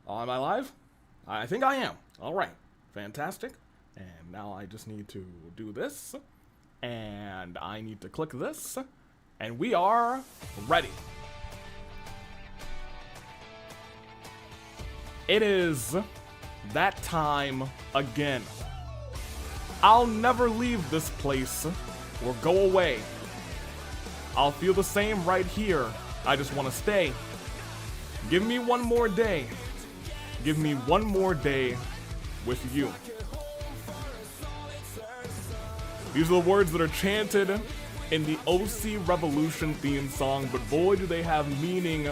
Am I live? I think I am. All right. Fantastic. And now I just need to do this. And I need to click this. And we are ready. It is that time again. I'll never leave this place or go away. I'll feel the same right here. I just want to stay. Give me one more day. Give me one more day with you. These are the words that are chanted in the OC Revolution theme song, but boy do they have meaning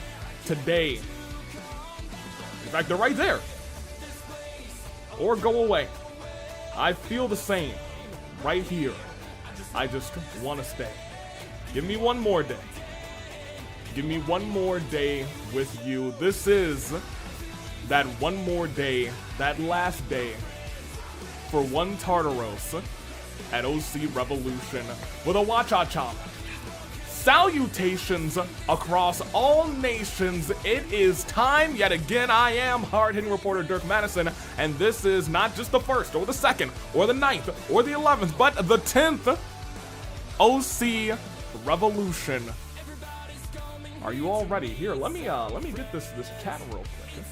today. In fact, they're right there. Or go away. I feel the same right here. I just want to stay. Give me one more day. Give me one more day with you. This is that one more day, that last day for one Tartaros at OC Revolution with a Wacha-Chop. Salutations across all nations. It is time yet again. I am hard-hitting reporter Dirk Madison, and this is not just the 1st or the 2nd or the 9th or the 11th, but the 10th OC Revolution. Are you all ready? Here, let me get this chat real quick.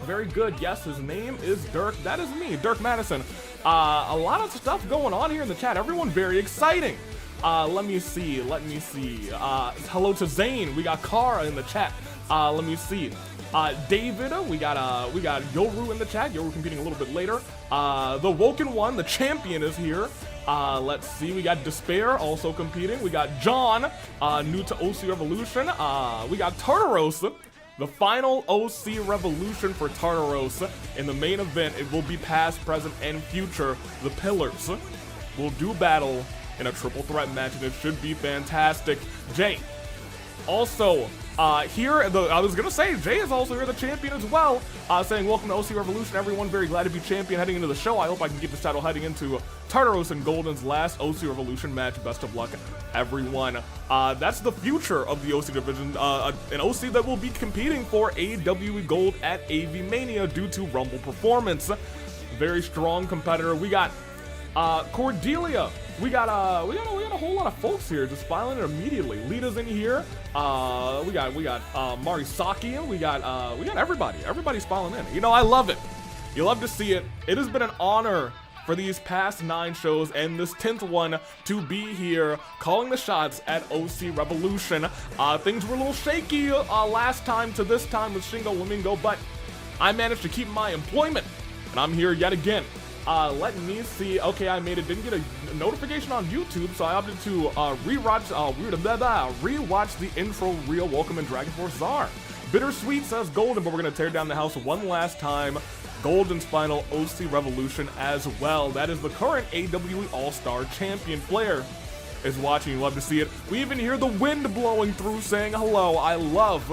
Very good. Yes, his name is Dirk. That is me, Dirk Madison. A lot of stuff going on here in the chat. Everyone very exciting. Let me see. Hello to Zain. We got Kaira in the chat. Let me see. David, we got Yoru in the chat. Yoru competing a little bit later. The Woken One, the champion, is here. Let's see. We got Despair also competing. We got John, new to OC Revolution. We got Tartaros. The final OC Revolution for Tartaros. In the main event, it will be past, present, and future. The Pillars will do battle in a triple threat match, and it should be fantastic. Jay, also here, I was gonna say, Jay is also here, the champion as well, saying welcome to OC Revolution, everyone. Very glad to be champion heading into the show. I hope I can get this title heading into Tartaros and Golden's last OC Revolution match. Best of luck, everyone. That's the future of the OC division, an OC that will be competing for AWE Gold at AV Mania due to Rumble performance. Very strong competitor. We got Cordelia. We got a whole lot of folks here just filing in immediately. Lita's in here. We got Marisaki. We got everybody. Everybody's filing in. You know, I love it. You love to see it. It has been an honor for these past 9 shows and this 10th one to be here calling the shots at OC Revolution. Things were a little shaky last time to this time with Shingo Lamingo, but I managed to keep my employment, and I'm here yet again. Let me see. Okay, I made it. Didn't get a notification on YouTube, so I opted to rewatch the intro reel. Welcome in Dragon Force Czar. Bittersweet says Golden, but we're gonna tear down the house one last time. Golden's final OC Revolution as well. That is the current AWE All-Star Champion player is watching. You love to see it. We even hear the wind blowing through saying hello. I love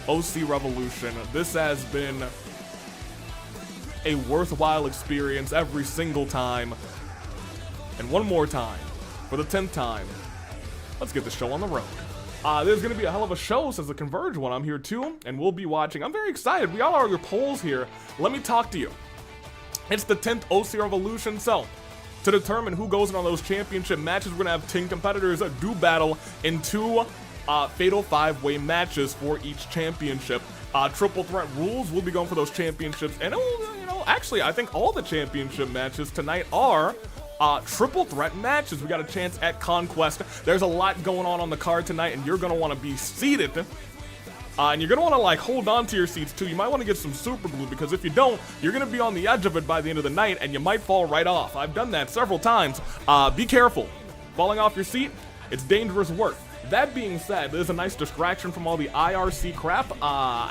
OC Revolution. This has been a worthwhile experience every single time. And one more time, for the 10th time, let's get the show on the road. There's gonna be a hell of a show since the Converge one. I'm here too, and we'll be watching. I'm very excited. We all are your polls here. Let me talk to you. It's the 10th OC Revolution, so to determine who goes in on those championship matches, we're gonna have 10 competitors do battle in 2 fatal 5-way matches for each championship. Triple threat rules. We'll be going for those championships, and actually, I think all the championship matches tonight are triple threat matches. We got a chance at Conquest. There's a lot going on the card tonight, and you're gonna want to be seated. And you're gonna want to like hold on to your seats too. You might want to get some super glue, because if you don't, you're gonna be on the edge of it by the end of the night, and you might fall right off. I've done that several times. Be careful. Falling off your seat, it's dangerous work. That being said, there's a nice distraction from all the IRC crap.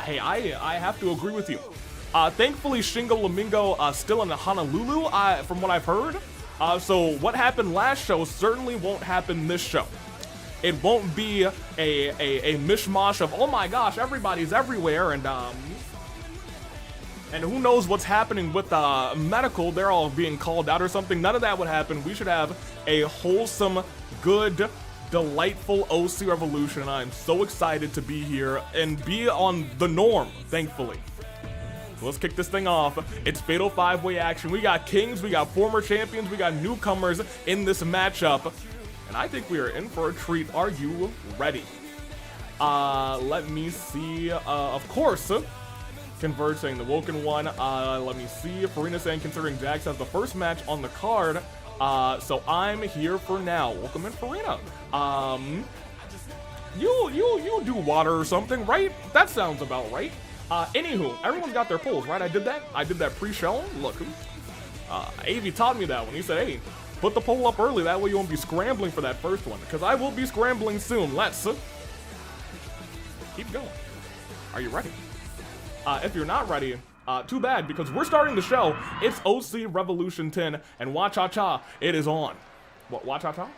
Hey, I have to agree with you. Thankfully, Shingo Lamingo still in Honolulu, from what I've heard. So what happened last show certainly won't happen this show. It won't be a mishmash of, oh my gosh, everybody's everywhere, and who knows what's happening with medical, they're all being called out or something. None of that would happen. We should have a wholesome, good delightful OC Revolution, and I'm so excited to be here and be on the norm, thankfully. So let's kick this thing off. It's Fatal 5-way action. We got kings, we got former champions, we got newcomers in this matchup. And I think we are in for a treat. Are you ready? Let me see. Of course, conversing the Woken one. Let me see. Farina saying considering Jax has the first match on the card. So I'm here for now. Welcome in, Farina. You do water or something, right? That sounds about right. Anywho, everyone's got their polls, right? I did that pre-show. Look, Avi taught me that when he said, hey, put the poll up early, that way you won't be scrambling for that first one, because I will be scrambling soon. Let's keep going. Are you ready? If you're not ready, too bad, because we're starting the show. It's OC Revolution 10, and Wa-Cha-Cha, it is on. What, Wa-Cha-Cha?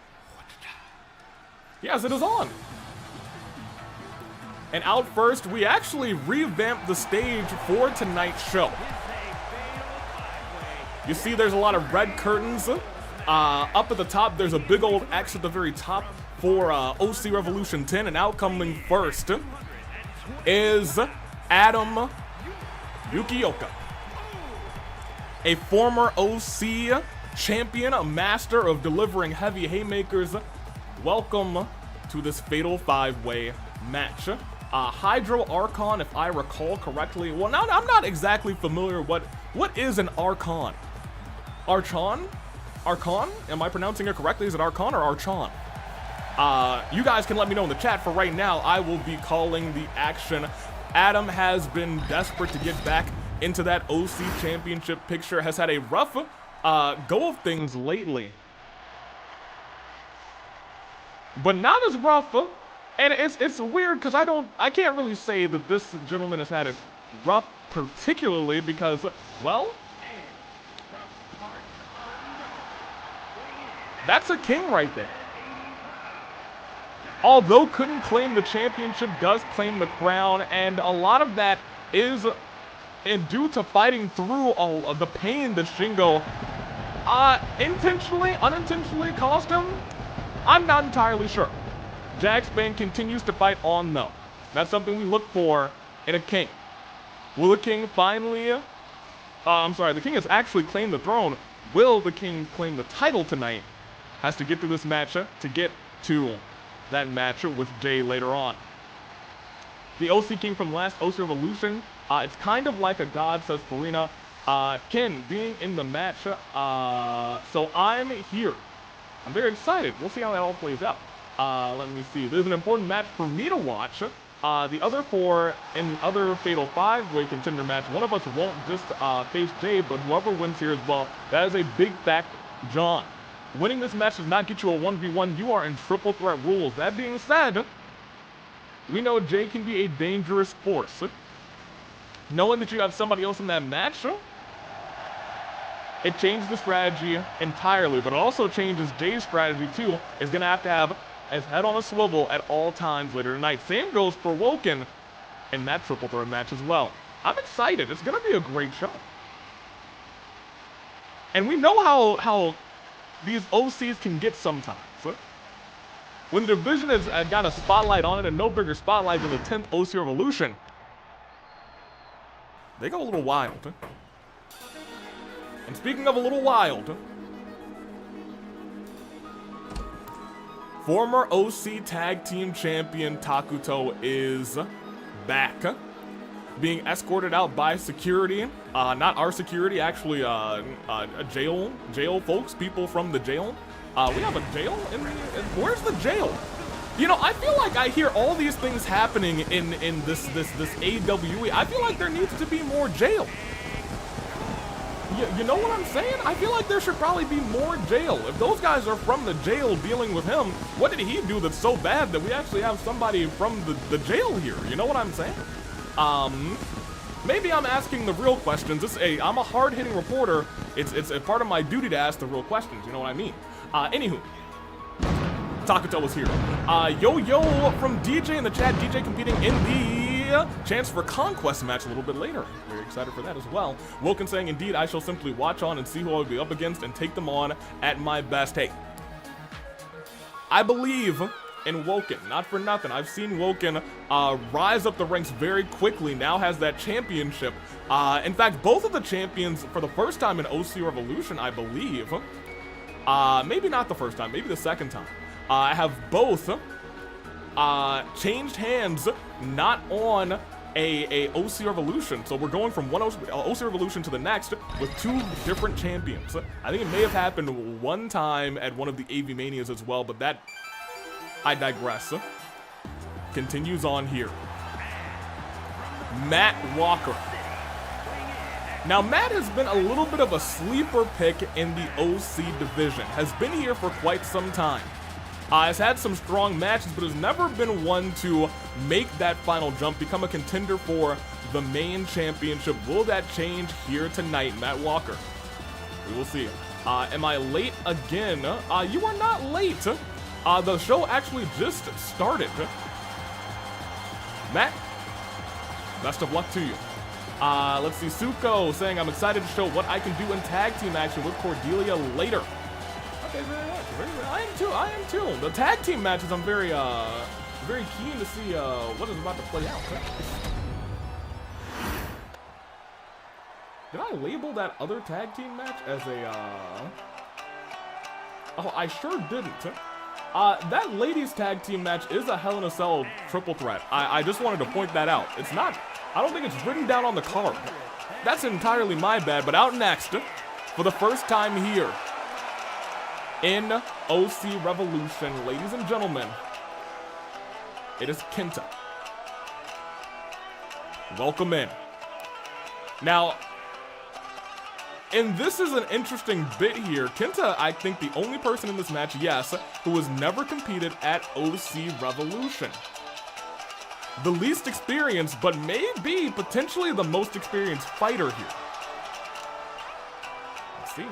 Yes, it is on. And out first, we actually revamped the stage for tonight's show. You see there's a lot of red curtains. Up at the top, there's a big old X at the very top for OC Revolution 10. And outcoming first is Adam Yukiyoko, a former OC champion, a master of delivering heavy haymakers. Welcome to this Fatal 5-way match. Hydro Archon, if I recall correctly. Well, now I'm not exactly familiar. What is an Archon? Archon? Archon? Am I pronouncing it correctly? Is it Archon or Archon? You guys can let me know in the chat. For right now, I will be calling the action. Adam has been desperate to get back into that OC championship picture. Has had a rough go of things lately, but not as rough. And it's weird because I can't really say that this gentleman has had it rough particularly because, well, that's a king right there. Although couldn't claim the championship, does claim the crown, and a lot of that is due to fighting through all of the pain that Shingo intentionally, unintentionally caused him. I'm not entirely sure. Jagsfan continues to fight on though. That's something we look for in a king. Will the king finally, the king has actually claimed the throne. Will the king claim the title tonight? Has to get through this match to get to that match with Jay later on. The OC king from last OC Revolution, it's kind of like a god, says Farina. Ken being in the match, so I'm here. I'm very excited. We'll see how that all plays out. Let me see. There's an important match for me to watch. The other four in other Fatal 5-way contender match, one of us won't just face Jay, but whoever wins here as well. That is a big fact, John. Winning this match does not get you a 1v1. You are in triple threat rules. That being said, we know Jay can be a dangerous force. Knowing that you have somebody else in that match, it changed the strategy entirely, but it also changes Jay's strategy too. Is going to have his head on a swivel at all times later tonight. Same goes for Woken in that triple threat match as well. I'm excited. It's going to be a great show. And we know how these OCs can get sometimes. When the division has got a spotlight on it, and no bigger spotlight than the 10th OC Revolution, they go a little wild. And speaking of a little wild, former OC Tag Team Champion Takuto is back, being escorted out by security. Not our security, actually, jail folks, people from the jail. We have a jail where's the jail? You know, I feel like I hear all these things happening in this AWE. I feel like there needs to be more jail. You know what I'm saying? I feel like there should probably be more jail. If those guys are from the jail dealing with him, what did he do that's so bad that we actually have somebody from the jail here? You know what I'm saying? Maybe I'm asking the real questions. I'm a hard-hitting reporter. It's a part of my duty to ask the real questions. You know what I mean? Anywho, Takuto was here. Yo from DJ in the chat. DJ competing in the chance for Conquest match a little bit later. Very excited for that as well. Woken saying, indeed, I shall simply watch on and see who I'll be up against and take them on at my best. Hey, I believe in Woken. Not for nothing. I've seen Woken rise up the ranks very quickly. Now has that championship. In fact, both of the champions for the first time in OC Revolution, I believe. Maybe not the first time, maybe the second time. Have both changed hands, not on a OC Revolution. So we're going from one OC Revolution to the next with two different champions. I think it may have happened one time at one of the AV Manias as well, but that, I digress. Continues on here. Matt Walker. Now, Matt has been a little bit of a sleeper pick in the OC division. Has been here for quite some time. Has had some strong matches, but has never been one to make that final jump, become a contender for the main championship. Will that change here tonight, Matt Walker? We will see. Am I late again? You are not late. The show actually just started. Matt, best of luck to you. Let's see, Suku saying, I'm excited to show what I can do in tag team action with Cordelia later. Okay, very much. I am too. The tag team matches, I'm very keen to see what is about to play out. Did I label that other tag team match as a, Oh, I sure didn't. That ladies tag team match is a Hell in a Cell triple threat. I just wanted to point that out. It's not, I don't think it's written down on the card. That's entirely my bad, but out next, for the first time here, in OC Revolution, ladies and gentlemen, it is Kenta. Welcome in. Now, and this is an interesting bit here. Kenta, I think the only person in this match, yes, who has never competed at OC Revolution. The least experienced, but maybe potentially the most experienced fighter here. Let's see.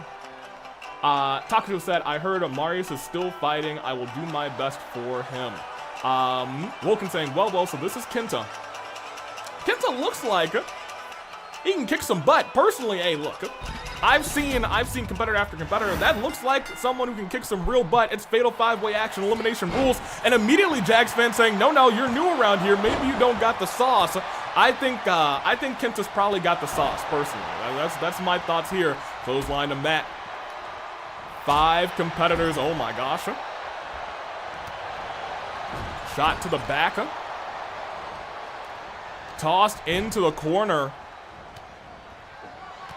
Takuto said, I heard Marius is still fighting. I will do my best for him. Woken saying, well, so this is Kenta. Kenta looks like he can kick some butt. Personally, hey, look, I've seen competitor after competitor. That looks like someone who can kick some real butt. It's fatal 5-way action, elimination rules, and immediately Jagsfan saying, no, you're new around here. Maybe you don't got the sauce. I think Kenta's probably got the sauce, personally. That's my thoughts here. Clothesline to Matt. 5 competitors, oh my gosh. Shot to the back. Tossed into the corner.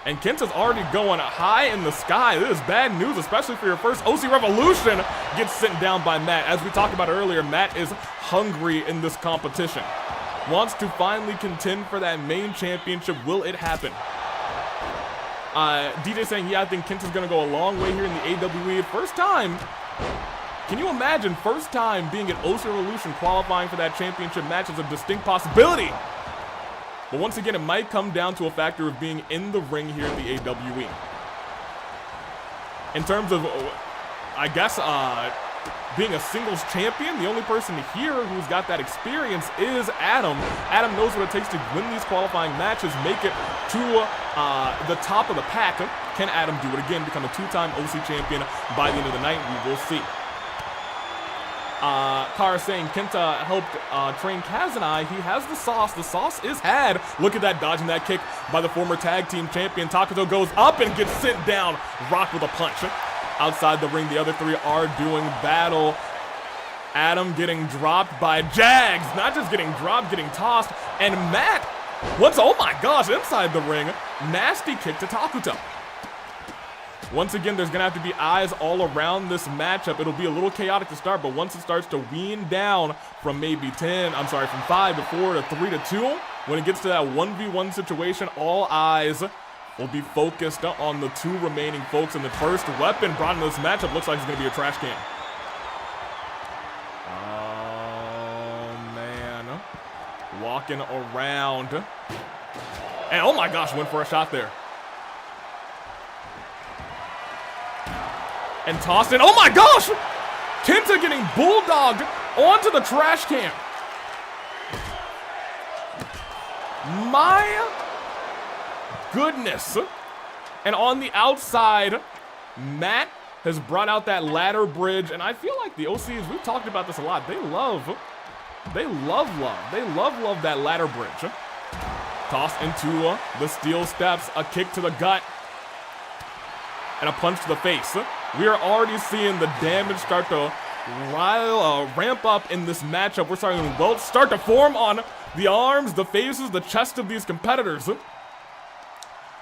And Kenta's already going high in the sky. This is bad news, especially for your first OC Revolution. Gets sent down by Matt. As we talked about earlier, Matt is hungry in this competition. Wants to finally contend for that main championship. Will it happen? DJ saying, yeah, I think Kenta's gonna go a long way here in the AWE. First time, can you imagine first time being at OC Revolution qualifying for that championship match is a distinct possibility. But once again, it might come down to a factor of being in the ring here in the AWE. In terms of, I guess, being a singles champion, the only person here who's got that experience is Adam. Adam knows what it takes to win these qualifying matches, make it to the top of the pack. Can Adam do it again, become a 2-time OC champion by the end of the night? We will see. Kaira saying Kenta helped train Kaz and I. He has the sauce. The sauce is had. Look at that, dodging that kick by the former tag team champion. Takuto goes up and gets sent down. Rocked with a punch. Outside the ring, the other 3 are doing battle. Adam getting dropped by Jags. Not just getting dropped, getting tossed. And Matt, oh my gosh, inside the ring. Nasty kick to Takuto. Once again, there's going to have to be eyes all around this matchup. It'll be a little chaotic to start, but once it starts to wean down from maybe from 5 to 4 to 3 to 2, when it gets to that 1v1 situation, all eyes will be focused on the 2 remaining folks. And the first weapon brought into this matchup looks like it's going to be a trash can. Oh, man. Walking around. And oh my gosh, went for a shot there. And tossed in. Oh my gosh! Kenta getting bulldogged onto the trash can. My goodness. And on the outside, Matt has brought out that ladder bridge, and I feel like the OCs, we've talked about this a lot, they love that ladder bridge. Toss into the steel steps, a kick to the gut, and a punch to the face. We are already seeing the damage start to ramp up in this matchup. We're starting to welts start to form on the arms, the faces, the chest of these competitors.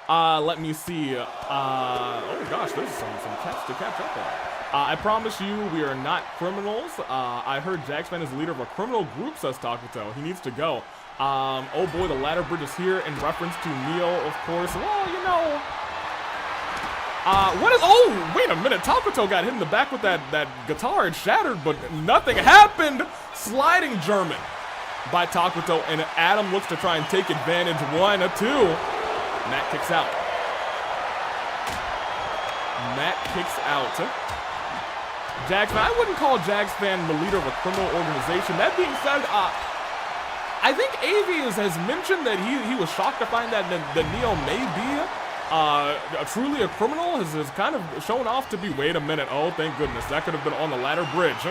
Let me see. Oh gosh, there's some cats to catch up on. I promise you, we are not criminals. I heard Jagsfan is the leader of a criminal group, says Takuto. He needs to go. Oh boy, the ladder bridge is here in reference to Neo, of course. Well, you know. What is, oh, wait a minute. Takuto got hit in the back with that guitar. It shattered, but nothing happened. Sliding German by Takuto, and Adam looks to try and take advantage. 1, 2. Matt kicks out. Matt kicks out. Jagsfan, I wouldn't call Jagsfan the leader of a criminal organization. That being said, I think Avi has mentioned that he was shocked to find that Neo may be truly a criminal. Has kind of shown off to be, wait a minute, oh thank goodness, that could have been on the ladder bridge.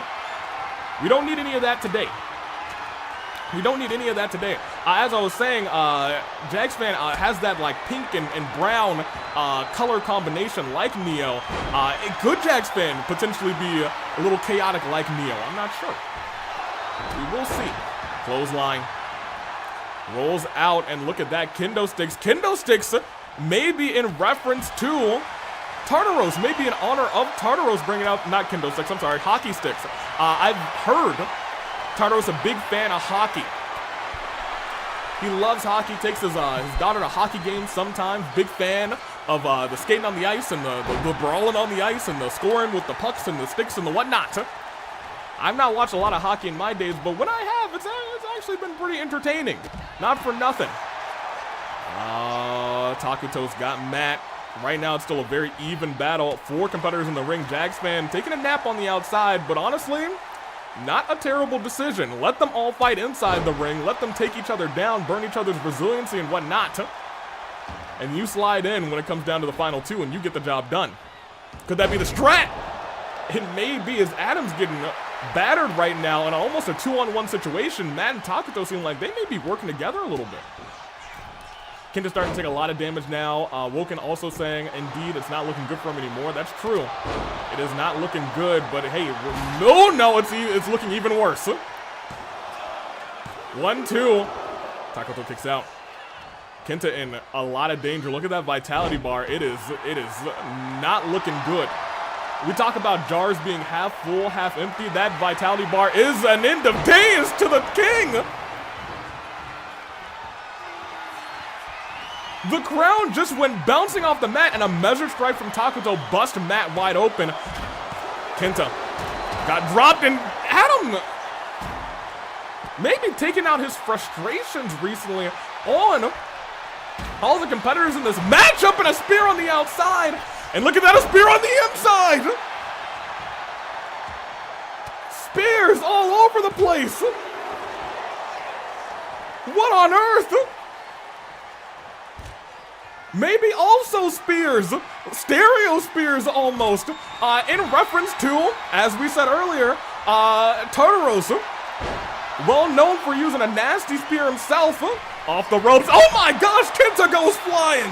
We don't need any of that today. We don't need any of that today. As I was saying, Jagsfan has that like pink and brown color combination like Neo. Could Jagsfan potentially be a little chaotic like Neo? I'm not sure. We will see. Clothesline. Rolls out, and look at that. Kendo sticks. Kendo sticks maybe in reference to Tartaros. Maybe in honor of Tartaros bringing out, not kendo sticks, I'm sorry, hockey sticks. I've heard Tartaros a big fan of hockey. He loves hockey, takes his daughter to hockey games sometimes. Big fan of the skating on the ice and the brawling on the ice and the scoring with the pucks and the sticks and the whatnot. I've not watched a lot of hockey in my days, but when I have, it's actually been pretty entertaining. Not for nothing. Takuto's got Matt. Right now, it's still a very even battle. 4 competitors in the ring. Jagsfan taking a nap on the outside, but honestly, not a terrible decision. Let them all fight inside the ring. Let them take each other down, burn each other's resiliency and whatnot. And you slide in when it comes down to the final 2 and you get the job done. Could that be the strat? It may be, as Adam's getting battered right now in almost a 2-on-1 situation. Matt and Takuto seem like they may be working together a little bit. Kenta's starting to take a lot of damage now. Woken also saying, indeed, it's not looking good for him anymore. That's true. It is not looking good, but hey, no, it's looking even worse. 1, 2. Takuto kicks out. Kenta in a lot of danger. Look at that vitality bar. It is not looking good. We talk about jars being half full, half empty. That vitality bar is an end of days to the king. The crown just went bouncing off the mat, and a measured strike from Takuto bust Matt wide open. Kenta got dropped, and Adam maybe taking out his frustrations recently on all the competitors in this matchup, and a spear on the outside. And look at that, a spear on the inside! Spears all over the place! What on earth? Maybe also spears, stereo spears almost, in reference to, as we said earlier, Tartaros, well known for using a nasty spear himself, off the ropes. Oh my gosh, Kenta goes flying!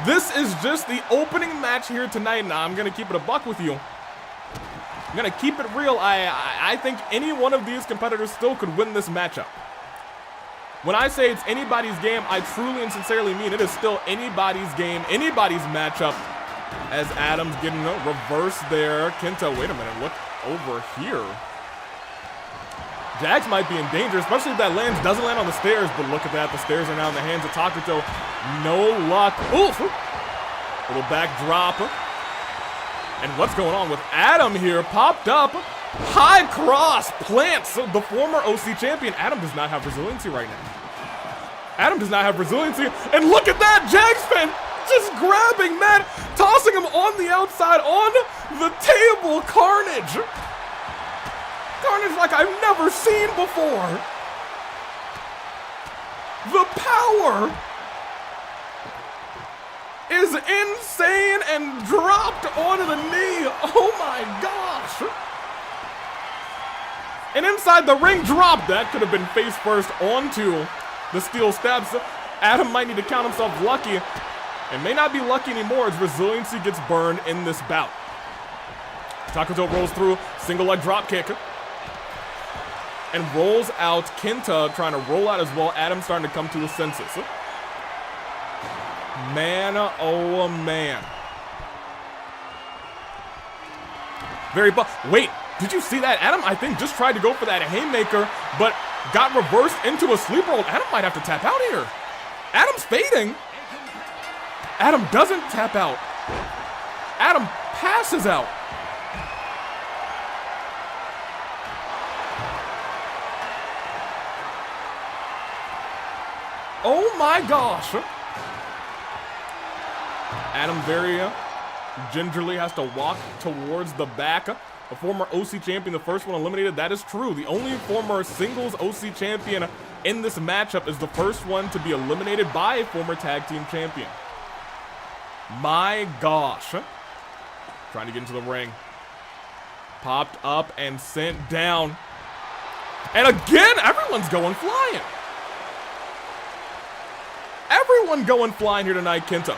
This is just the opening match here tonight, and I'm gonna keep it a buck with you. I'm gonna keep it real. I think any one of these competitors still could win this matchup. When I say it's anybody's game, I truly and sincerely mean it is still anybody's game, anybody's matchup. As Adam's getting a reverse there. Kenta, wait a minute, look over here. Jags might be in danger, especially if that doesn't land on the stairs, but look at that, the stairs are now in the hands of Takuto. No luck. Oof! Little backdrop. And what's going on with Adam here? Popped up. High cross plants the former OC champion. Adam does not have resiliency right now. Adam does not have resiliency. And look at that, Jagsfan just grabbing Matt, tossing him on the outside on the table. Carnage. Carnage like I've never seen before. The power is insane and dropped onto the knee. Oh my gosh. And inside the ring drop. That could have been face first onto the steel steps. Adam might need to count himself lucky. And may not be lucky anymore as resiliency gets burned in this bout. Takuto rolls through, single leg drop kick. And rolls out. Kenta trying to roll out as well. Adam starting to come to his senses. Man, oh man. Wait, did you see that? Adam, I think, just tried to go for that haymaker, but got reversed into a sleeper hold. Adam might have to tap out here. Adam's fading. Adam doesn't tap out. Adam passes out. Oh my gosh. Adam very gingerly has to walk towards the back. A former OC champion, the first one eliminated. That is true. The only former singles OC champion in this matchup is the first one to be eliminated by a former tag team champion. My gosh. Trying to get into the ring. Popped up and sent down. And again, everyone's going flying. Everyone going flying here tonight, Kenta.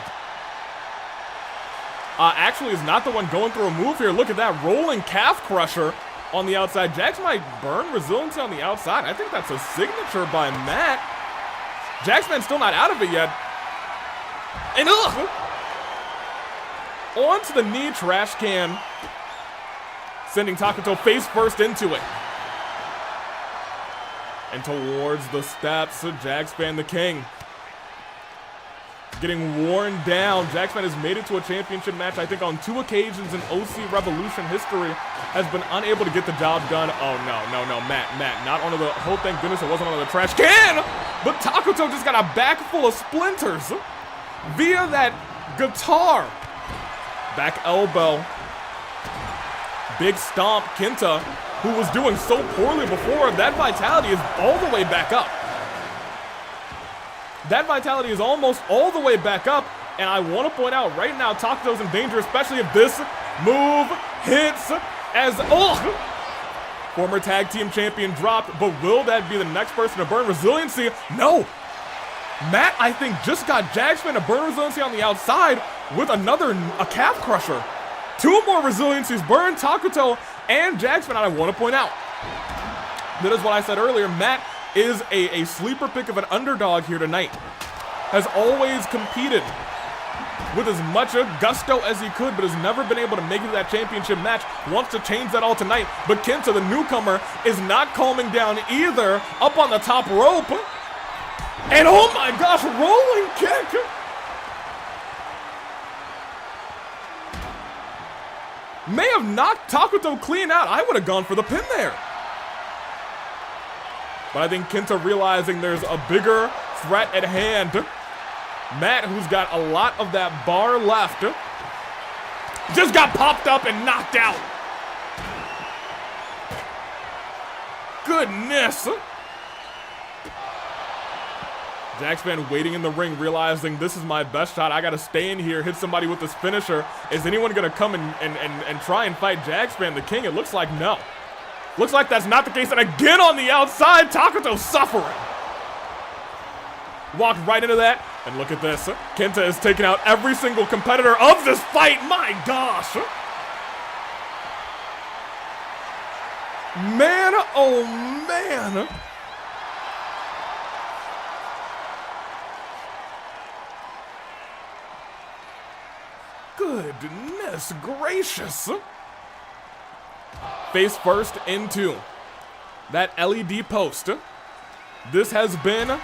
Actually is not the one going through a move here. Look at that rolling calf crusher on the outside. Jax might burn resiliency on the outside. I think that's a signature by Matt. Jagsfan's still not out of it yet. And onto the knee trash can. Sending Takuto face first into it. And towards the steps, Jagsfan the king. Getting worn down. Jagsfan has made it to a championship match, I think, on 2 occasions in OC Revolution history. Has been unable to get the job done. Oh, no. Matt. Not onto the... Oh, thank goodness it wasn't on the trash can! But Takuto just got a back full of splinters via that guitar. Back elbow. Big stomp. Kenta, who was doing so poorly before, that vitality is all the way back up. That vitality is almost all the way back up, and I want to point out right now, Takuto's in danger, especially if this move hits as, former tag team champion dropped, but will that be the next person to burn resiliency? No. Matt, I think, just got Jagsfan to burn resiliency on the outside with a calf crusher. 2 more resiliencies burned, Takuto and Jagsfan, and I want to point out, that is what I said earlier, Matt is a sleeper pick of an underdog here tonight. Has always competed with as much gusto as he could, but has never been able to make it to that championship match. Wants to change that all tonight, but Kenta, the newcomer, is not calming down either. Up on the top rope. And oh my gosh, rolling kick. May have knocked Takuto clean out. I would have gone for the pin there. But I think Kenta realizing there's a bigger threat at hand. Matt, who's got a lot of that bar left, just got popped up and knocked out. Goodness. Jagsfan waiting in the ring, realizing this is my best shot. I got to stay in here, hit somebody with this finisher. Is anyone going to come and try and fight Jagsfan the king? It looks like no. Looks like that's not the case, and again on the outside, Takuto suffering. Walked right into that, and look at this. Kenta is taking out every single competitor of this fight. My gosh. Man, oh man. Goodness gracious. Face first into that LED post. This has been,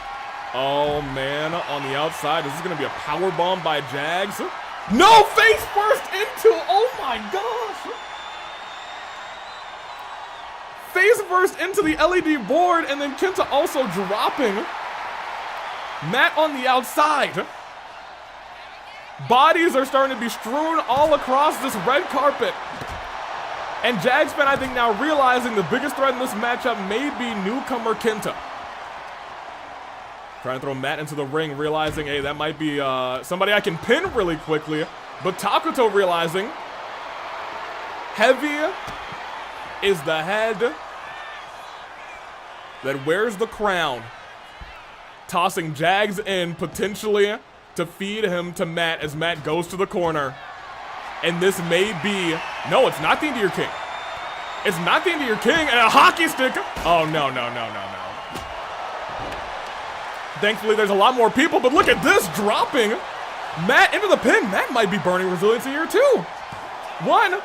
oh man, on the outside. This is going to be a power bomb by Jags. No, face first into, oh my gosh. Face first into the LED board, and then Kenta also dropping Matt on the outside. Bodies are starting to be strewn all across this red carpet. And Jagsfan, I think, now realizing the biggest threat in this matchup may be newcomer Kenta. Trying to throw Matt into the ring, realizing, hey, that might be somebody I can pin really quickly. But Takuto realizing, heavy is the head that wears the crown. Tossing Jags in, potentially to feed him to Matt as Matt goes to the corner. And this may be, no, it's not the end of your king. It's not the end of your king, and a hockey stick. Oh, no. Thankfully, there's a lot more people, but look at this, dropping Matt into the pin. Matt might be burning resiliency here, too. 1,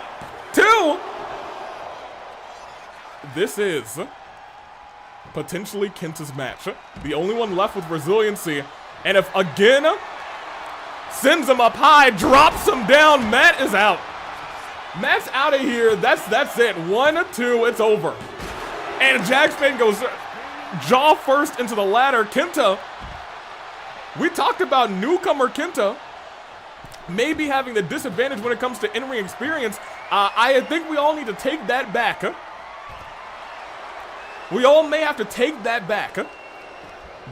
2. This is potentially Kenta's match. The only one left with resiliency. And if, again, sends him up high, drops him down, Matt is out. Matt's out of here. That's it. 1, 2, it's over. And Jagsfan goes jaw first into the ladder. Kenta, we talked about newcomer Kenta maybe having the disadvantage when it comes to in-ring experience. I think we all need to take that back. We all may have to take that back.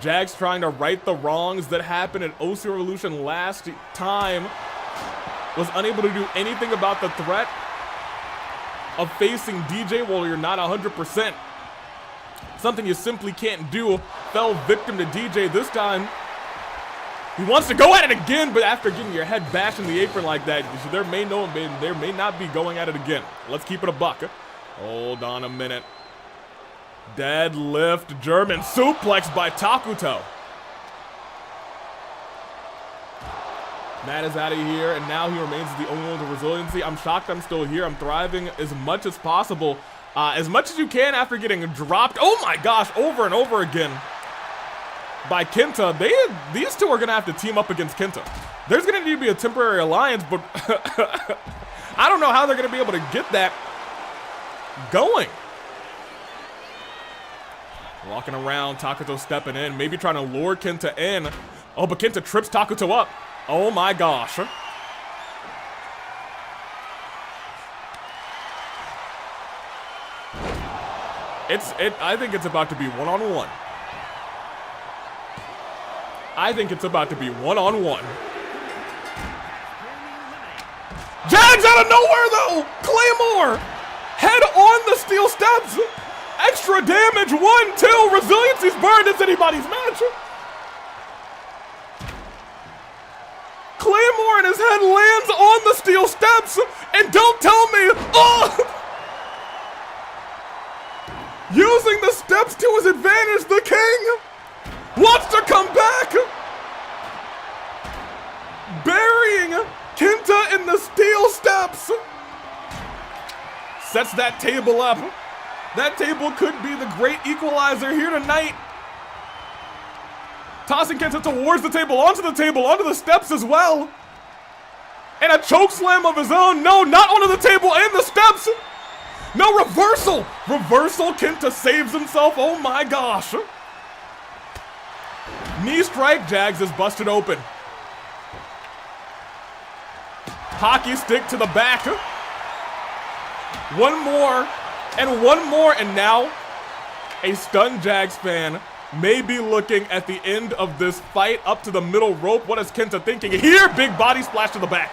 Jags trying to right the wrongs that happened at OC Revolution last time. Was unable to do anything about the threat of facing DJ while you're not 100%. Something you simply can't do. Fell victim to DJ this time. He wants to go at it again, but after getting your head bashed in the apron like that, there may not be going at it again. Let's keep it a buck. Hold on a minute. Deadlift German suplex by Takuto. Matt is out of here, and now he remains the only one with resiliency. I'm shocked I'm still here. I'm thriving as much as possible. As much as you can after getting dropped, oh my gosh, over and over again by Kenta. These two are going to have to team up against Kenta. There's going to need to be a temporary alliance, but I don't know how they're going to be able to get that going. Walking around, Takuto stepping in, maybe trying to lure Kenta in. Oh, but Kenta trips Takuto up. Oh my gosh. I think it's about to be one-on-one. I think it's about to be one-on-one. Jags out of nowhere though! Claymore! Head on the steel steps! Extra damage, 1, 2, resiliency's burned, it's anybody's match. Claymore and his head lands on the steel steps, and don't tell me, oh! Using the steps to his advantage, the king wants to come back. Burying Kenta in the steel steps. Sets that table up. That table could be the great equalizer here tonight. Tossing Kenta towards the table, onto the steps as well. And a choke slam of his own. No, not onto the table and the steps. No, reversal. Reversal, Kenta saves himself. Oh my gosh. Knee strike, Jags is busted open. Hockey stick to the back. One more, and now a stunned Jags fan may be looking at the end of this fight up to the middle rope. What is Kenta thinking here? Big body splash to the back.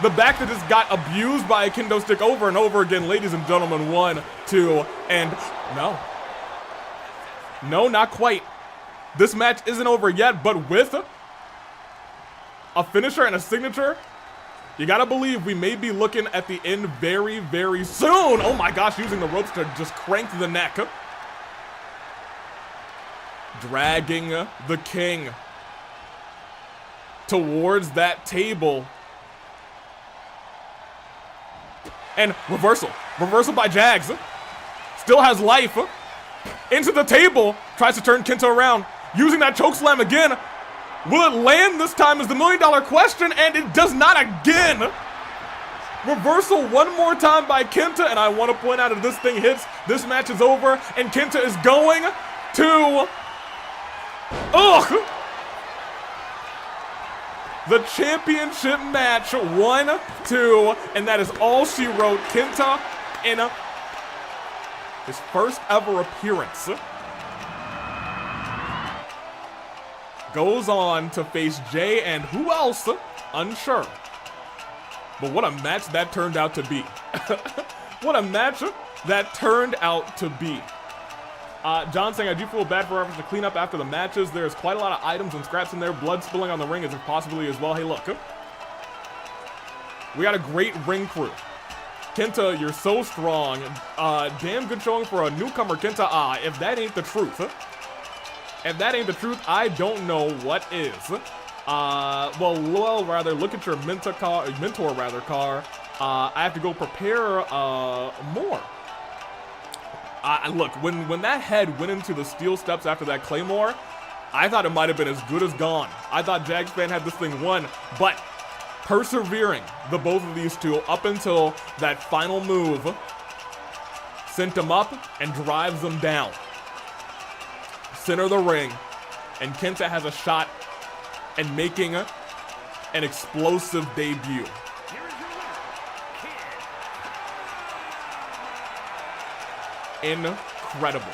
The back that just got abused by a kendo stick over and over again. Ladies and gentlemen, 1, 2, and no. No, not quite. This match isn't over yet, but with a finisher and a signature, you gotta believe we may be looking at the end very, very soon. Oh my gosh, using the ropes to just crank the neck. Dragging the king towards that table. And reversal. Reversal by Jags. Still has life. Into the table. Tries to turn Kenta around. Using that chokeslam again. Will it land this time is the $1,000,000 question, and it does not again. Reversal one more time by Kenta, and I want to point out if this thing hits, this match is over, and Kenta is going to... Ugh! The championship match, 1, 2, and that is all she wrote. Kenta in his first ever appearance goes on to face Jay and who else? Unsure. But what a match that turned out to be. What a match that turned out to be. John saying, I do feel bad for efforts to clean up after the matches. There's quite a lot of items and scraps in there. Blood spilling on the ring as if possibly as well. Hey, look. We got a great ring crew. Kenta, you're so strong. Damn good showing for a newcomer, Kenta. If that ain't the truth. If that ain't the truth, I don't know what is. Well, rather, look at your mentor, Car. I have to go prepare more. Look, when that head went into the steel steps after that Claymore, I thought it might have been as good as gone. I thought Jagsfan had this thing won, but persevering, the both of these two, up until that final move, sent them up and drives them down. Center of the ring, and Kenta has a shot at making an explosive debut. Incredible.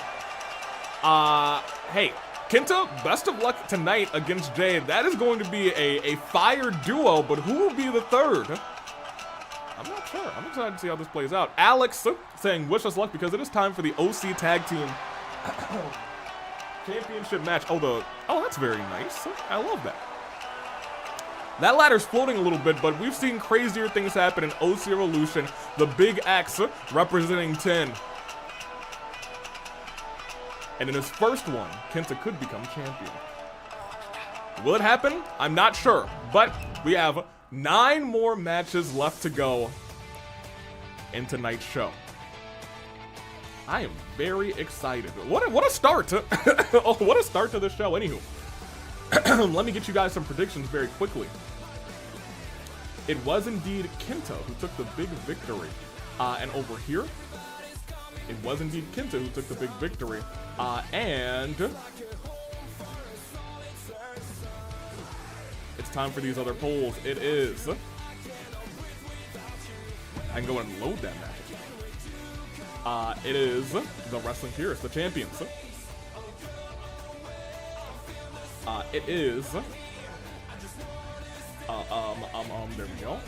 Hey, Kenta, best of luck tonight against Jay. That is going to be a fire duo, but who will be the third? I'm not sure. I'm excited to see how this plays out. Alex saying, wish us luck because it is time for the OC Tag Team Championship match. Oh, that's very nice. I love that. That ladder's floating a little bit, but we've seen crazier things happen in OC Evolution. The Big X representing 10. And in his first one, Kenta could become champion. Will it happen? I'm not sure, but we have 9 more matches left to go in tonight's show. I am very excited. What a start! Oh, what a start to the show. Anywho, let me get you guys some predictions very quickly. It was indeed Kenta who took the big victory, and over here, it was indeed Kenta who took the big victory. And it's time for these other polls. It is. I can go and load that match. It is the Wrestling Purists, the champions. It is. There we go.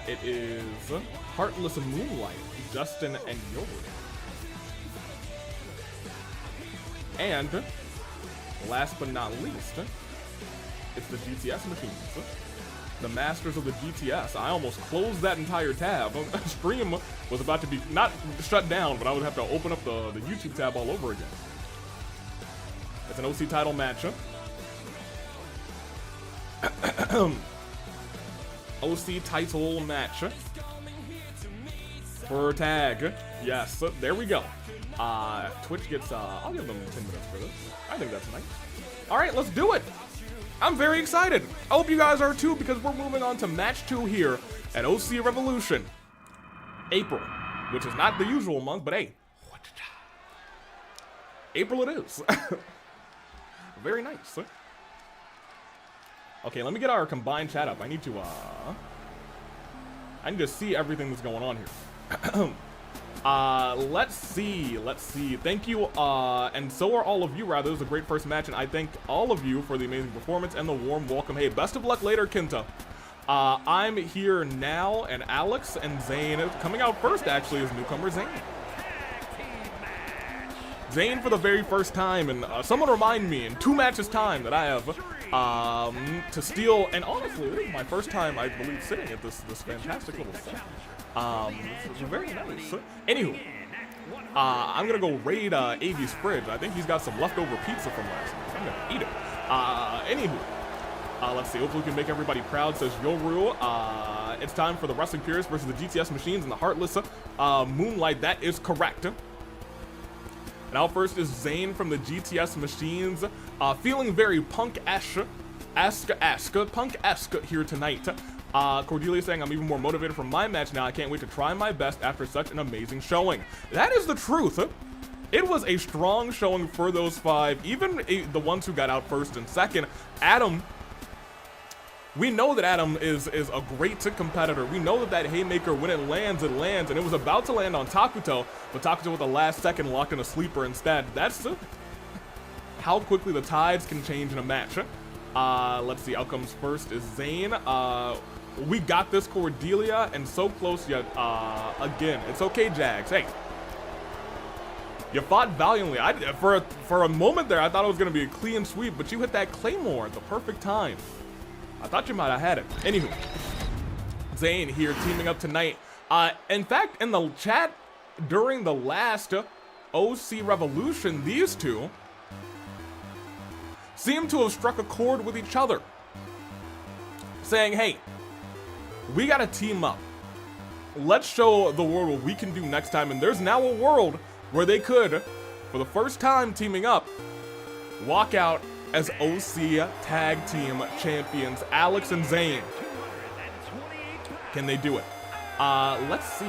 It is Heartless and Moonlight, Justin and Yoru. And last but not least, it's the GTS machines. The masters of the GTS. I almost closed that entire tab. Stream was about to be not shut down, but I would have to open up the YouTube tab all over again. It's an OC title match. OC title match for tag. Yes, there we go. Twitch gets, I'll give them 10 minutes for this. I think that's nice. All right, let's do it. I'm very excited. I hope you guys are too, because we're moving on to match 2 here at OC Revolution. April, which is not the usual month, but hey, April it is. Very nice. Okay, let me get our combined chat up. I need to see everything that's going on here. Let's see. Thank you, and so are all of you, rather. It was a great first match, and I thank all of you for the amazing performance and the warm welcome. Hey, best of luck later, Kenta. I'm here now, and Alex and Zain coming out first, actually, is newcomer Zain. Zain for the very first time, and someone remind me in 2 matches time that I have to steal, and honestly, this is my first time, I believe, sitting at this fantastic little set. It's very nice. Anywho, I'm gonna go raid AV's fridge. I think he's got some leftover pizza from last night, so I'm gonna eat it. Anywho, let's see. Hopefully we can make everybody proud, says Yoru. It's time for the Wrestling Purists versus the GTS Machines and the Heartless Moonlight. That is correct. Now first is Zain from the GTS Machines, feeling very punk-esque here tonight. Cordelia saying, I'm even more motivated for my match now. I can't wait to try my best after such an amazing showing. That is the truth. It was a strong showing for those 5, even the ones who got out first and second. Adam, we know that Adam is a great competitor. We know that haymaker, when it lands, and it was about to land on Takuto, but Takuto with the last second locked in a sleeper instead. That's how quickly the tides can change in a match. Let's see, outcomes first is Zain. We got this, Cordelia, and so close yet, again. It's okay, Jags. Hey. You fought valiantly. For a moment there, I thought it was going to be a clean sweep, but you hit that Claymore at the perfect time. I thought you might have had it. Anywho, Zain here teaming up tonight. In fact, in the chat during the last OC Revolution, these two seem to have struck a chord with each other, saying, hey, we gotta team up. Let's show the world what we can do next time. And there's now a world where they could, for the first time teaming up, walk out as OC Tag Team Champions, Alex and Zain. Can they do it? Let's see.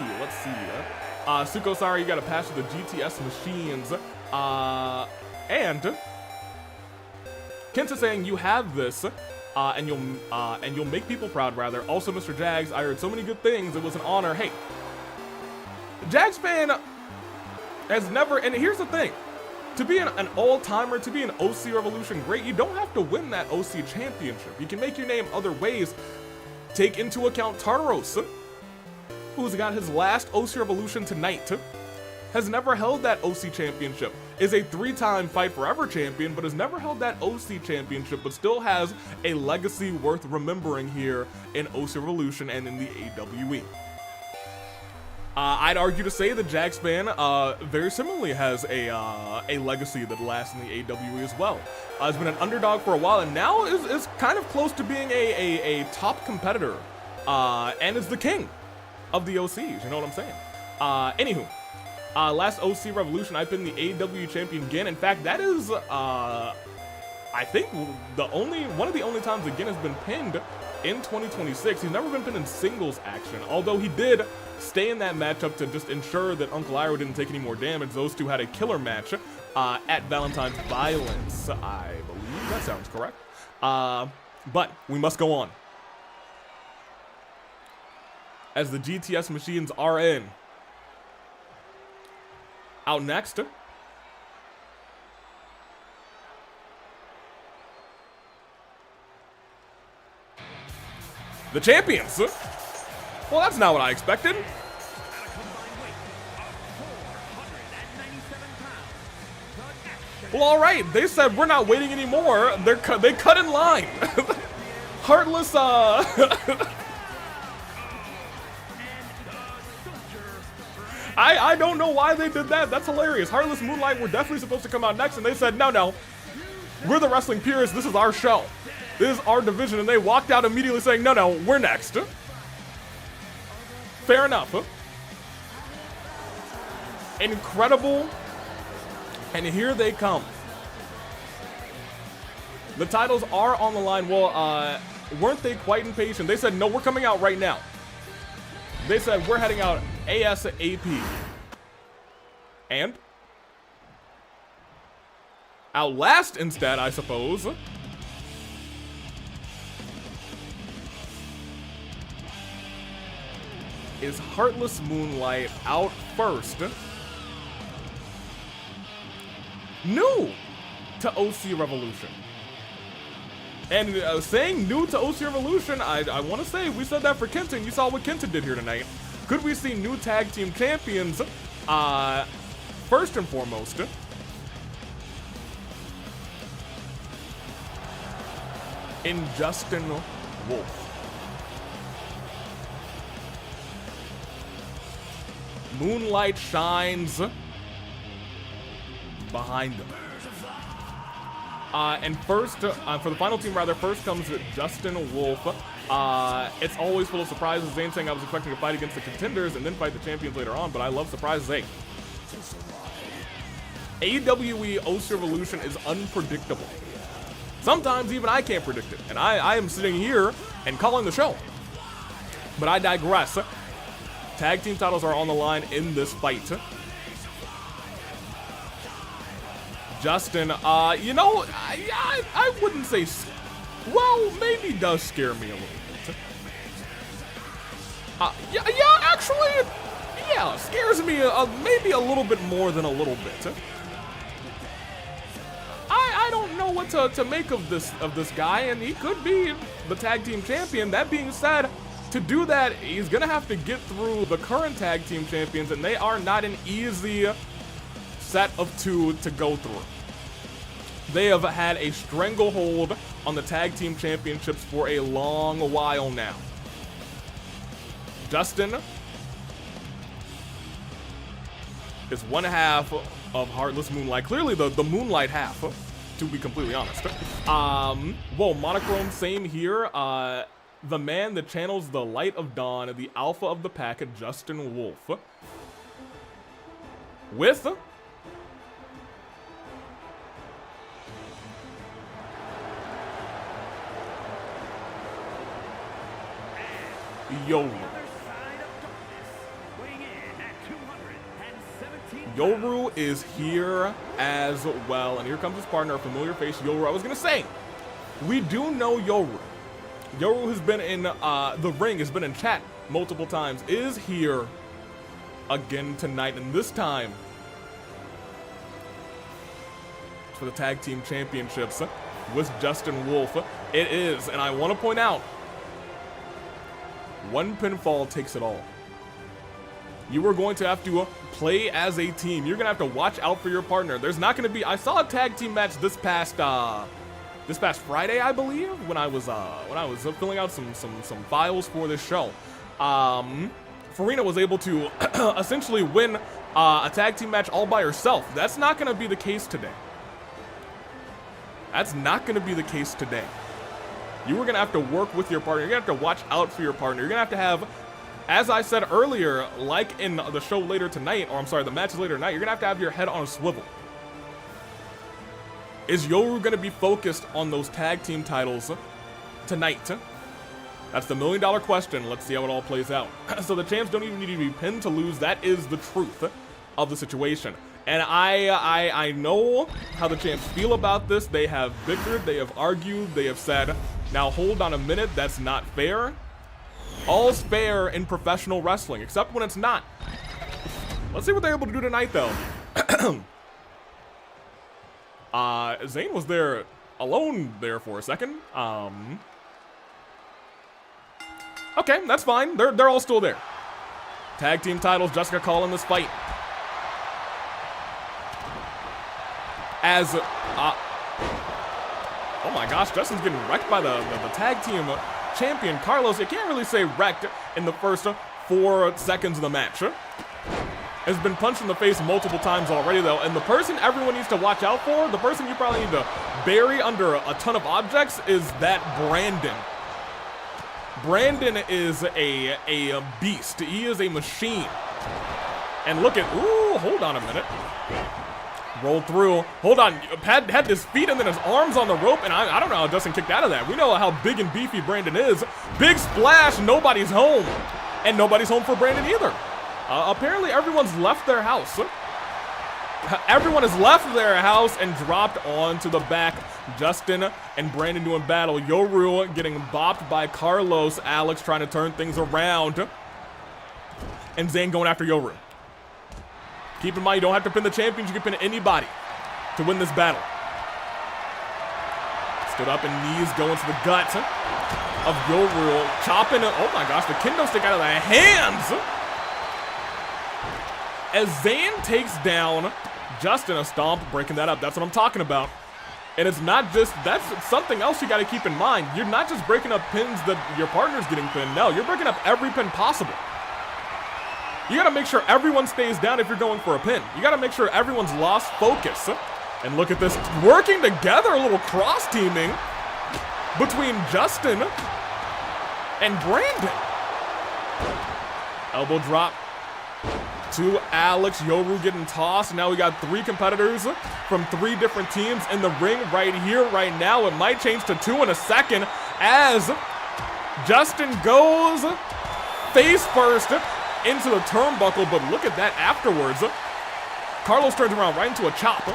Suko, sorry, you gotta pass through the GTS machines. And Kenta saying you have this, and you'll make people proud, rather. Also, Mr. Jags, I heard so many good things. It was an honor. Hey, Jagsfan has never, and here's the thing, to be an all-timer, to be an OC Revolution great, you don't have to win that OC championship. You can make your name other ways. Take into account Tartaros, who's got his last OC Revolution tonight, has never held that OC championship, is a 3-time Fight Forever champion, but has never held that OC championship, but still has a legacy worth remembering here in OC Revolution and in the AWE. I'd argue to say that Jagsfan very similarly has a legacy that lasts in the AWE as well. Has been an underdog for a while and now is kind of close to being a top competitor, and is the king of the OCs, you know what I'm saying? Anywho, last OC Revolution, I've been the AW champion again. In fact, that is, I think, one of the only times again has been pinned in 2026. He's never been pinned in singles action, although he did stay in that matchup to just ensure that Uncle Iroh didn't take any more damage. Those two had a killer match at Valentine's Violence, I believe that sounds correct. But we must go on, as the GTS machines are in. Out next, the champions. Well, that's not what I expected. Well, all right. They said we're not waiting anymore. They cut in line. Heartless. I don't know why they did that. That's hilarious. Heartless, Moonlight were definitely supposed to come out next, and they said, no, we're the Wrestling Purists. This is our show. This is our division, and they walked out immediately saying, no, we're next. Fair enough. Incredible. And here they come. The titles are on the line. Well, weren't they quite impatient? They said, no, we're coming out right now. They said, we're heading out ASAP. And Outlast instead, I suppose. Is Heartless Moonlight out first. New to OC Revolution. And saying new to OC Revolution, I want to say we said that for Kenta, and you saw what Kenta did here tonight. Could we see new tag team champions? First and foremost, in Justin Wolfe. Moonlight shines behind him. And first, for the final team, rather, first comes Justin Wolfe. It's always full of surprises. Zain saying I was expecting to fight against the Contenders and then fight the champions later on, but I love surprises. Zain. AWE OC Revolution is unpredictable. Sometimes even I can't predict it, and I am sitting here and calling the show. But I digress. Tag team titles are on the line in this fight. Justin, you know, I wouldn't say, well, maybe does scare me a little bit. Yeah, actually, yeah, scares me maybe a little bit more than a little bit. I don't know what to make of this guy, and he could be the tag team champion. That being said, to do that, he's gonna have to get through the current tag team champions, and they are not an easy set of 2 to go through. They have had a stranglehold on the tag team championships for a long while now. Justin is one half of Heartless Moonlight. Clearly the Moonlight half, to be completely honest. Whoa, monochrome, same here. The man that channels the light of dawn, the alpha of the pack, Justin Wolfe. With Yoru. Yoru is here as well, and here comes his partner, a familiar face, Yoru. I was gonna say, we do know Yoru. Yoru has been in the ring, has been in chat multiple times, is here again tonight, and this time for the tag team championships with Justin Wolfe. It is, and I want to point out, one pinfall takes it all. You are going to have to play as a team. You're gonna have to watch out for your partner. There's not gonna be. I saw a tag team match this past Friday, I believe, when I was filling out some files for this show. Farina was able to essentially win a tag team match all by herself. That's not gonna be the case today. That's not gonna be the case today. You are gonna have to work with your partner. You're gonna have to watch out for your partner. You're gonna have, as I said earlier, like in the show later tonight, or I'm sorry, the matches later tonight, you're gonna have your head on a swivel. Is Yoru gonna be focused on those tag team titles tonight? That's the $1 million question. Let's see how it all plays out. So the champs don't even need to be pinned to lose. That is the truth of the situation. And I know how the champs feel about this. They have bickered, they have argued, they have said, now hold on a minute, that's not fair. All's fair in professional wrestling, except when it's not. Let's see what they're able to do tonight, though. Zain was there alone there for a second. Okay, that's fine. They're all still there. Tag team titles, Jessica calling this fight. As, oh my gosh, Justin's getting wrecked by the tag team champion, Carlos. You can't really say wrecked in the first 4 seconds of the match. Has been punched in the face multiple times already, though, and the person everyone needs to watch out for, the person you probably need to bury under a ton of objects, is that Brandon. Brandon is a beast. He is a machine. And look at, ooh, hold on a minute. Rolled through. Hold on. Had his feet and then his arms on the rope, and I don't know how Justin kicked out of that. We know how big and beefy Brandon is. Big splash. Nobody's home. And nobody's home for Brandon either. Apparently everyone's left their house. Everyone has left their house and dropped onto the back. Justin and Brandon doing battle. Yoru getting bopped by Carlos. Alex trying to turn things around. And Zain going after Yoru. Keep in mind, you don't have to pin the champions. You can pin anybody to win this battle. Stood up and knees going to the gut of Yoru. Chopping, oh my gosh, the kendo stick out of the hands. As Zain takes down Justin, a stomp, breaking that up. That's what I'm talking about. And it's not just, that's something else you got to keep in mind. You're not just breaking up pins that your partner's getting pinned. No, you're breaking up every pin possible. You gotta make sure everyone stays down if you're going for a pin. You gotta make sure everyone's lost focus. And look at this, working together, a little cross-teaming between Justin and Brandon. Elbow drop to Alex. Yoru getting tossed. Now we got 3 competitors from 3 different teams in the ring right here, right now. It might change to 2 in a second as Justin goes face first into the turnbuckle, but look at that afterwards. Carlos turns around right into a chop.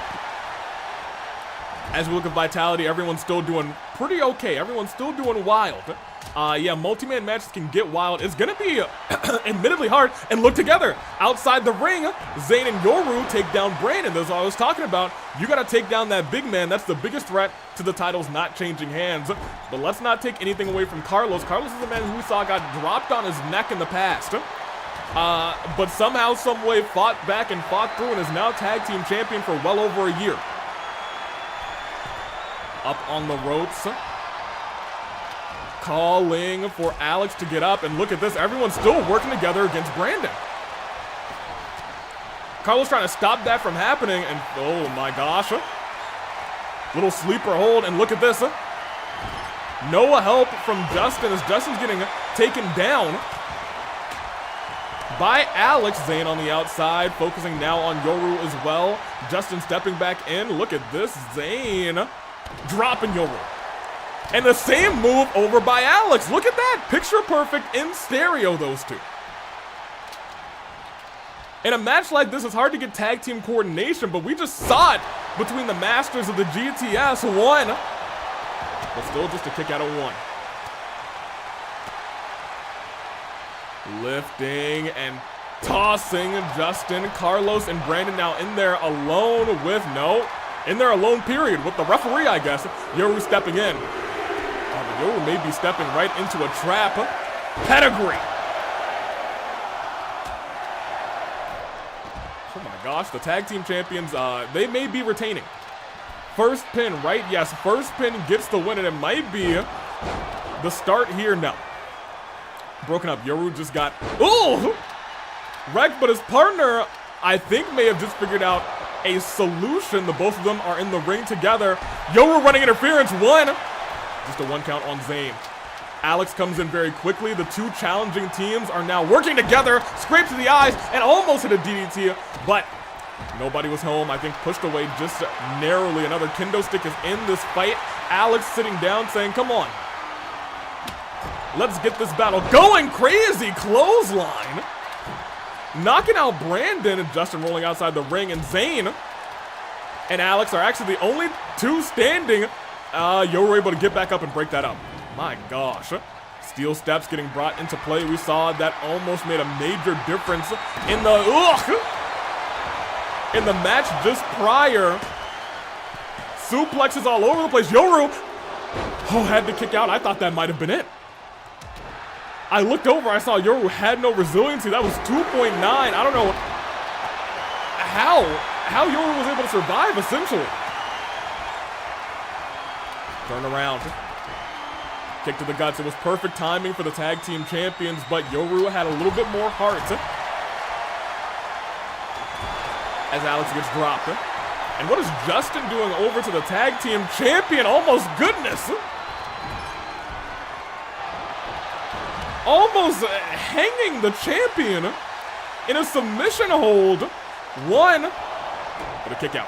As we look at vitality, everyone's still doing pretty okay. Everyone's still doing wild. Yeah, multi-man matches can get wild. It's gonna be admittedly hard. And look together, outside the ring, Zain and Yoru take down Brandon. That's what I was talking about. You gotta take down that big man. That's the biggest threat to the titles not changing hands. But let's not take anything away from Carlos. Carlos is a man who we saw got dropped on his neck in the past. But somehow, some way, fought back and fought through and is now tag team champion for well over a year. Up on the ropes. Calling for Alex to get up, and look at this. Everyone's still working together against Brandon. Carlos trying to stop that from happening, and oh my gosh. Little sleeper hold, and look at this. No help from Justin as Justin's getting taken down by Alex. Zain on the outside, focusing now on Yoru as well. Justin stepping back in. Look at this. Zain dropping Yoru. And the same move over by Alex. Look at that. Picture perfect in stereo, those two. In a match like this, it's hard to get tag team coordination, but we just saw it between the masters of the GTS. One, but still just a kick out of one. Lifting and tossing Justin, Carlos, and Brandon now in there alone with in there alone period with the referee, I guess. Yoru stepping in. Yoru may be stepping right into a trap. Pedigree. Oh my gosh, the tag team champions, they may be retaining. First pin, right? Yes, first pin gets the win, and it might be the start here. No. Broken up. Yoru just got, wrecked, but his partner, I think, may have just figured out a solution. The both of them are in the ring together. Yoru running interference. One. Just a one count on Zain. Alex comes in very quickly. The two challenging teams are now working together. Scrape to the eyes and almost hit a DDT, but nobody was home. I think pushed away just narrowly. Another kendo stick is in this fight. Alex sitting down saying, come on. Let's get this battle going. Crazy clothesline. Knocking out Brandon, and Justin rolling outside the ring, and Zain and Alex are actually the only two standing. Yoru able to get back up and break that up. My gosh. Steel steps getting brought into play. We saw that almost made a major difference in the match just prior. Suplexes all over the place. Yoru had to kick out. I thought that might have been it. I looked over. I saw Yoru had no resiliency. That was 2.9. I don't know how Yoru was able to survive, essentially. Turn around. Kick to the guts. It was perfect timing for the tag team champions, but Yoru had a little bit more heart as Alex gets dropped. And what is Justin doing over to the tag team champion? Almost goodness. Almost hanging the champion in a submission hold. One. But a kick out.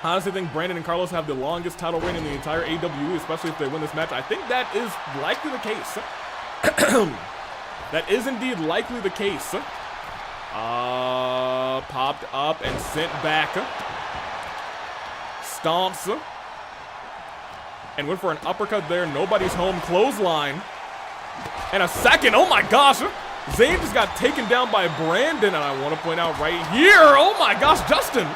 I honestly think Brandon and Carlos have the longest title reign in the entire AWE, especially if they win this match. I think that is likely the case. That is indeed likely the case. Popped up and sent back. Stomps. And went for an uppercut there. Nobody's home. Clothesline. And a second. Oh my gosh. Zain just got taken down by Brandon. And I want to point out right here. Oh my gosh, Justin.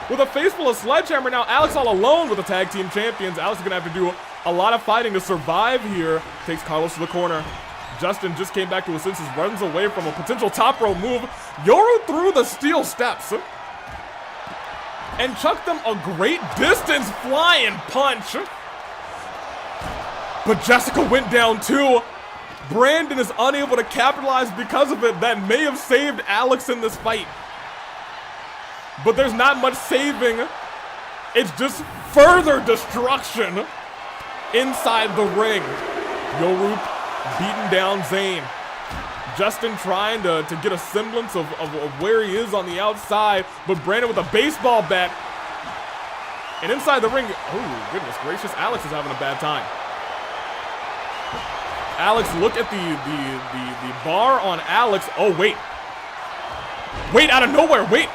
With a face full of sledgehammer, now Alex all alone with the tag team champions. Alex is going to have to do a lot of fighting to survive here. Takes Carlos to the corner. Justin just came back to his senses, runs away from a potential top row move. Yoru threw the steel steps and chucked them a great distance flying punch. But Jessica went down too. Brandon is unable to capitalize because of it. That may have saved Alex in this fight. But there's not much saving. It's just further destruction inside the ring. Yoru beating down Zain. Justin trying to get a semblance of where he is on the outside, but Brandon with a baseball bat. And inside the ring, oh goodness gracious, Alex is having a bad time. Alex, look at the bar on Alex. Oh wait. Wait, out of nowhere, wait.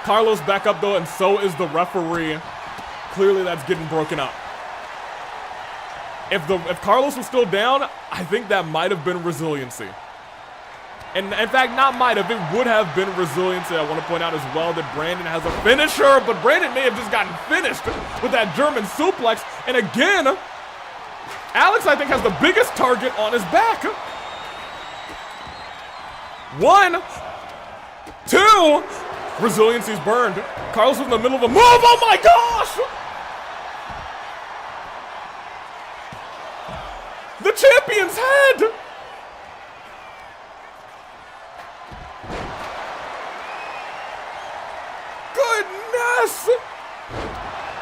Carlos back up though, and so is the referee. Clearly that's getting broken up. If Carlos was still down, I think that might have been resiliency. And in fact, not might have, it would have been resiliency. I want to point out as well that Brandon has a finisher, but Brandon may have just gotten finished with that German suplex. And again, Alex, I think, has the biggest target on his back. 1, 2, resiliency's burned. Carlos is in the middle of a move, oh my gosh! The champion's head! Goodness!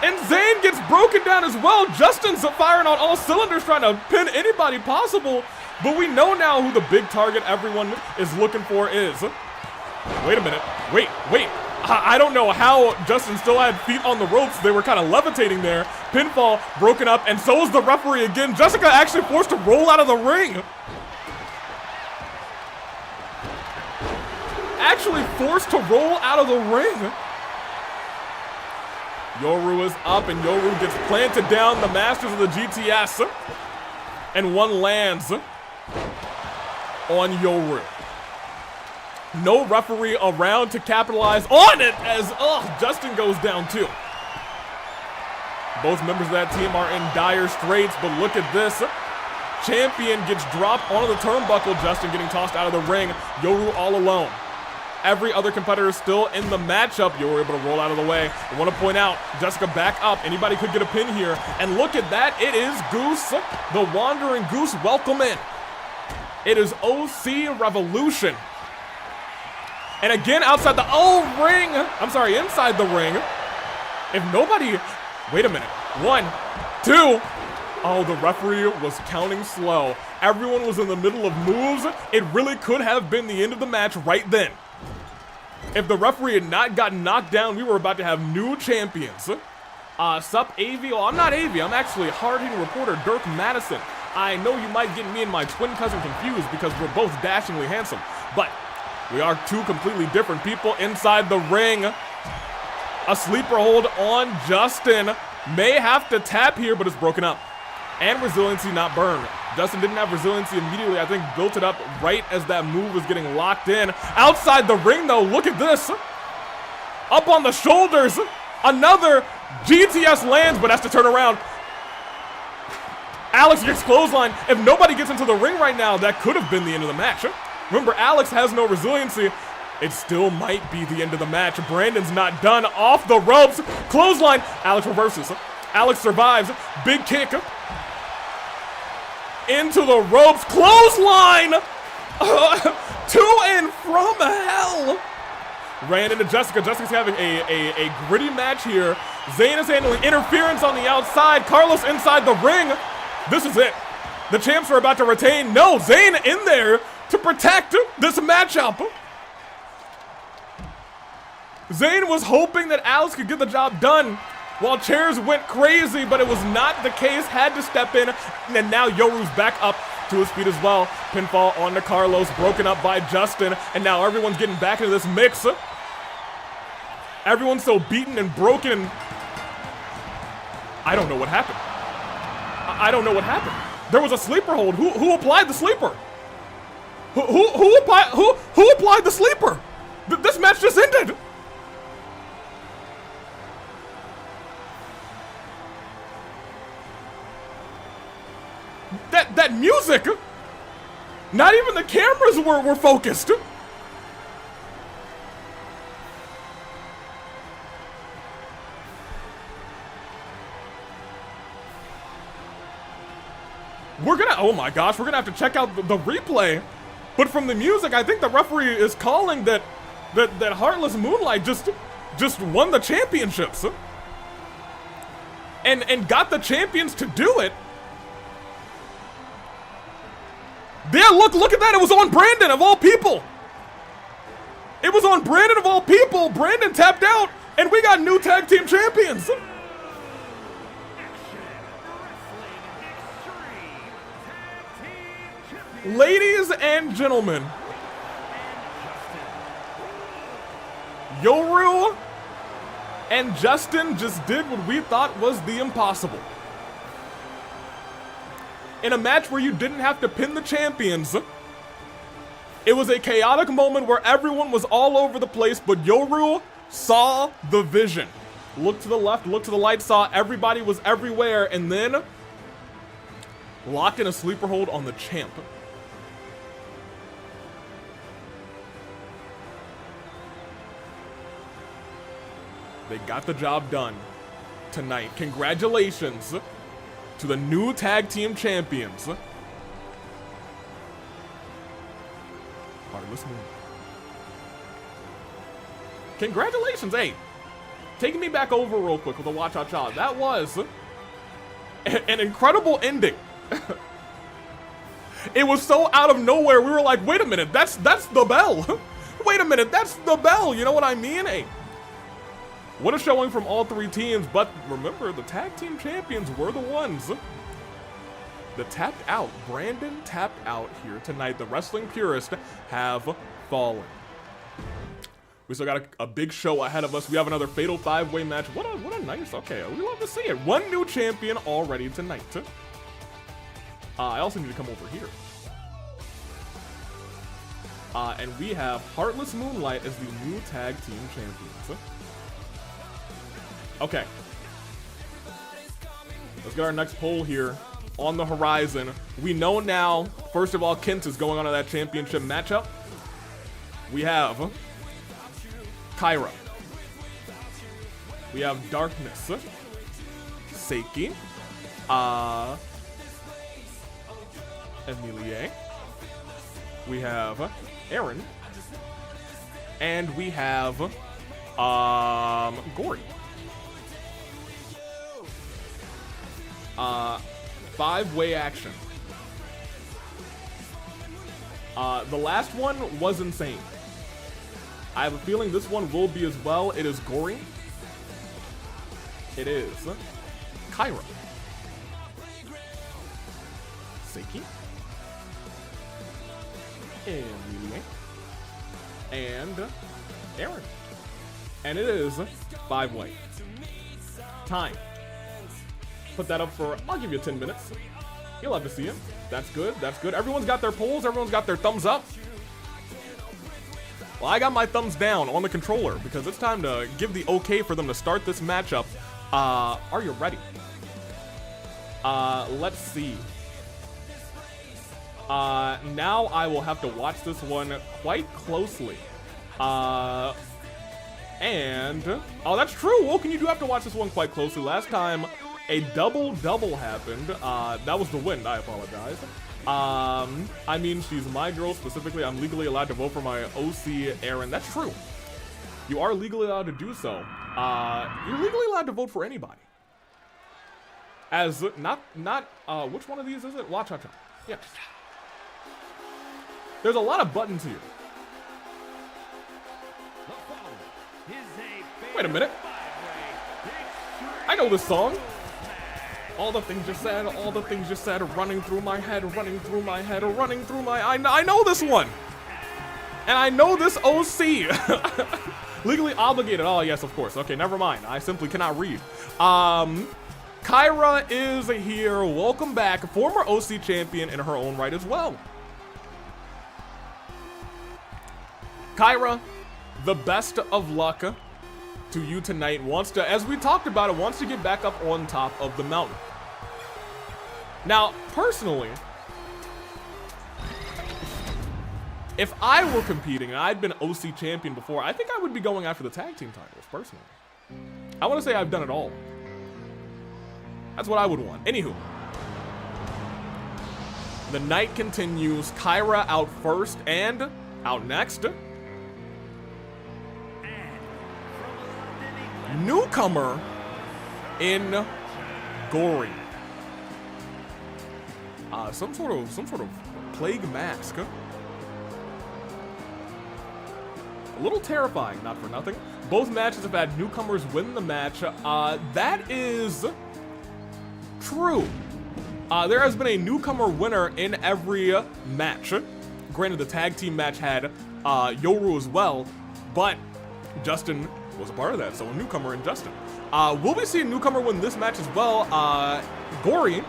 And Zain gets broken down as well. Justin's firing on all cylinders trying to pin anybody possible. But we know now who the big target everyone is looking for is. Wait a minute. Wait. I don't know how Justin still had feet on the ropes. They were kind of levitating there. Pinfall broken up, and so is the referee again. Jessica actually forced to roll out of the ring. Actually forced to roll out of the ring. Yoru is up, and Yoru gets planted down. The masters of the GTS. And one lands on Yoru. No referee around to capitalize on it as, Justin goes down too. Both members of that team are in dire straits, but look at this. Champion gets dropped onto the turnbuckle. Justin getting tossed out of the ring. Yoru all alone. Every other competitor is still in the matchup. Yoru able to roll out of the way. I want to point out, Jessica back up. Anybody could get a pin here. And look at that. It is Goose, the Wandering Goose. Welcome in. It is OC Revolution. And again, outside the, ring. I'm sorry, inside the ring. If nobody, wait a minute. 1, 2. Oh, the referee was counting slow. Everyone was in the middle of moves. It really could have been the end of the match right then. If the referee had not gotten knocked down, we were about to have new champions. Sup, AV? Well, I'm not AV. I'm actually hard-hitting reporter Dirk Madison. I know you might get me and my twin cousin confused because we're both dashingly handsome, but we are two completely different people inside the ring. A sleeper hold on Justin. May have to tap here, but it's broken up. And resiliency not burned. Justin didn't have resiliency immediately. I think built it up right as that move was getting locked in. Outside the ring, though, look at this. Up on the shoulders. Another GTS lands, but has to turn around. Alex gets clothesline. If nobody gets into the ring right now, that could have been the end of the match. Remember, Alex has no resiliency. It still might be the end of the match. Brandon's not done. Off the ropes. Clothesline. Alex reverses. Alex survives. Big kick. Into the ropes. Clothesline. To and from hell. Ran into Jessica. Jessica's having a gritty match here. Zain is handling interference on the outside. Carlos inside the ring. This is it. The champs are about to retain. No, Zain in there to protect this matchup. Zain was hoping that Alex could get the job done while chairs went crazy, but it was not the case. Had to step in, and now Yoru's back up to his feet as well. Pinfall onto Carlos, broken up by Justin, and now everyone's getting back into this mix. Everyone's so beaten and broken. I don't know what happened. I don't know what happened. There was a sleeper hold. Who applied the sleeper? Who applied the sleeper? This match just ended. That music. Not even the cameras were focused. Oh my gosh, we're gonna have to check out the replay. But from the music, I think the referee is calling that Heartless Moonlight just won the championships. And got the champions to do it. Yeah, look at that, it was on Brandon of all people. It was on Brandon of all people. Brandon tapped out, and we got new tag team champions. Ladies and gentlemen, Yoru and Justin just did what we thought was the impossible. in a match where you didn't have to pin the champions. It was a chaotic moment where everyone was all over the place, but Yoru saw the vision. Looked to the left, looked to the right, saw everybody was everywhere, and then locked in a sleeper hold on the champ. They got the job done tonight. Congratulations to the new tag team champions. Heartless Moon. Congratulations, hey. Taking me back over real quick with a Wa-Cha-Cha. That was an incredible ending. It was so out of nowhere. We were like, wait a minute, that's the bell. Wait a minute, that's the bell. You know what I mean? Hey. What a showing from all three teams, but remember, the tag team champions were the ones that tapped out. Brandon tapped out here tonight. The Wrestling Purists have fallen. We still got a big show ahead of us. We have another Fatal 5-Way match. What a nice, okay, we love to see it. One new champion already tonight. I also need to come over here. And we have Heartless Moonlight as the new tag team champions. Okay. Let's get our next poll here on the horizon. We know now, first of all, Kenta is going on to that championship matchup. We have Kaira. We have Darkness. Saeki. Emílie. We have Eren. And we have Gorey. 5-way action. The last one was insane. I have a feeling this one will be as well. It is Gorey. It is Kaira. Saeki. Emílie. And Eren. And it is 5-way. Time. Put that up for, I'll give you 10 minutes. You'll have to see him. That's good, that's good. Everyone's got their polls, everyone's got their thumbs up. Well, I got my thumbs down on the controller because it's time to give the okay for them to start this matchup. Are you ready? Let's see. Now I will have to watch this one quite closely. And, oh, that's true. Woken, you do have to watch this one quite closely. Last time, a double-double happened. That was the win. I apologize. I mean, she's my girl specifically. I'm legally allowed to vote for my OC, Eren. That's true. You are legally allowed to do so. You're legally allowed to vote for anybody. As, not, which one of these is it? Wa-Cha-Cha. Yes. There's a lot of buttons here. Wait a minute. I know this song. All the things you said, all the things you said, running through my head, running through my head, running through my... I know this one. And I know this OC. Legally obligated. Oh, yes, of course. Okay, never mind. I simply cannot read. Kaira is here. Welcome back. Former OC champion in her own right as well. Kaira, the best of luck to you tonight. Wants to, as we talked about it, wants to get back up on top of the mountain. Now, personally, if I were competing and I'd been OC champion before, I think I would be going after the tag team titles, personally. I want to say I've done it all. That's what I would want. Anywho. The night continues. Kaira out first and out next. Newcomer in Gorey. Some sort of plague mask. A little terrifying, not for nothing. Both matches have had newcomers win the match. That is true. There has been a newcomer winner in every match. Granted, the tag team match had Yoru as well, but Justin was a part of that, so a newcomer in Justin. Will we see a newcomer win this match as well? Gorey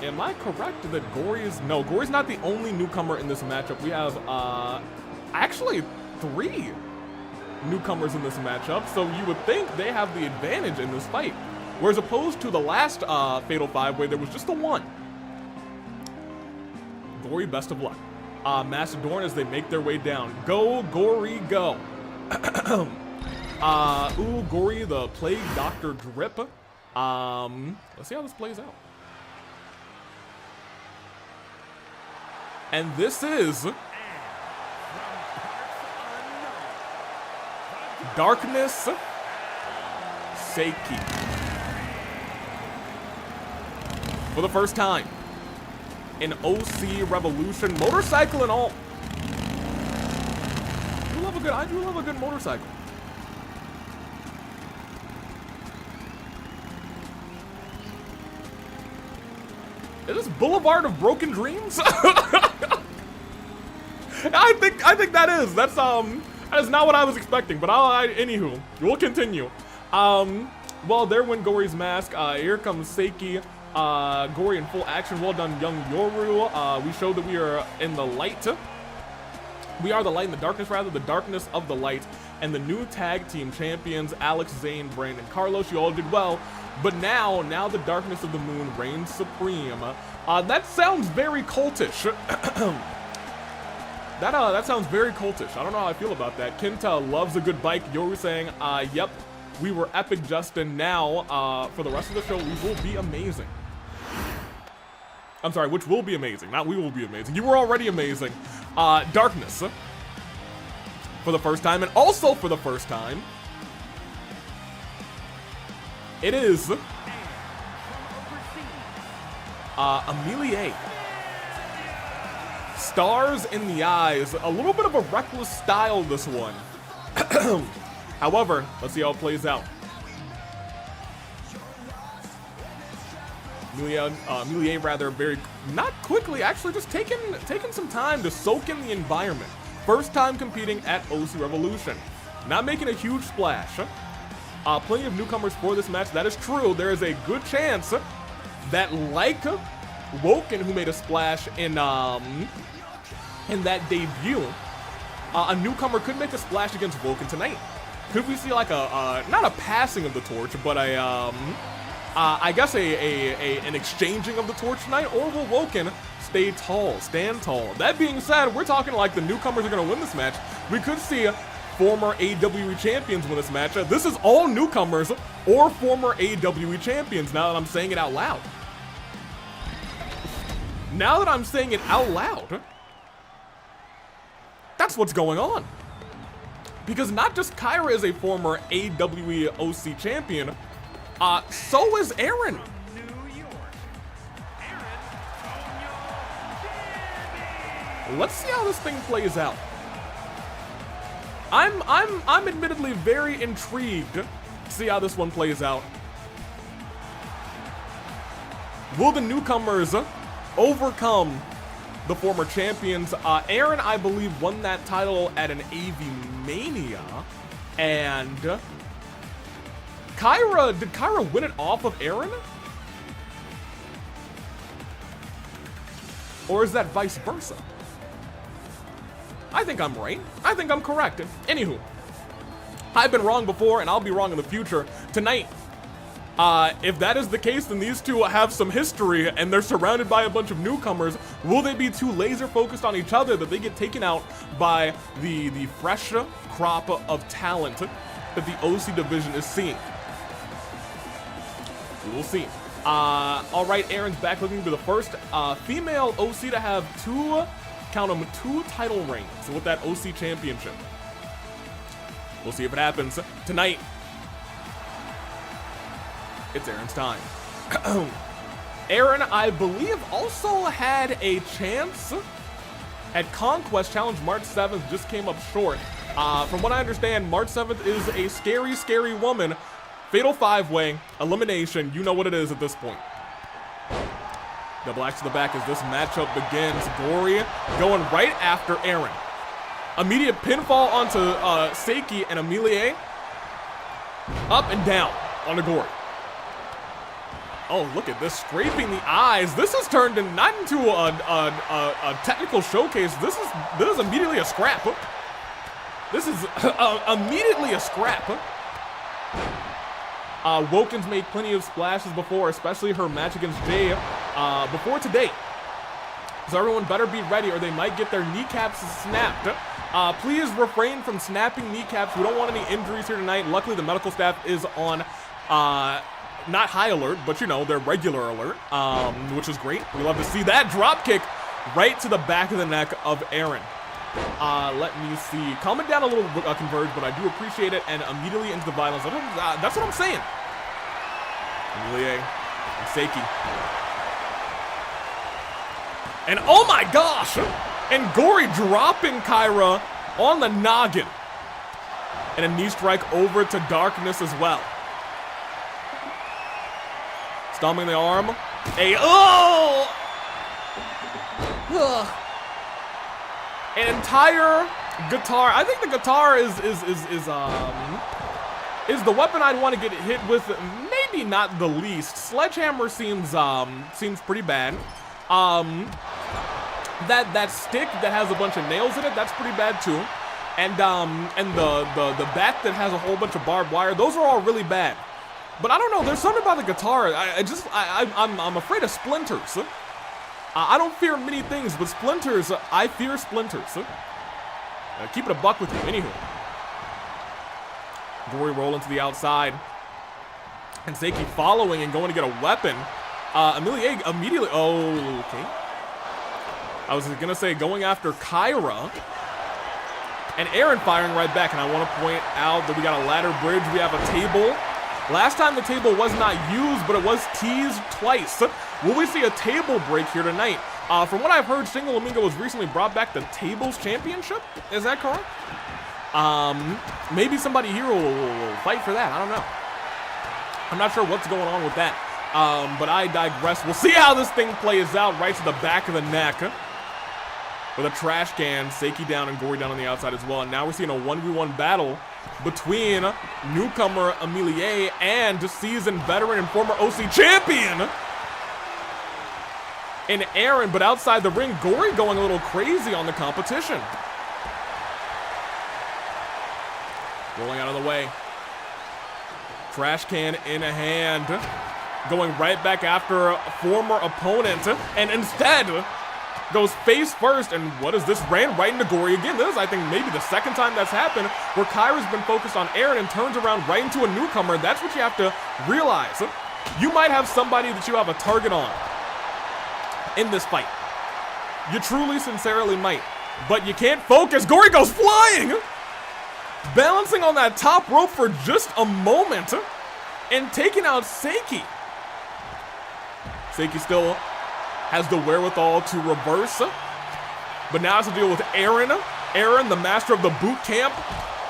Am I correct that Gorey's... No, Gorey's not the only newcomer in this matchup. We have, actually 3 newcomers in this matchup, so you would think they have the advantage in this fight. Whereas opposed to the last Fatal 5 where there was just the one. Gorey, best of luck. Macedorn as they make their way down. Go, Gorey, go. Ooh, Gorey, the Plague Doctor Drip. Let's see how this plays out. And this is Darkness Saeki. For the first time in OC Revolution, motorcycle and all. I do love a good motorcycle. Is this Boulevard of Broken Dreams? I think that is. That is not what I was expecting, but anywho, we'll continue. Well, there went Gorey's mask. Here comes Saeki. Gorey in full action. Well done, young Yoru. We showed that we are in the light. We are the light in the darkness, rather, the darkness of the light. And the new tag team champions, Alex, Zain, Brandon, Carlos, you all did well. But now the darkness of the moon reigns supreme. That sounds very cultish. That sounds very cultish. I don't know how I feel about that. Kenta loves a good bike. Yoru saying, yep, we were epic, Justin. Now, for the rest of the show, we will be amazing. I'm sorry, which will be amazing. Not we will be amazing. You were already amazing. Darkness. For the first time, and also for the first time, it is Emílie. Stars in the eyes. A little bit of a reckless style, this one. However, let's see how it plays out. Emílie rather very, not quickly, actually just taking some time to soak in the environment. First time competing at OC Revolution. Not making a huge splash. Plenty of newcomers for this match. That is true. There is a good chance that, like Woken, who made a splash in that debut, a newcomer could make a splash against Woken tonight. Could we see like not a passing of the torch, but I guess an exchanging of the torch tonight, or will Woken stand tall? That being said, we're talking like the newcomers are going to win this match. We could see former AWE champions win this match. This is all newcomers or former AWE champions, now that I'm saying it out loud. Now that I'm saying it out loud, that's what's going on. Because not just Kaira is a former AWE OC champion, so is Eren. Let's see how this thing plays out. I'm admittedly very intrigued to see how this one plays out. Will the newcomers overcome the former champions? Eren, I believe, won that title at an AV Mania, and Kaira, did Kaira win it off of Eren? Or is that vice versa? I think I'm right. I think I'm correct. Anywho, I've been wrong before and I'll be wrong in the future. Tonight, if that is the case, then these two have some history and they're surrounded by a bunch of newcomers. Will they be too laser focused on each other that they get taken out by the fresh crop of talent that the OC division is seeing? We will see. All right, Eren's back looking to the first female OC to have two title reigns with that OC championship. We'll see if it happens tonight. It's Eren's time. Eren, I believe, also had a chance at Conquest Challenge March 7th, just came up short. From what I understand, March 7th is a scary, scary woman. Fatal 5-way, elimination, you know what it is at this point. Double axe to the back as this matchup begins. Gorey going right after Eren. Immediate pinfall onto Saeki and Emílie. Up and down onto Gorey. Oh, look at this, scraping the eyes. This has turned not into a technical showcase. This is immediately a scrap. This is immediately a scrap. Woken's made plenty of splashes before, especially her match against Jay before today. So everyone better be ready or they might get their kneecaps snapped. Please refrain from snapping kneecaps. We don't want any injuries here tonight. Luckily, the medical staff is on not high alert, but you know, they're regular alert, which is great. We love to see that drop kick right to the back of the neck of Eren. Let me see. Calm it down a little, Converge, but I do appreciate it, and immediately into the violence. That's what I'm saying. Emílie and Saeki. And oh my gosh! And Gorey dropping Kaira on the noggin. And a knee strike over to Darkness as well. Stomping the arm. An entire guitar. I think the guitar is the weapon I'd want to get hit with. Maybe not the least. Sledgehammer seems pretty bad. That stick that has a bunch of nails in it, that's pretty bad too. And the bat that has a whole bunch of barbed wire, those are all really bad. But I don't know, there's something about the guitar. I'm afraid of splinters. I don't fear many things, but splinters, I fear splinters. Keep it a buck with you, anywho. Gorey rolling to the outside. And Saeki following and going to get a weapon. Emílie immediately, oh, okay. I was gonna say going after Kaira. And Eren firing right back, and I want to point out that we got a ladder bridge, we have a table. Last time the table was not used, but it was teased twice. Will we see a table break here tonight? From what I've heard, Shingo Lamingo was recently brought back the Tables Championship. Is that correct? Maybe somebody here will fight for that. I don't know. I'm not sure what's going on with that. But I digress. We'll see how this thing plays out right to the back of the neck. With a trash can, Saeki down and Gorey down on the outside as well. And now we're seeing a 1v1 battle between newcomer Emílie and seasoned veteran and former OC champion and Eren, but outside the ring, Gorey going a little crazy on the competition. Rolling out of the way. Trash can in a hand. Going right back after a former opponent. And instead goes face first. And what is this? Ran right into Gorey again. This is, I think, maybe the second time that's happened where Kaira's been focused on Eren and turns around right into a newcomer. That's what you have to realize. You might have somebody that you have a target on in this fight. You truly, sincerely might. But you can't focus. Gorey goes flying! Balancing on that top rope for just a moment. And taking out Saeki. Saeki still has the wherewithal to reverse. But now has to deal with Eren. Eren, the master of the boot camp.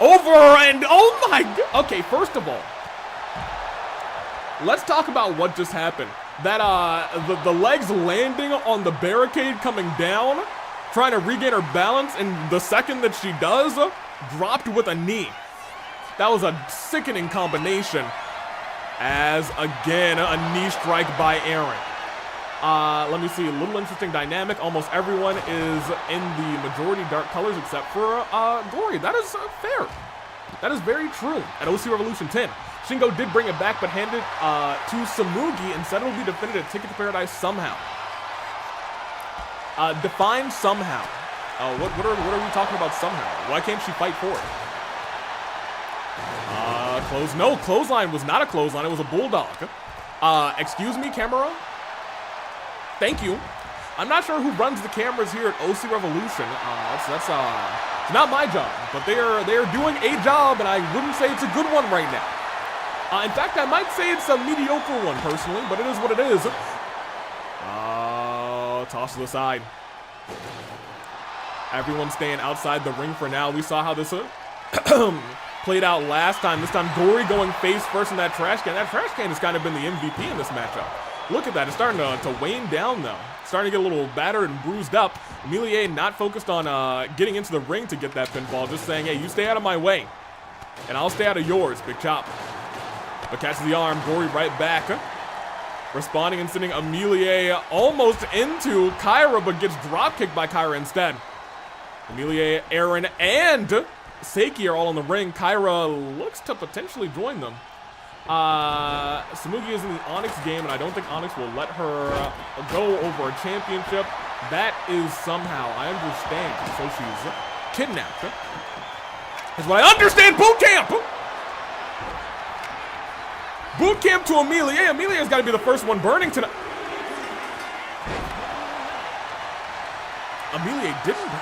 Over and oh my god. Okay, first of all, let's talk about what just happened. That the legs landing on the barricade coming down, trying to regain her balance, and the second that she does, dropped with a knee. That was a sickening combination. As again, a knee strike by Eren. Let me see, a little interesting dynamic. Almost everyone is in the majority dark colors except for Gorey. That is fair. That is very true. At OC Revolution 10, Shingo did bring it back, but handed to Samugi and said it will be defended at Ticket to Paradise somehow. Define somehow. What are we talking about somehow? Why can't she fight for it? No, clothesline was not a clothesline. It was a bulldog. Excuse me, camera? Thank you. I'm not sure who runs the cameras here at OC Revolution. That's not my job, but they are doing a job, and I wouldn't say it's a good one right now. In fact, I might say it's a mediocre one personally, but it is what it is. Toss to the side. Everyone staying outside the ring for now. We saw how this played out last time. This time, Gorey going face first in that trash can. That trash can has kind of been the MVP in this matchup. Look at that. It's starting to wane down, though. Starting to get a little battered and bruised up. Emílie not focused on getting into the ring to get that pinfall. Just saying, hey, you stay out of my way, and I'll stay out of yours. Big chop. But catches the arm. Gorey right back. Responding and sending Emílie almost into Kaira, but gets dropkicked by Kaira instead. Emílie, Eren, and Saeki are all in the ring. Kaira looks to potentially join them. Tsumugi is in the Onyx game, and I don't think Onyx will let her go over a championship. That is somehow, I understand, so she's kidnapped. Is what I understand, boot camp! Boot camp to Emílie. Emílie's got to be the first one burning tonight. Emílie didn't burn.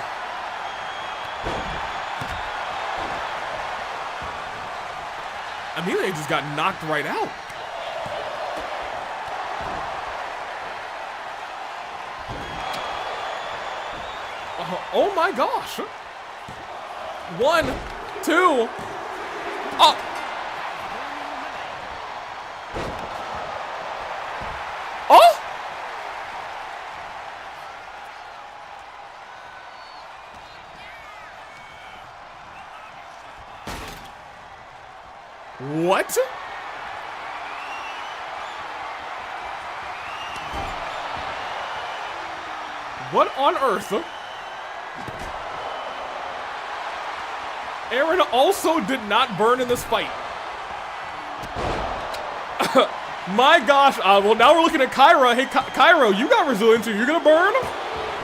Emílie just got knocked right out. Oh my gosh. 1, 2. Oh. Oh! What? What on earth? Eren also did not burn in this fight. My gosh, well now we're looking at Kaira. Hey, Kaira, you got resiliency. You're gonna burn?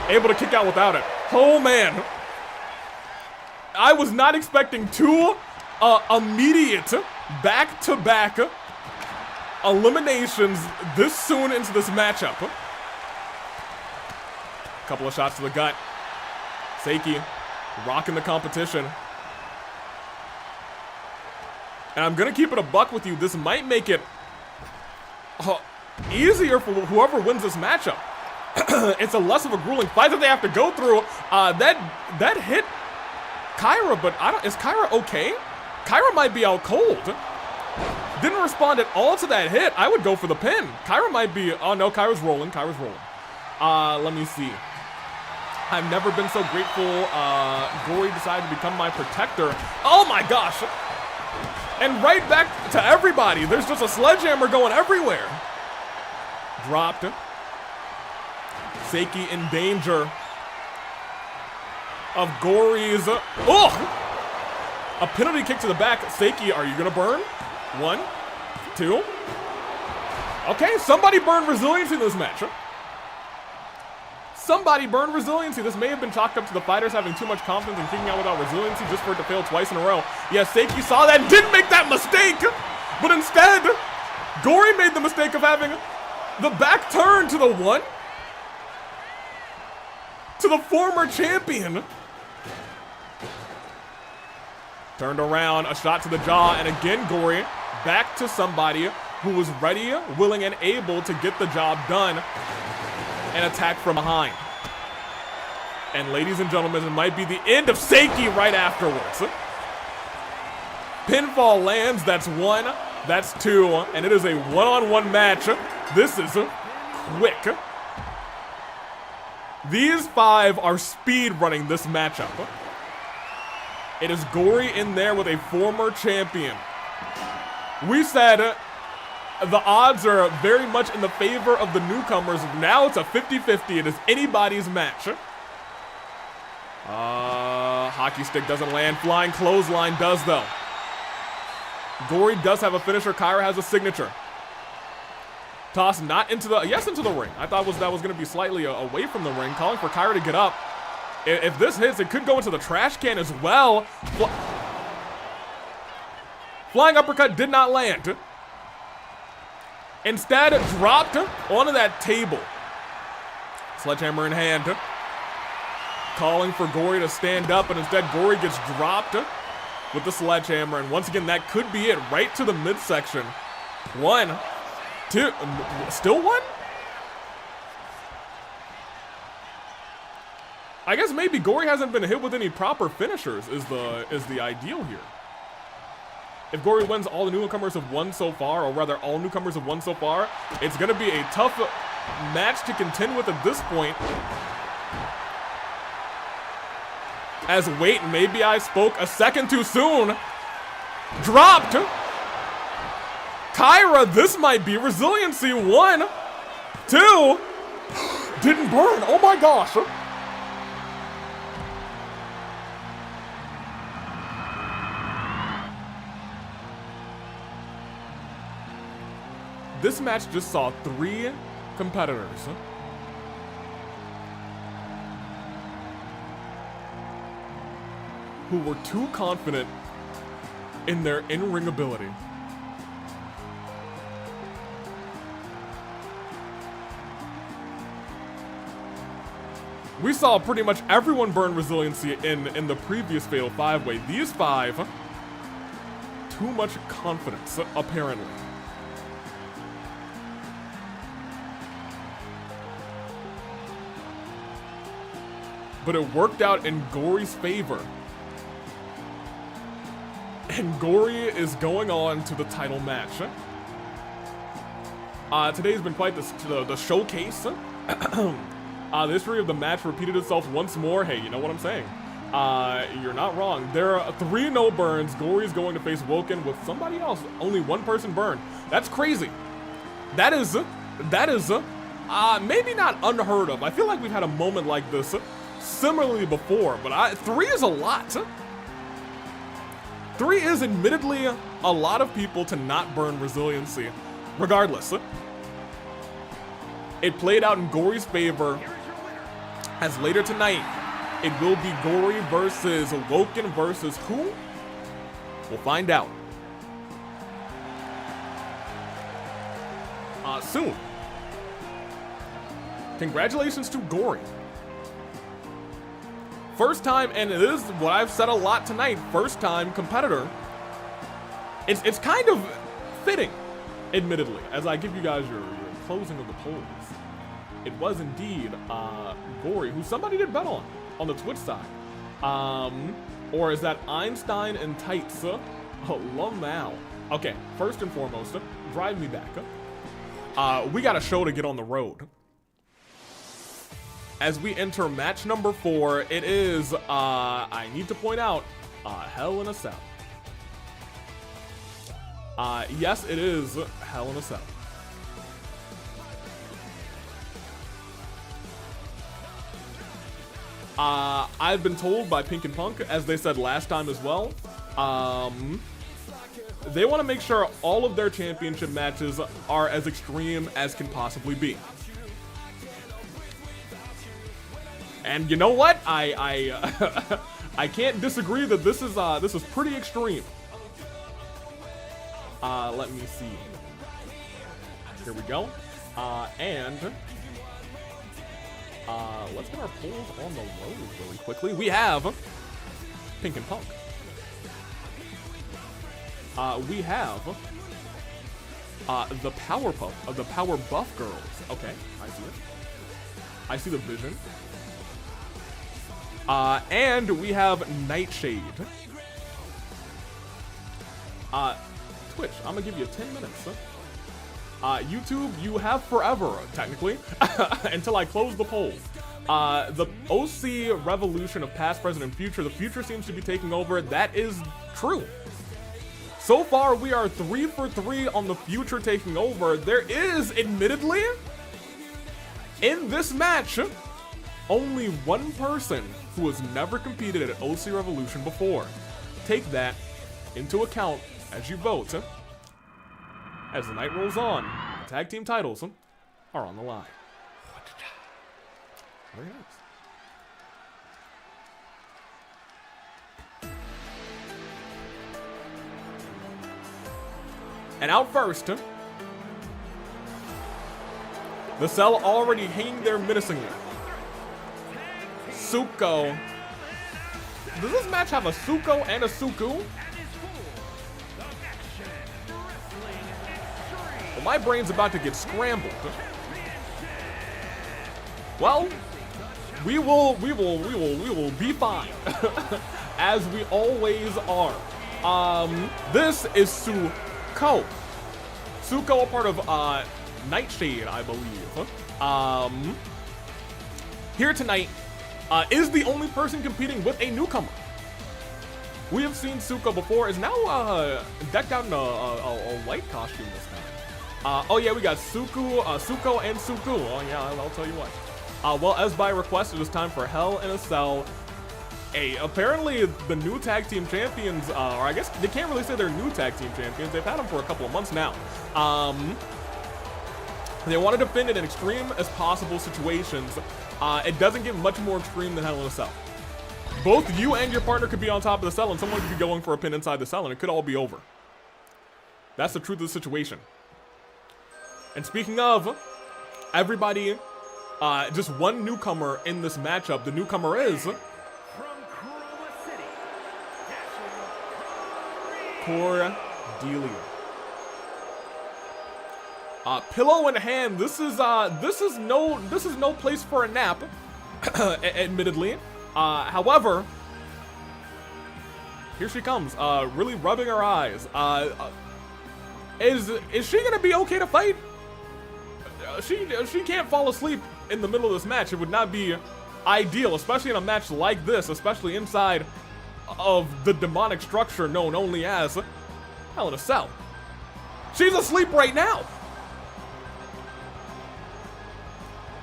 Able to kick out without it. Oh man. I was not expecting two immediate back-to-back eliminations this soon into this matchup. Couple of shots to the gut. Saeki rocking the competition. And I'm gonna keep it a buck with you. This might make it easier for whoever wins this matchup. It's a less of a grueling fight that they have to go through. That hit Kaira, but is Kaira okay? Kaira might be out cold. Didn't respond at all to that hit. I would go for the pin. Kaira might be, oh no, Kaira's rolling. Let me see. I've never been so grateful. Gorey decided to become my protector. Oh my gosh. And right back to everybody. There's just a sledgehammer going everywhere. Dropped. Saeki in danger of Gorey's. Oh! A penalty kick to the back. Saeki, are you gonna burn? 1, 2. Okay, somebody burned resiliency in this match. Somebody burned resiliency. This may have been chalked up to the fighters having too much confidence and kicking out without resiliency just for it to fail twice in a row. Yes, Saeki saw that and didn't make that mistake. But instead, Gorey made the mistake of having the back turn to the one. To the former champion. Turned around, a shot to the jaw, and again Gorey back to somebody who was ready, willing, and able to get the job done and attack from behind. And ladies and gentlemen, it might be the end of Saeki right afterwards. Pinfall lands, that's 1, that's 2, and it is a one-on-one match. This is quick. These 5 are speed running this matchup. It is Gorey in there with a former champion. We said the odds are very much in the favor of the newcomers. Now it's a 50-50. It is anybody's match. Hockey stick doesn't land. Flying clothesline does, though. Gorey does have a finisher. Kaira has a signature. Toss not into the, yes, into the ring. I thought that was going to be slightly away from the ring. Calling for Kaira to get up. If this hits, it could go into the trash can as well. Flying uppercut did not land. Instead, dropped onto that table. Sledgehammer in hand. Calling for Gorey to stand up, and instead Gorey gets dropped with the sledgehammer. And once again, that could be it. Right to the midsection. 1, 2, still 1? I guess maybe Gorey hasn't been hit with any proper finishers is the ideal here. If Gorey wins, all the newcomers have won so far, or rather all newcomers have won so far, it's going to be a tough match to contend with at this point. As wait, maybe I spoke a second too soon. Dropped. Kaira, this might be resiliency. 1, 2. Didn't burn. Oh my gosh. This match just saw 3 competitors who were too confident in their in-ring ability. We saw pretty much everyone burn resiliency in the previous Fatal 5-Way. These 5, too much confidence, apparently. But it worked out in Gorey's favor. And Gorey is going on to the title match. Today's been quite the showcase. The history of the match repeated itself once more. Hey, you know what I'm saying? You're not wrong. There are 3 no burns. Gorey's going to face Woken with somebody else. Only 1 person burned. That's crazy. That is maybe not unheard of. I feel like we've had a moment like this similarly before, but 3 is a lot. 3 is admittedly a lot of people to not burn resiliency. Regardless, it played out in Gorey's favor, as later tonight, it will be Gorey versus Woken versus who? We'll find out. Soon. Congratulations to Gorey. First time, and it is what I've said a lot tonight, first time competitor. It's kind of fitting, admittedly, as I give you guys your closing of the polls. It was indeed Gorey, who somebody did bet on the Twitch side. Or is that Einstein and Tights? Lamau. Okay, first and foremost, drive me back. We got a show to get on the road. As we enter match number 4, it is, I need to point out, Hell in a Cell. Yes, it is Hell in a Cell. I've been told by Pink and Punk, as they said last time as well, they want to make sure all of their championship matches are as extreme as can possibly be. And you know what? I can't disagree that this is pretty extreme. Let me see. Here we go. And let's get our polls on the road really quickly. We have Pink and Punk. We have the Powerpuff, the Powerbuff girls. Okay, I see it. I see the vision. And we have Nightshade. Twitch, I'm gonna give you 10 minutes. YouTube, you have forever, technically, until I close the poll. The OC revolution of past, present, and future, the future seems to be taking over. That is true. So far, we are 3 for 3 on the future taking over. There is, admittedly, in this match, only 1 person who has never competed at OC Revolution before. Take that into account as you vote. As the night rolls on, tag team titles are on the line. Very nice. And out first, the Cell already hanging there menacingly. Suko. Does this match have a Suko and a Suku? Well, my brain's about to get scrambled. Well, we will be fine, as we always are. This is Suko. Suko, a part of Nightshade, I believe. Here tonight. Is the only person competing with a newcomer. we have seen Suko before, is now decked out in a white costume this time. Oh yeah, we got Suko and Suku. Oh yeah, I'll tell you what. Well, as by request, it is time for Hell in a Cell. Hey, apparently the new tag team champions, or I guess they can't really say they're new tag team champions. They've had them for a couple of months now. They wanted to defend it in extreme as possible situations. It doesn't get much more extreme than Hell in a Cell. Both you and your partner could be on top of the cell, and someone could be going for a pin inside the cell, and it could all be over. That's the truth of the situation. And speaking of, everybody, just one newcomer in this matchup. The newcomer is Cordelia. Pillow in hand. This is no place for a nap, admittedly. However, here she comes, really rubbing her eyes. Is she gonna be okay to fight? She can't fall asleep in the middle of this match. It would not be ideal, especially in a match like this, especially inside of the demonic structure known only as Hell in a Cell. She's asleep right now.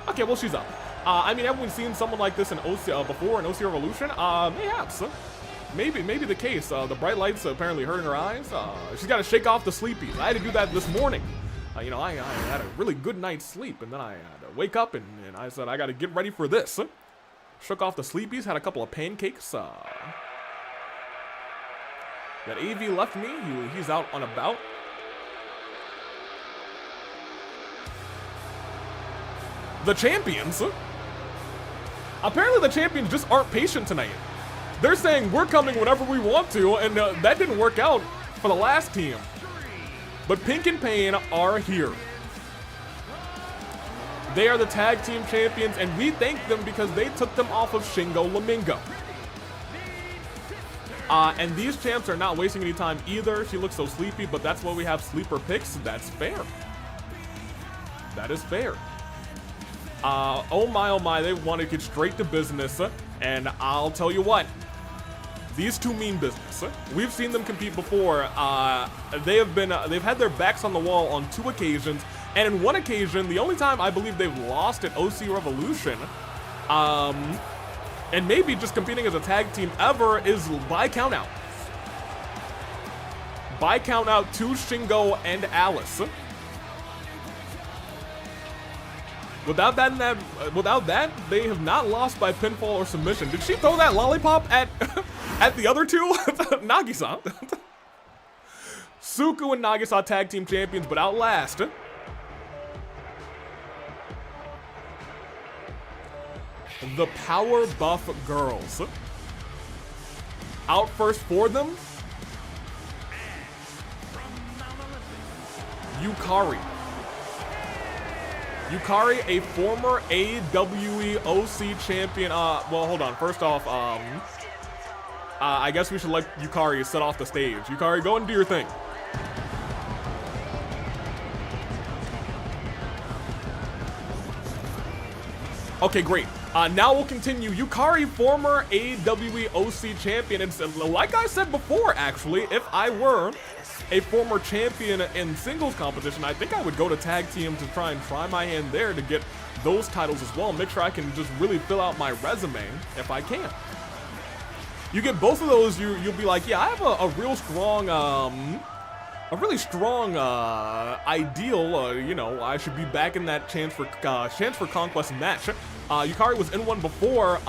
Okay, well, she's up. I mean, everyone's seen someone like this in OC before in OC Revolution. Mayhaps. Maybe the case. The bright lights apparently hurting her eyes. She's got to shake off the sleepies. I had to do that this morning. You know, I had a really good night's sleep, and then I had to wake up, and I said, I got to get ready for this. Shook off the sleepies, had a couple of pancakes. That AV left me. He's out on about. The champions? Apparently the champions just aren't patient tonight. They're saying we're coming whenever we want to, and that didn't work out for the last team. But Pink and Pain are here. They are the tag team champions, and we thank them because they took them off of Shingo Lamingo. And these champs are not wasting any time either. She looks so sleepy, but that's why we have sleeper picks. That's fair. That is fair. Oh my, they want to get straight to business, and I'll tell you what, these two mean business. We've seen them compete before. They've had their backs on the wall on 2 occasions, and in one occasion, the only time I believe they've lost at OC Revolution, and maybe just competing as a tag team ever, is by countout. By countout to Shingo and Alice. Without that, they have not lost by pinfall or submission. Did she throw that lollipop at the other two? Nagisa. Suku and Nagisa tag team champions, but outlast the Powerbuff girls. Out first for them, Yukari. Yukari, a former AWE OC champion. Well, hold on. First off, I guess we should let Yukari set off the stage. Yukari, go and do your thing. Okay, great. Now we'll continue. Yukari, former AWE OC champion. And like I said before, actually, if I were a former champion in singles competition, I think I would go to tag team to try my hand there to get those titles as well. Make sure I can just really fill out my resume if I can. You get both of those, you'll be like, yeah, I have a real strong, a really strong ideal. You know, I should be back in that chance for Conquest match. Yukari was in one before,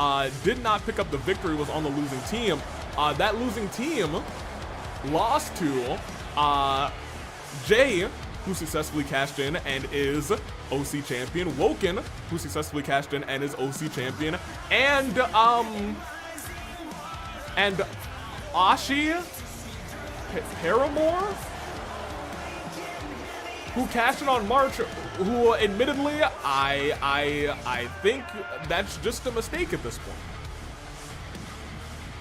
did not pick up the victory, was on the losing team. That losing team lost to Jay, who successfully cashed in and is OC champion, Woken, who successfully cashed in and is OC champion, and Ashi Paramore, who cashed in on March, who admittedly, I think that's just a mistake at this point.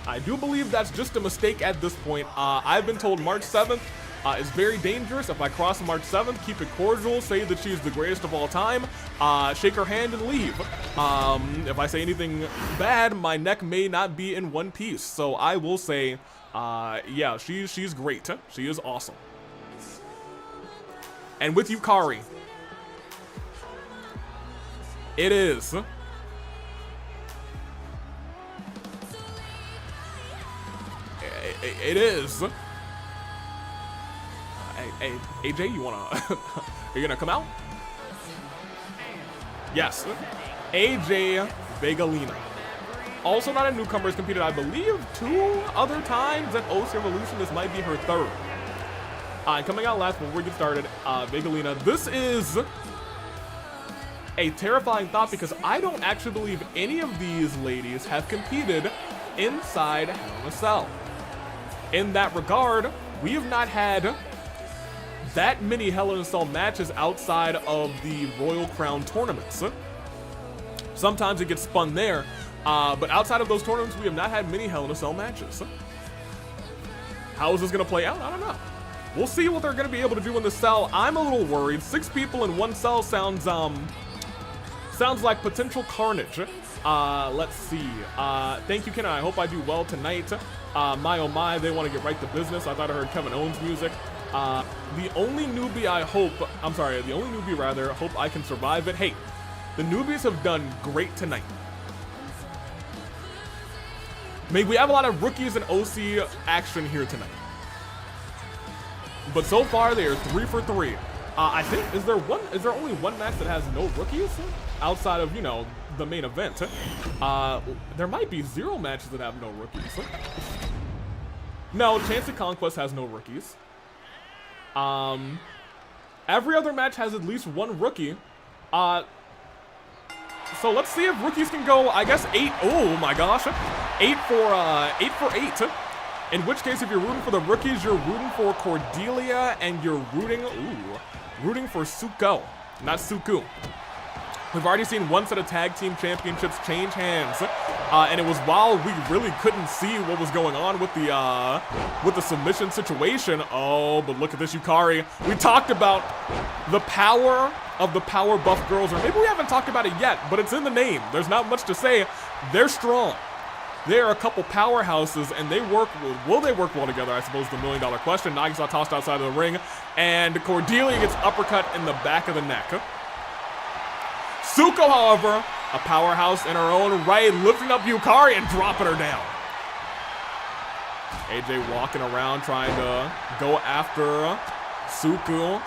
I do believe that's just a mistake at this point. I've been told March 7th is very dangerous. If I cross March 7th, keep it cordial, say that she's the greatest of all time, shake her hand and leave. If I say anything bad, my neck may not be in one piece. So I will say Yeah, she's great. She is awesome. And with Yukari, it is Hey, AJ, you wanna are you gonna come out? Yes, AJ Vegalina. Also not a newcomer, has competed, I believe, 2 other times at OC Evolution. This might be her 3rd. And coming out last before we get started, Vegalina. This is a terrifying thought because I don't actually believe any of these ladies have competed inside Hell in a Cell. In that regard, we have not had that many Hell in a Cell matches outside of the Royal Crown tournaments. Sometimes it gets spun there, but outside of those tournaments, we have not had many Hell in a Cell matches. How is this going to play out? I don't know. We'll see what they're going to be able to do in the cell. I'm a little worried. 6 people in one cell sounds like potential carnage. Let's see. Thank you, Kenta. I hope I do well tonight. My oh my, they want to get right to business. I thought I heard Kevin Owens music. The only newbie hope I can survive it. Hey, the newbies have done great tonight. Maybe we have a lot of rookies and OC action here tonight. But so far they are 3 for 3. I think, is there only one match that has no rookies outside of, you know, the main event? There might be 0 matches that have no rookies. No, Chance of Conquest has no rookies. Every other match has at least 1 rookie. So let's see if rookies can go, I guess 8. Oh my gosh. 8 for 8. In which case, if you're rooting for the rookies, you're rooting for Cordelia and you're rooting for Suko, not Suku. We've already seen 1 set of tag team championships change hands, and it was while we really couldn't see what was going on with the submission situation. Oh, but look at this Yukari. We talked about the power of the Powerbuff girls, or maybe we haven't talked about it yet, but it's in the name. There's not much to say. They're strong. They are a couple powerhouses, and will they work well together, I suppose, the $1 million question. Nagisa tossed outside of the ring, and Cordelia gets uppercut in the back of the neck. Suko, however, a powerhouse in her own right, lifting up Yukari and dropping her down. AJ walking around trying to go after Suku.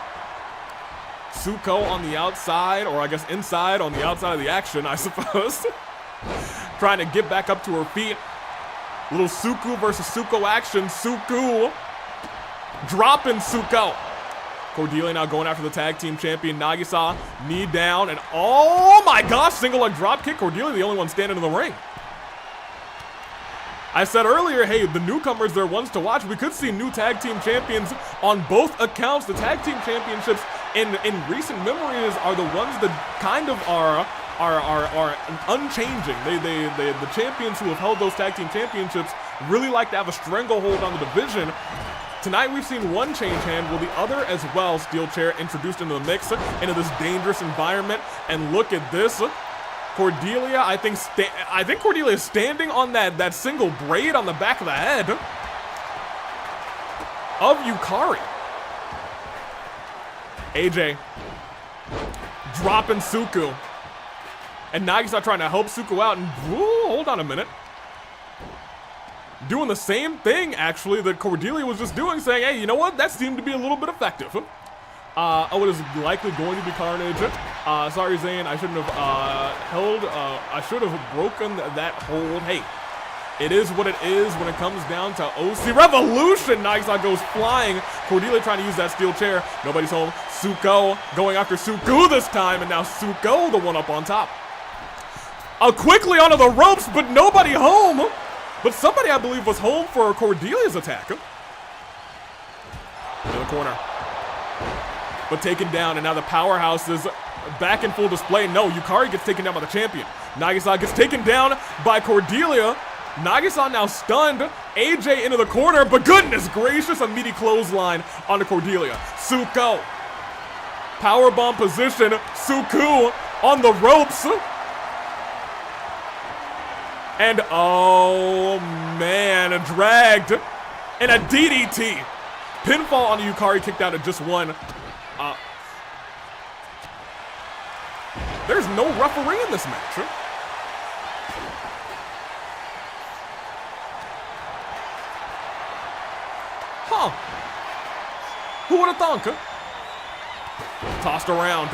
Suko on the outside, or I guess inside on the outside of the action, I suppose. Trying to get back up to her feet. Little Suku versus Suko action. Suku dropping Suko. Cordelia now going after the tag team champion. Nagisa, knee down, and oh my gosh, single leg drop kick. Cordelia the only one standing in the ring. I said earlier, hey, the newcomers, they're ones to watch. We could see new tag team champions on both accounts. The tag team championships in recent memories are the ones that kind of are unchanging. The champions who have held those tag team championships really like to have a stranglehold on the division. Tonight we've seen 1 change hand, while the other as well, steel chair, introduced into the mix, into this dangerous environment. And look at this. Cordelia, I think Cordelia is standing on that single braid on the back of the head of Yukari. AJ dropping Suku. And Nagisa trying to help Suku out, and whoa, hold on a minute. Doing the same thing, actually, that Cordelia was just doing, saying, hey, you know what? That seemed to be a little bit effective. Oh, it is likely going to be Carnage. Sorry, Zain, I shouldn't have I should have broken that hold. Hey, it is what it is when it comes down to OC Revolution. Nagisa goes flying. Cordelia trying to use that steel chair. Nobody's home. Suko going after Suku this time, and now Suko the one up on top. Quickly onto the ropes, but nobody home. But somebody, I believe, was home for Cordelia's attack. In the corner. But taken down, and now the powerhouse is back in full display. No, Yukari gets taken down by the champion. Nagisa gets taken down by Cordelia. Nagisa now stunned. AJ into the corner, but goodness gracious, a meaty clothesline onto Cordelia. Suko. Powerbomb position. Suku on the ropes. And oh man, dragged And a DDT. Pinfall on Yukari, kicked out at just one. There's no referee in this match. Huh. Who would have thunk? Tossed around.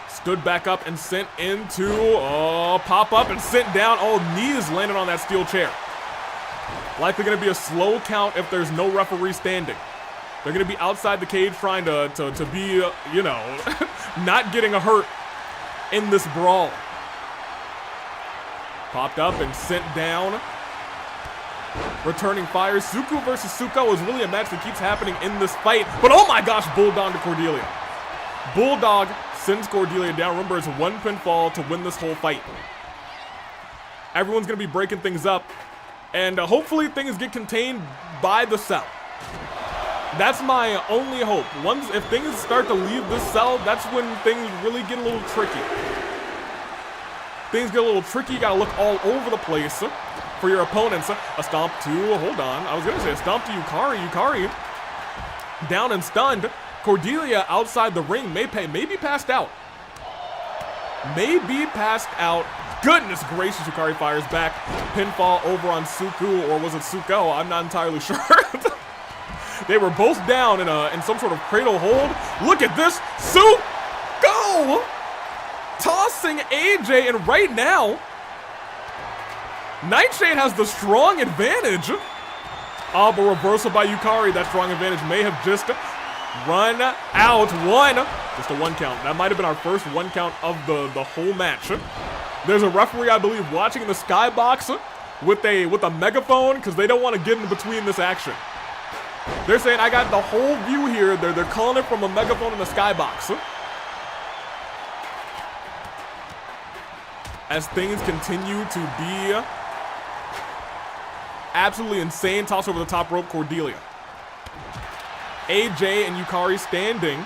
Stood back up and sent into, pop up and sent down. Oh, knees landed on that steel chair. Likely going to be a slow count if there's no referee standing. They're going to be outside the cage trying to be, you know, not getting a hurt in this brawl. Popped up and sent down. Returning fire. Suku versus Suko is really a match that keeps happening in this fight. But oh my gosh, Bulldog to Cordelia. Bulldog sends Cordelia down. Remember, it's one pinfall to win this whole fight. Everyone's going to be breaking things up. And hopefully things get contained by the cell. That's my only hope. If things start to leave this cell, that's when things really get a little tricky. Things get a little tricky. You gotta look all over the place for your opponents. A stomp to, hold on. I was gonna say a stomp to Yukari. Yukari down and stunned. Cordelia outside the ring may be passed out. May be passed out. Goodness gracious, Yukari fires back. Pinfall over on Suku, or was it Suko? I'm not entirely sure. They were both down in some sort of cradle hold. Look at this, Suko tossing AJ, and right now, Nightshade has the strong advantage. But reversal by Yukari. That strong advantage may have just run out. Just a one count. That might have been our first one count of the whole match. There's a referee, I believe, watching in the skybox with a megaphone because they don't want to get in between this action. They're saying, I got the whole view here. They're calling it from a megaphone in the skybox. As things continue to be absolutely insane. Toss over the top rope, Cordelia. AJ and Yukari standing.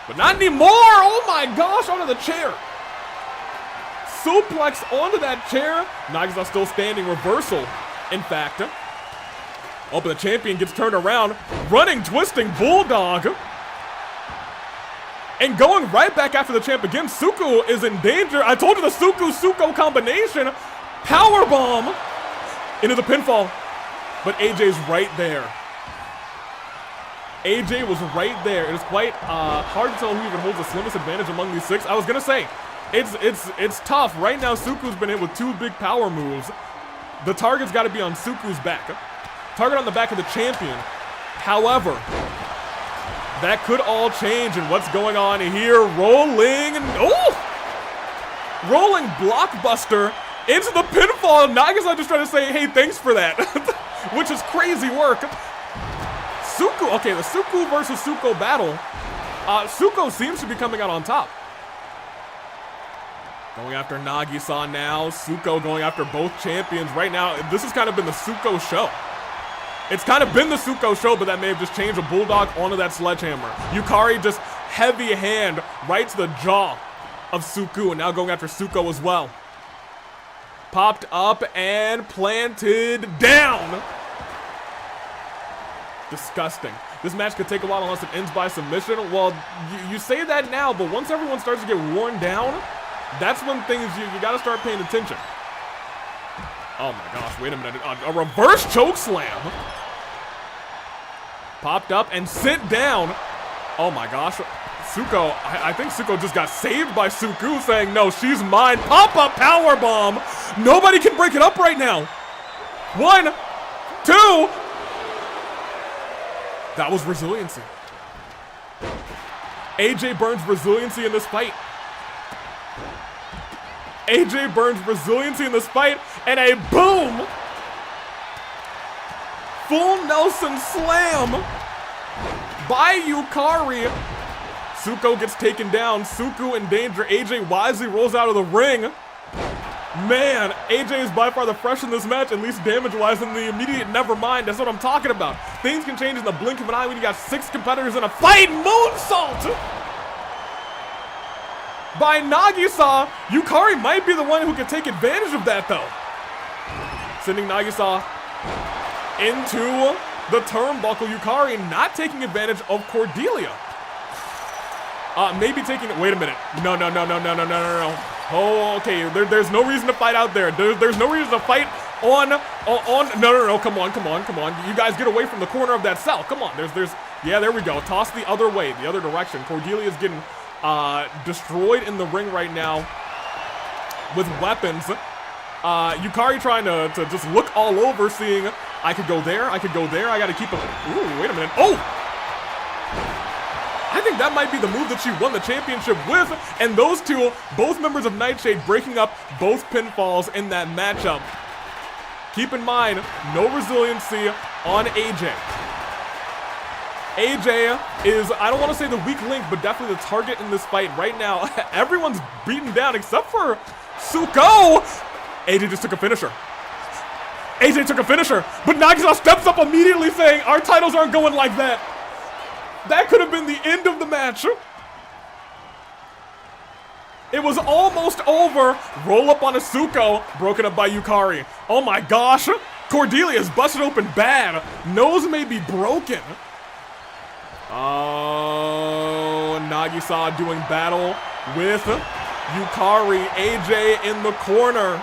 But not anymore! Oh my gosh, onto the chair. Suplex onto that chair. Nagisa still standing. Reversal, in fact. Oh, but the champion gets turned around. Running, twisting Bulldog. And going right back after the champ again. Suku is in danger. I told you the Suku-Suko combination. Powerbomb into the pinfall. But AJ's right there. AJ was right there. It is quite hard to tell who even holds the slimmest advantage among these six. I was gonna say, it's tough. Right now, Suku's been hit with two big power moves. The target's gotta be on Suku's back. Target on the back of the champion. However, that could all change, and what's going on here? Rolling blockbuster into the pinfall. Nagisa just trying to say, hey, thanks for that, which is crazy work. Suku, okay, the Suku versus Suko battle. Suko seems to be coming out on top. Going after Nagisa now. Suko going after both champions right now. This has kind of been the Suko show. It's kind of been the Suko show, but that may have just changed a Bulldog onto that sledgehammer. Yukari just heavy hand right to the jaw of Suku, and now going after Suko as well. Popped up and planted down. Disgusting. This match could take a while unless it ends by submission. Well, you say that now, but once everyone starts to get worn down, that's when things, you gotta start paying attention. Oh my gosh, wait a minute. A reverse choke slam. Popped up and sent down. Oh my gosh. Suko, I think Suko just got saved by Suku saying, no, she's mine. Pop-up powerbomb. Nobody can break it up right now. 1, 2. That was resiliency. AJ burns resiliency in this fight. AJ burns resiliency in this fight, and a boom! Full Nelson slam by Yukari. Suko gets taken down. Suku in danger. AJ wisely rolls out of the ring. Man, AJ is by far the fresh in this match, at least damage-wise, in the immediate never mind. That's what I'm talking about. Things can change in the blink of an eye when you got 6 competitors in a fight. Moonsault by Nagisa. Yukari might be the one who can take advantage of that, though. sending Nagisa into the turnbuckle. Yukari not taking advantage of Cordelia. Maybe taking it. Wait a minute. No. Oh, okay. There's no reason to fight out there. There's no reason to fight on. No. Come on. You guys get away from the corner of that cell. Come on. Yeah, there we go. Toss the other way, the other direction. Cordelia is getting destroyed in the ring right now with weapons. Yukari trying to just look all over, seeing I could go there. I gotta keep it. Ooh, wait a minute. Oh! I think that might be the move that she won the championship with, and those two, both members of Nightshade, breaking up both pinfalls in that matchup. Keep in mind, no resiliency on AJ. AJ is, I don't want to say the weak link, but definitely the target in this fight right now. Everyone's beaten down except for Suku. AJ just took a finisher. But Nagisa steps up immediately saying, our titles aren't going like that. That could have been the end of the match. It was almost over. Roll up on a Suku, broken up by Yukari. Oh my gosh. Cordelia's busted open bad. Nose may be broken. Oh, Nagisa doing battle with Yukari. AJ in the corner.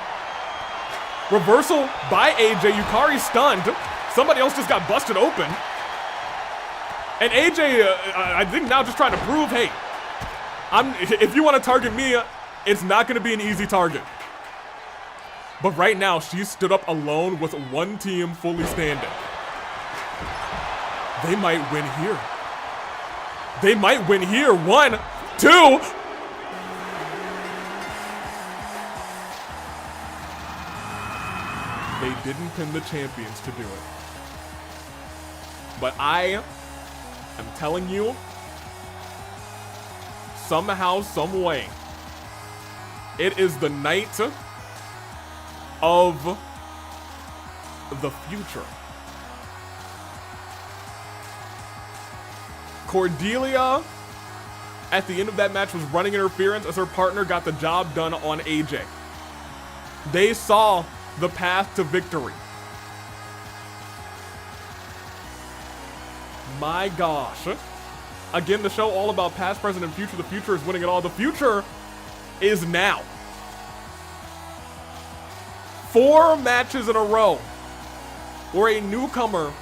Reversal by AJ. Yukari stunned. Somebody else just got busted open. And AJ, I think now just trying to prove, hey, if you want to target me, it's not going to be an easy target. But right now, she stood up alone with one team fully standing. They might win here. 1, 2. They didn't pin the champions to do it. But I'm telling you, somehow, some way, it is the night of the future. Cordelia, at the end of that match, was running interference as her partner got the job done on AJ. They saw the path to victory. My gosh. Again, the show all about past, present, and future. The future is winning it all. The future is now. 4 matches in a row where a newcomer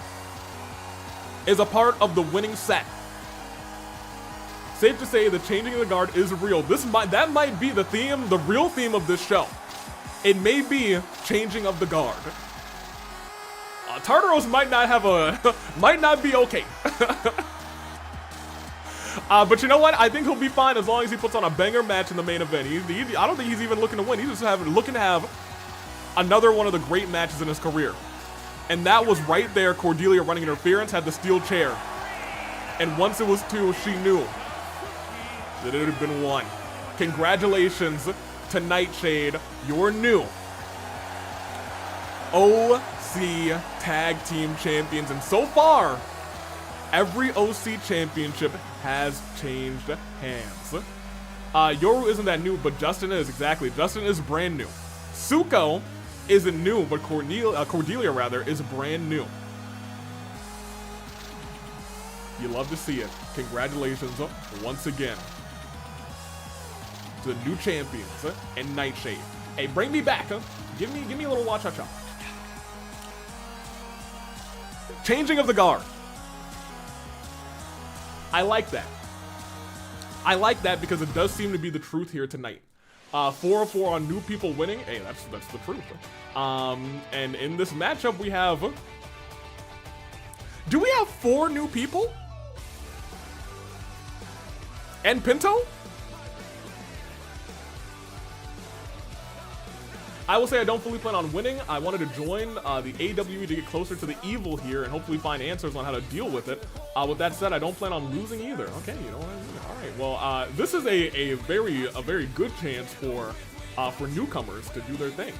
is a part of the winning set. Safe to say the changing of the guard is real. That might be the theme, the real theme of this show. It may be changing of the guard. Tartaros might not be okay. But you know what? I think he'll be fine as long as he puts on a banger match in the main event. I don't think he's even looking to win. He's just looking to have another one of the great matches in his career. And that was right there. Cordelia running interference, had the steel chair. And once it was 2, she knew that it had been 1. Congratulations to Nightshade, your new OC Tag Team Champions. And so far, every OC championship has changed hands. Yoru isn't that new, but Justin is. Exactly. Justin is brand new. Suku isn't new, but Cordelia rather is brand new. You love to see it. Congratulations once again to the new champions and Nightshade. Hey, bring me back. Give me a little cha-cha. Changing of the guard. I like that. I like that because it does seem to be the truth here tonight. 4-4 on new people winning. Hey, that's the truth. And in this matchup we have... Do we have 4 new people? And Pinto? I will say I don't fully plan on winning. I wanted to join the AWE to get closer to the evil here and hopefully find answers on how to deal with it. With that said, I don't plan on losing either. Okay, you know what I mean? All right. Well, this is a very good chance for newcomers to do their thing.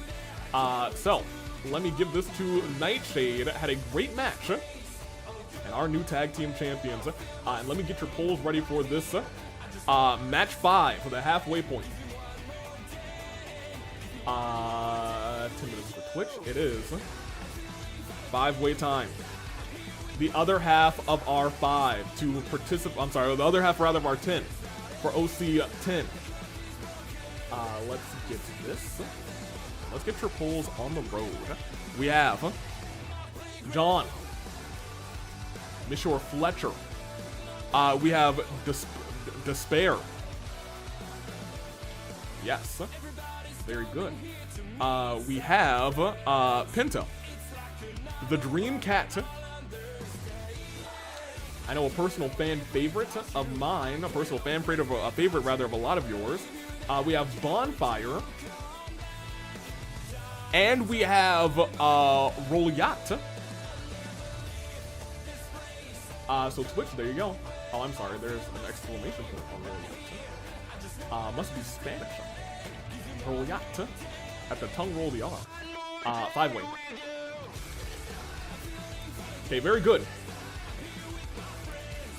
So let me give this to Nightshade. Had a great match. And our new tag team champions. And let me get your polls ready for this match 5 for the halfway point. 10 minutes for Twitch. It is 5-way time. The other half of our 5 to participate. I'm sorry, the other half rather of our 10 for OC 10. Let's get this. Let's get your polls on the road. We have John, Mishore Fletcher. We have Despair. Yes, very good. We have Penta, the Dream Cat. I know a personal fan favorite of mine, a personal fan favorite rather of a lot of yours. We have Bonfire, and we have Rolyat. So Twitch, there you go. Oh, I'm sorry, there's an exclamation point on Rolyat. Must be Spanish. Rolyat. Have to tongue roll the R. 5-way. Okay, very good.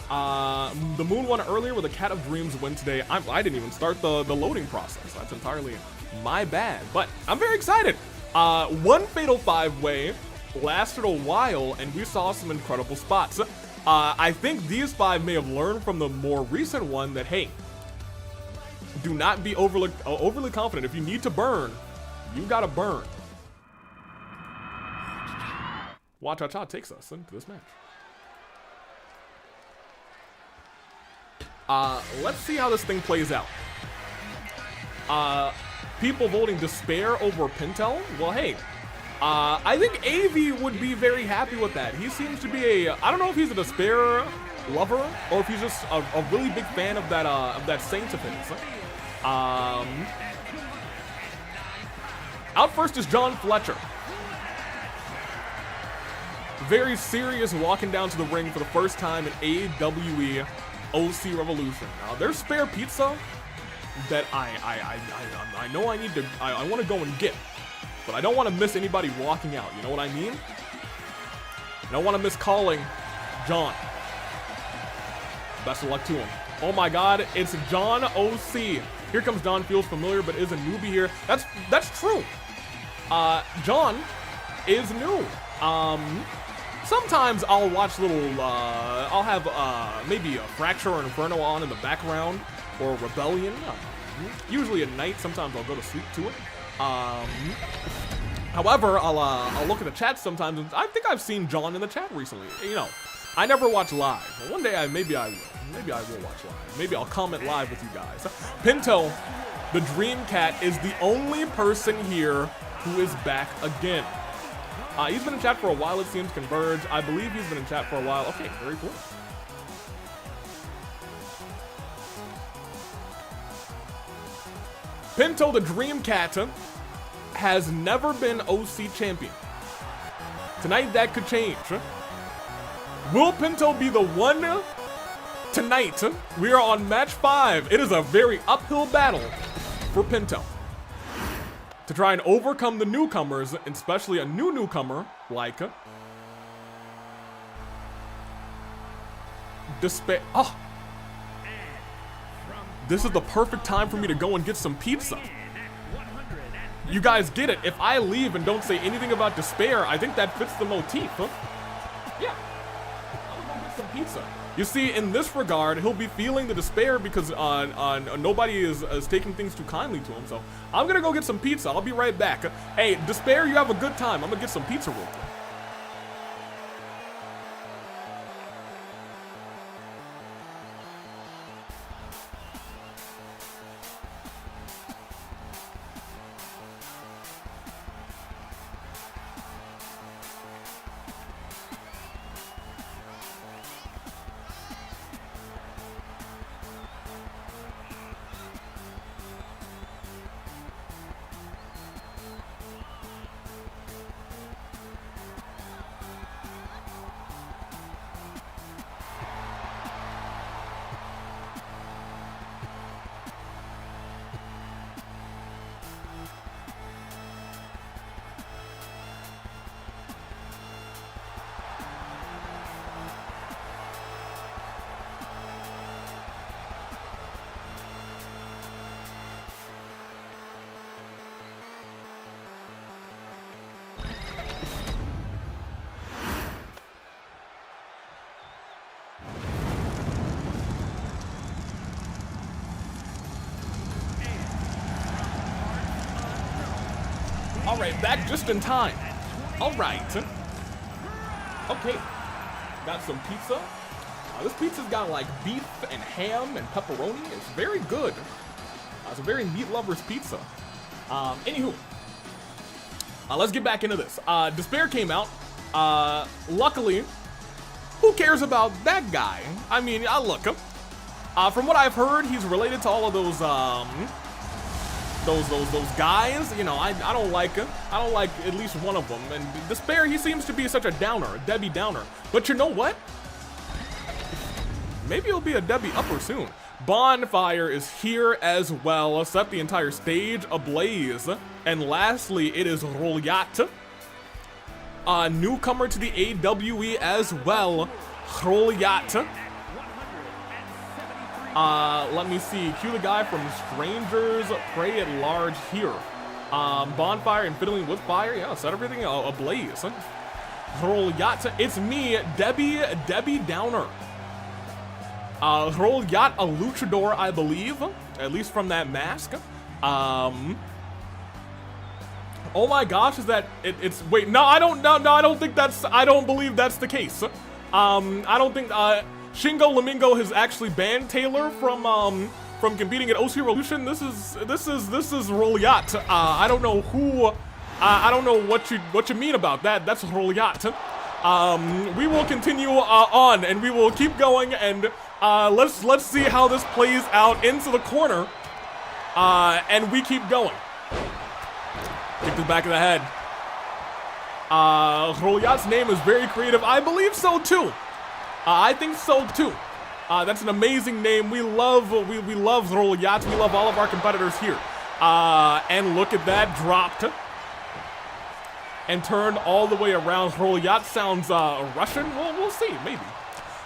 The Moon won earlier with a Cat of Dreams win today. I didn't even start the loading process. That's entirely my bad. But I'm very excited. One Fatal 5-way lasted a while, and we saw some incredible spots. I think these 5 may have learned from the more recent one that, hey, do not be overly confident. If you need to burn, you gotta burn. Wacha-cha takes us into this match. Let's see how this thing plays out. People voting Despair over Pintel? Well, hey, I think AV would be very happy with that. He seems to be I don't know if he's a Despair lover or if he's just a really big fan of that Saint of his. Out first is John Fletcher. Very serious walking down to the ring for the first time in AWE OC Revolution. Now, there's spare pizza that I know I want to go and get, but I don't want to miss anybody walking out. You know what I mean? I don't want to miss calling John. Best of luck to him. Oh my God, it's John OC. Here comes Don. Feels familiar, but is a newbie here. That's true. John is new. Sometimes I'll watch little, I'll have maybe a Fracture or Inferno on in the background, or Rebellion, usually at night. Sometimes I'll go to sleep to it. However, I'll look at the chat sometimes, and I think I've seen John in the chat recently. You know, I never watch live. One day maybe I will. Maybe I will watch live. Maybe I'll comment live with you guys. Pinto, the Dream Cat, is the only person here who is back again. He's been in chat for a while, it seems. Converge. I believe he's been in chat for a while. Okay, very cool. Pinto, the Dream Cat, has never been OC champion. Tonight, that could change. Will Pinto be the one? Tonight, we are on match 5. It is a very uphill battle for Pinto to try and overcome the newcomers, especially a new newcomer like Despair. Oh, this is the perfect time for me to go and get some pizza. You guys get it. If I leave and don't say anything about Despair, I think that fits the motif. Yeah, I'll go get some pizza. You see, in this regard, he'll be feeling the despair because nobody is taking things too kindly to him. So I'm gonna go get some pizza. I'll be right back. Hey, Despair, you have a good time. I'm gonna get some pizza real quick. All right, back just in time. All right. Okay, got some pizza. This pizza's got like beef and ham and pepperoni. It's very good. It's a very meat lover's pizza. Anywho, let's get back into this. Despair came out. Luckily, who cares about that guy? I mean, look, from what I've heard, he's related to all of those guys. You know, I don't like him. I don't like at least one of them. And Despair, he seems to be such a downer, a Debbie Downer. But you know what? Maybe he'll be a Debbie Upper soon. Bonfire is here as well, set the entire stage ablaze. And lastly, it is Rolyat, a newcomer to the AWE as well. Rolyat. Let me see. Cue the guy from Strangers Prey at Large here. Bonfire and fiddling with fire. Yeah, set everything ablaze. Rolyat. It's me, Debbie Downer. Rolyat, a luchador, I believe, at least from that mask. Oh my gosh, is that it's wait, no, I don't believe that's the case. I don't think Shingo Lamingo has actually banned Taylor from competing at OC Revolution. This is Rolyat. I don't know who, I don't know what you mean about that. That's Rolyat. We will continue on, and we will keep going, and let's see how this plays out into the corner, and we keep going. Kick to the back of the head. Rolyat's name is very creative. I believe so too. I think so too. That's an amazing name. We love Rolyat. We love all of our competitors here. And look at that, dropped and turned all the way around. Rolyat sounds Russian. Well, we'll see, maybe.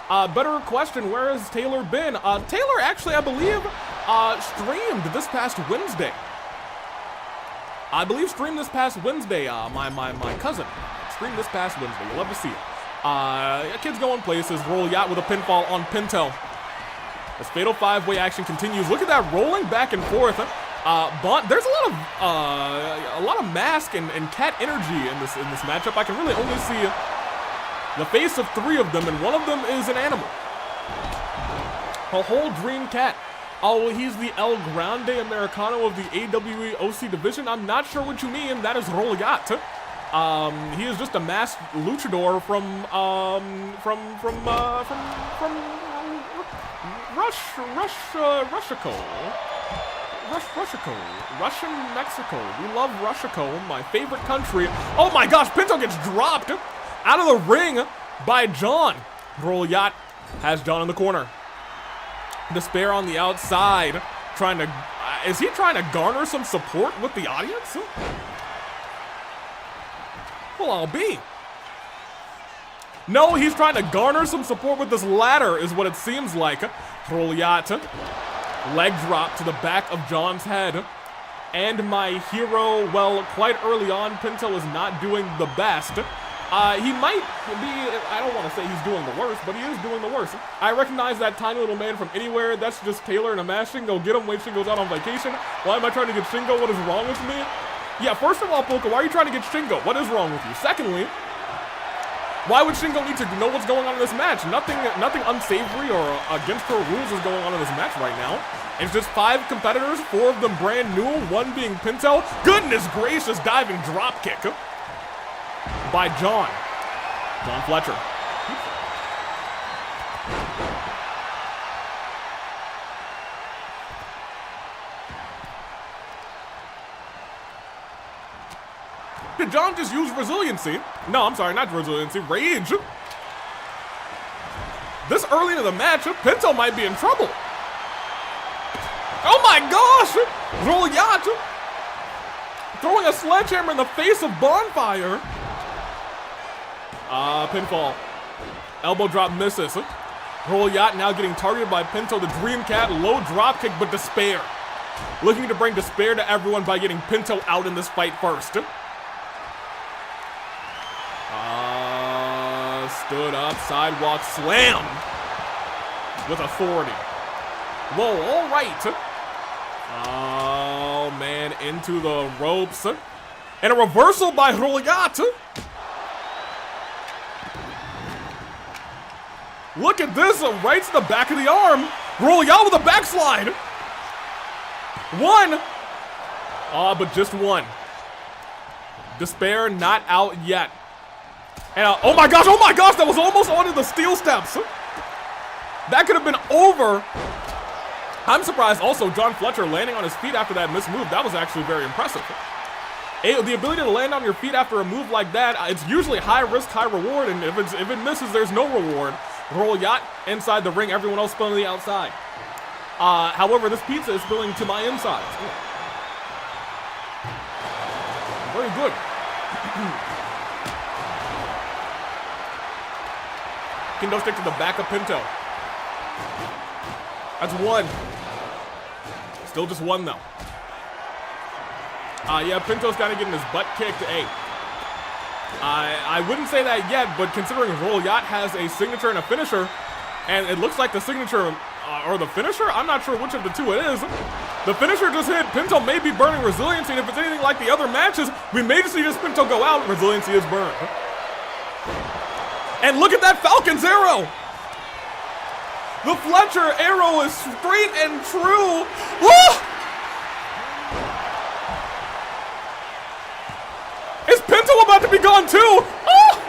Better question, where has Taylor been? Taylor actually, I believe, streamed this past Wednesday. I believe streamed this past Wednesday. My cousin streamed this past Wednesday. You'll love to see it. Kids going places. Rolyat with a pinfall on Pinto. This fatal five-way action continues. Look at that rolling back and forth. There's a lot of mask and cat energy in this matchup. I can really only see the face of three of them, and one of them is an animal. A whole dream cat. Oh, he's the El Grande Americano of the AWE OC division. I'm not sure what you mean. That is Rolyat. He is just a masked luchador from Russian Mexico. We love Russico, my favorite country. Oh my gosh, Pinto gets dropped out of the ring by John. Rolyat has John in the corner. Despair on the outside, trying to, is he trying to garner some support with the audience? Well, I'll be. No, he's trying to garner some support with this ladder, is what it seems like. Rolyat, leg drop to the back of John's head. And my hero, well, quite early on, Pinto is not doing the best. He might be, I don't want to say he's doing the worst, but he is doing the worst. I recognize that tiny little man from anywhere. That's just Taylor in a mask. Shingo, get him. Wait, Shingo's out on vacation. Why am I trying to get Shingo? What is wrong with me? Yeah, first of all, Polka, why are you trying to get Shingo? What is wrong with you? Secondly, why would Shingo need to know what's going on in this match? Nothing unsavory or against her rules is going on in this match right now. It's just 5 competitors, 4 of them brand new, 1 being Pinto. Goodness gracious, diving drop kick by John Fletcher. Did John just use resiliency? No, I'm sorry, not resiliency, rage. This early into the match, Pinto might be in trouble. Oh my gosh! Rolyat throwing a sledgehammer in the face of Bonfire. Pinfall. Elbow drop misses. Rolyat now getting targeted by Pinto, the Dream Cat. Low drop kick, but Despair looking to bring despair to everyone by getting Pinto out in this fight first. Stood up, sidewalk slam with authority. Whoa, all right. Oh man, into the ropes. And a reversal by Roliyat. Look at this, right to the back of the arm. Roliyat with a backslide. One. But just one. Despair not out yet. And oh my gosh, that was almost onto the steel steps. That could have been over. I'm surprised also John Fletcher landing on his feet after that missed move. That was actually very impressive. The ability to land on your feet after a move like that, it's usually high risk, high reward, and if it misses, there's no reward. Roliyat inside the ring, everyone else spilling to the outside. However, this pizza is spilling to my inside. Very good. Kendo stick to the back of Pinto. That's one. Still just one though. Yeah, Pinto's kind of getting his butt kicked. Hey, I wouldn't say that yet, but considering Roliyat has a signature and a finisher, and it looks like the signature or the finisher, I'm not sure which of the two it is. The finisher just hit. Pinto may be burning resiliency, and if it's anything like the other matches, we may just see this Pinto go out. Resiliency is burned. And look at that Falcon's arrow! The Fletcher arrow is straight and true. Woo! Is Pinto about to be gone too? Oh!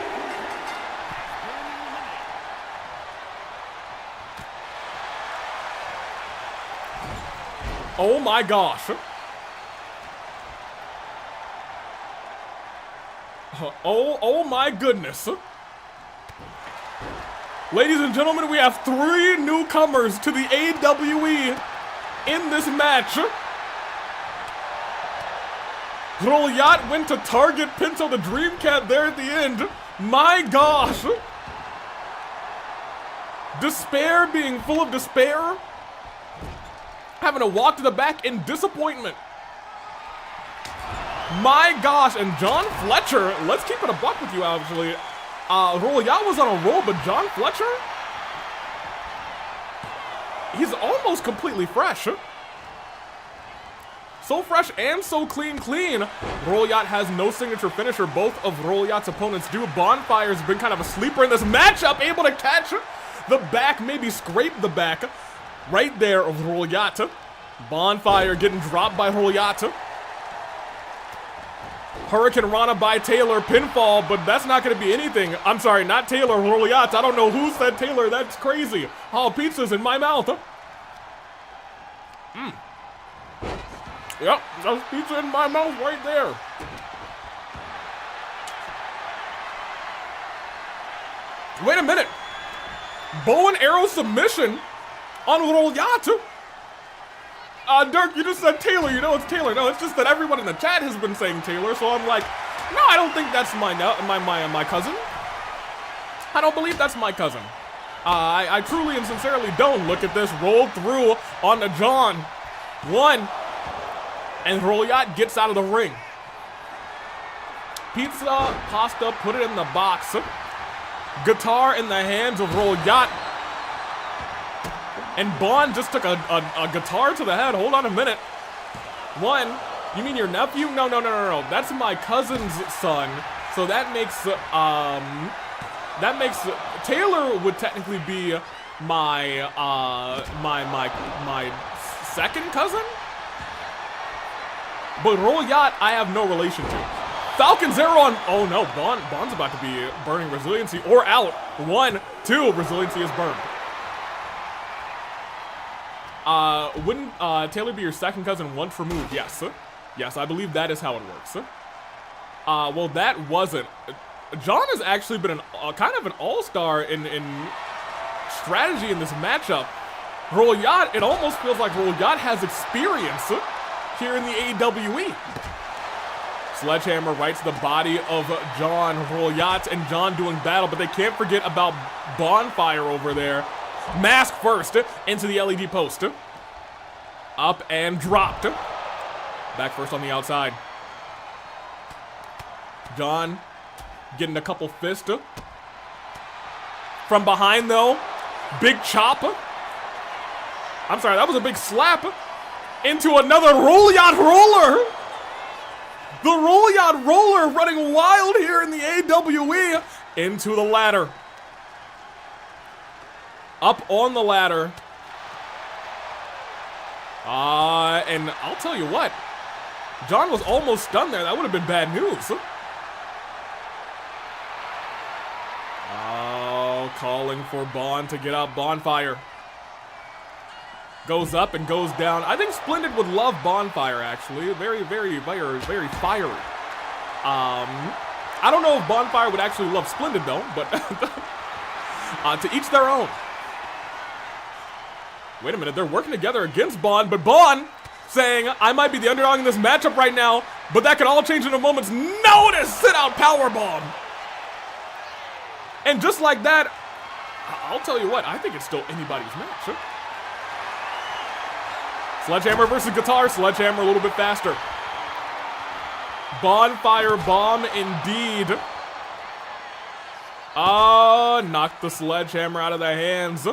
Oh my gosh. Oh my goodness. Ladies and gentlemen, we have 3 newcomers to the AWE in this match. Roliyat went to target Pinto the Dream Cat there at the end. My gosh. Despair being full of despair. Having to walk to the back in disappointment. My gosh, and John Fletcher, let's keep it a buck with you actually. Roliyat was on a roll, but John Fletcher, he's almost completely fresh. So fresh and so clean. Roliyat has no signature finisher. Both of Roliyat's opponents do. Bonfire's been kind of a sleeper in this matchup, able to catch the back, maybe scrape the back right there of Roliyat. Bonfire getting dropped by Roliyat. Hurricane Rana by Taylor, pinfall, but that's not going to be anything. I'm sorry, not Taylor, Roliyat. I don't know who said Taylor, that's crazy. Oh, pizza's in my mouth. Yep, there's pizza in my mouth right there. Wait a minute. Bow and arrow submission on Roliyat. Dirk, you just said Taylor. You know it's Taylor. No, it's just that everyone in the chat has been saying Taylor, so I'm like, no, I don't think that's my cousin. I don't believe that's my cousin. I truly and sincerely don't. Look at this. Rolled through onto John. One. And Roliyat gets out of the ring. Pizza, pasta, put it in the box. Guitar in the hands of Roliyat. And Bond just took a guitar to the head. Hold on a minute. One, you mean your nephew? No. That's my cousin's son. So that makes Taylor would technically be my second cousin. But Roliyat, I have no relation to. Falcon's arrow on. Oh no, Bond's about to be burning resiliency or out. 1, 2, resiliency is burned. Wouldn't Taylor be your second cousin once removed? Yes. Yes, I believe that is how it works. Well, that wasn't. John has actually been kind of an all-star in strategy in this matchup. Roliyat, it almost feels like Roliyat has experience here in the AWE. Sledgehammer right to the body of John. Roliyat and John doing battle, but they can't forget about Bonfire over there. Mask first into the LED post. Up and dropped. Back first on the outside. John getting a couple fists. From behind though, big chop. I'm sorry, that was a big slap into another Roliyat roller. The Roll Yacht Roller running wild here in the AWE into the ladder. Up on the ladder. And I'll tell you what. John was almost stunned there. That would have been bad news. Oh, calling for Bond to get up. Bonfire. Goes up and goes down. I think Splendid would love Bonfire, actually. Very, very, very, very fiery. I don't know if Bonfire would actually love Splendid, though, but to each their own. Wait a minute, they're working together against Bond, but Bond saying, I might be the underdog in this matchup right now, but that could all change in a moment's notice. Sit out powerbomb. And just like that, I'll tell you what, I think it's still anybody's match. Sledgehammer versus Guitar. Sledgehammer a little bit faster. Bonfire bomb indeed. Knocked the Sledgehammer out of their hands.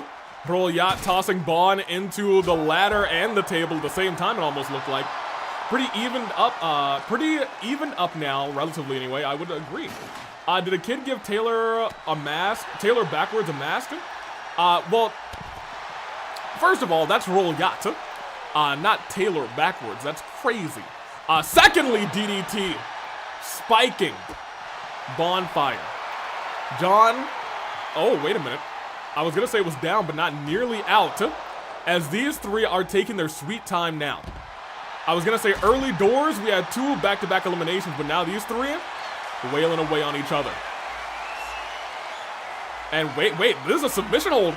Roll Yacht tossing Bond into the ladder and the table at the same time, it almost looked like. Pretty even up now, relatively anyway, I would agree. Did a kid give Taylor a mask? Taylor backwards a mask? Well, first of all, that's Roll Yacht. Not Taylor backwards. That's crazy. Secondly, DDT. Spiking. Bonfire. John. Oh, wait a minute. I was going to say it was down, but not nearly out. As these three are taking their sweet time now. I was going to say early doors, we had 2 back-to-back eliminations, but now these 3 wailing away on each other. And wait, this is a submission hold.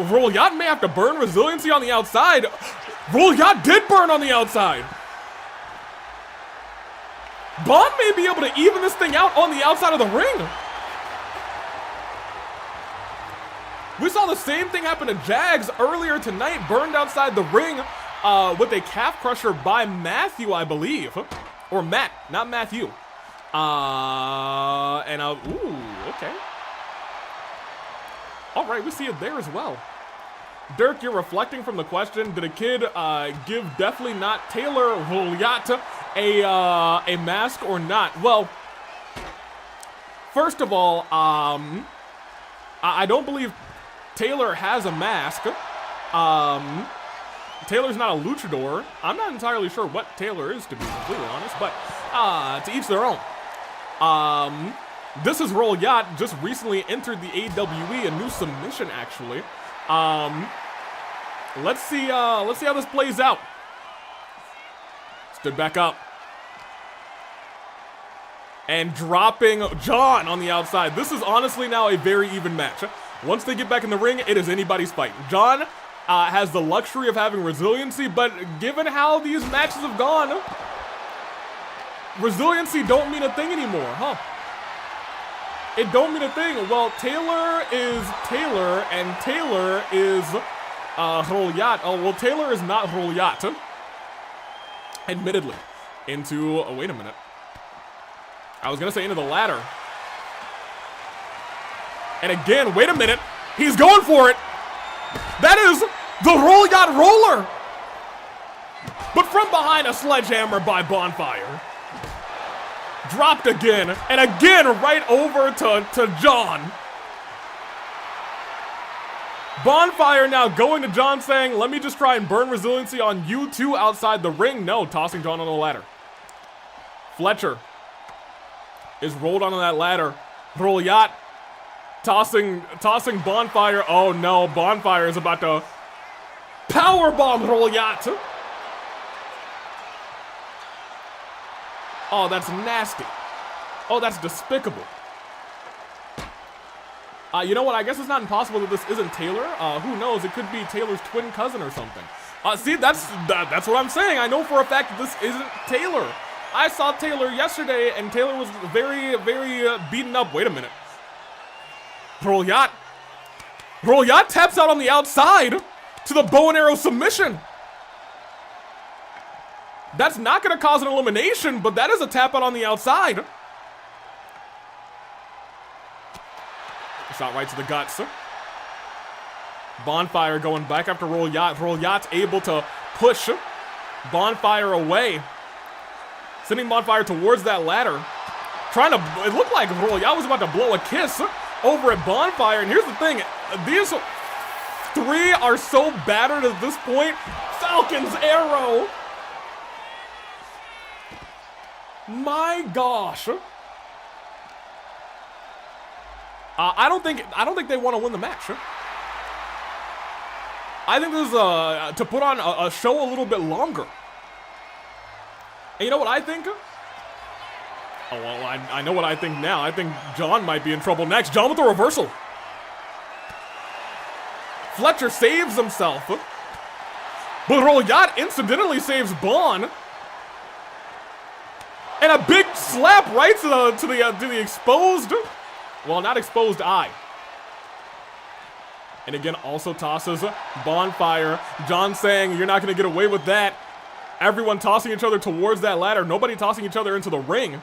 Roll Yacht may have to burn resiliency on the outside. Roll Yacht did burn on the outside. Bond may be able to even this thing out on the outside of the ring. We saw the same thing happen to Jags earlier tonight, burned outside the ring with a calf crusher by Matthew, I believe. Or Matt, not Matthew. Ooh, okay. All right, we see it there as well. Dirk, you're reflecting from the question. Did a kid give definitely not Taylor Yacht a mask or not? Well, first of all, I don't believe Taylor has a mask. Taylor's not a luchador. I'm not entirely sure what Taylor is, to be completely honest, but to each their own. This is Roll Yacht, just recently entered the AWE, a new submission actually. Let's see how this plays out. Stood back up. And dropping John on the outside. This is honestly now a very even match. Once they get back in the ring, it is anybody's fight. John has the luxury of having resiliency, but given how these matches have gone, resiliency don't mean a thing anymore, huh? It don't mean a thing. Well, Taylor is Taylor, and Taylor is Roll Yacht. Oh, well, Taylor is not Roll Yacht. Admittedly. Into, oh, wait a minute. I was gonna say into the ladder. And again, wait a minute. He's going for it. That is the Roll Yacht Roller. But from behind, a sledgehammer by Bonfire. Dropped again, and again right over to John. Bonfire now going to John saying, let me just try and burn resiliency on you two outside the ring. No, tossing John on the ladder. Fletcher is rolled onto that ladder. Roll Yacht tossing Bonfire. Oh no, Bonfire is about to powerbomb Roll Yacht. Oh, that's nasty. Oh, that's despicable. You know what? I guess it's not impossible that this isn't Taylor. Who knows? It could be Taylor's twin cousin or something. See, that's what I'm saying. I know for a fact that this isn't Taylor. I saw Taylor yesterday, and Taylor was very, very beaten up. Wait a minute. Roll Yacht. Roll Yacht taps out on the outside to the bow and arrow submission. That's not going to cause an elimination, but that is a tap out on the outside. Shot right to the guts. Bonfire going back after Roll Yacht. Roll Yacht's able to push Bonfire away. Sending Bonfire towards that ladder. Trying to, it looked like Royale was about to blow a kiss over at Bonfire. And here's the thing, these three are so battered at this point. Falcon's arrow. My gosh. I don't think they want to win the match. I think this is to put on a show a little bit longer. And you know what I think? Oh, well, I know what I think now. I think John might be in trouble next. John with the reversal. Fletcher saves himself. But Royat incidentally saves Bon. And a big slap right to the exposed, well, not exposed eye. And again, also tosses Bonfire. John saying, you're not going to get away with that. Everyone tossing each other towards that ladder. Nobody tossing each other into the ring.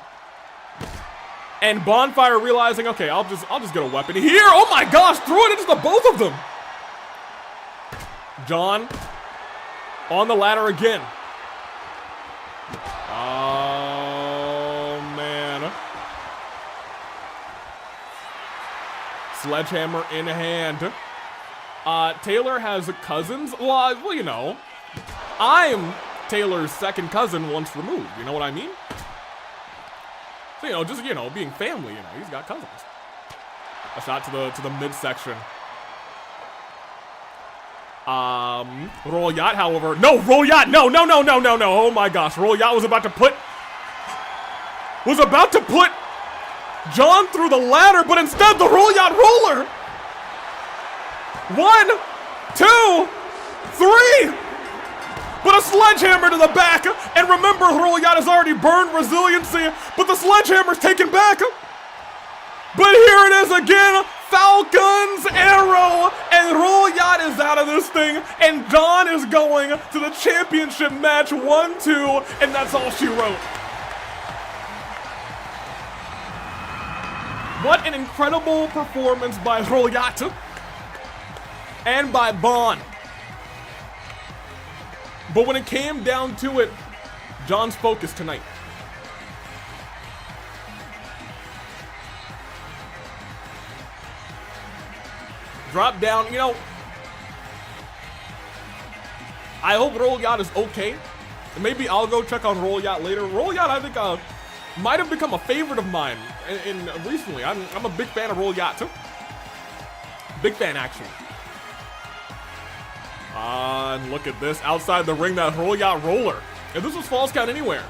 And Bonfire realizing, okay, I'll just get a weapon here. Oh my gosh, threw it into the both of them. John on the ladder again. Oh man. Sledgehammer in hand. Taylor has cousins. Well, you know, I'm Taylor's second cousin once removed. You know what I mean? So, you know, just, you know, being family, you know, he's got cousins. A shot to the midsection. Royat, however, no, Royat, no. Oh my gosh, Royat was about to put John through the ladder, but instead the Royat roller. 1, 2, 3. But a sledgehammer to the back. And remember, Royat has already burned resiliency, but the sledgehammer's taken back. But here it is again, Falcon's arrow, and Royat is out of this thing, and John is going to the championship match 1-2, and that's all she wrote. What an incredible performance by Royat and by Bon. But when it came down to it, John's focus tonight. Drop down, you know, I hope Royat is okay. Maybe I'll go check on Royat later. Royat, I think, might have become a favorite of mine in recently. I'm a big fan of Royat too. Big fan, actually. And look at this, outside the ring, that Royat roller. If this was Falls Count Anywhere,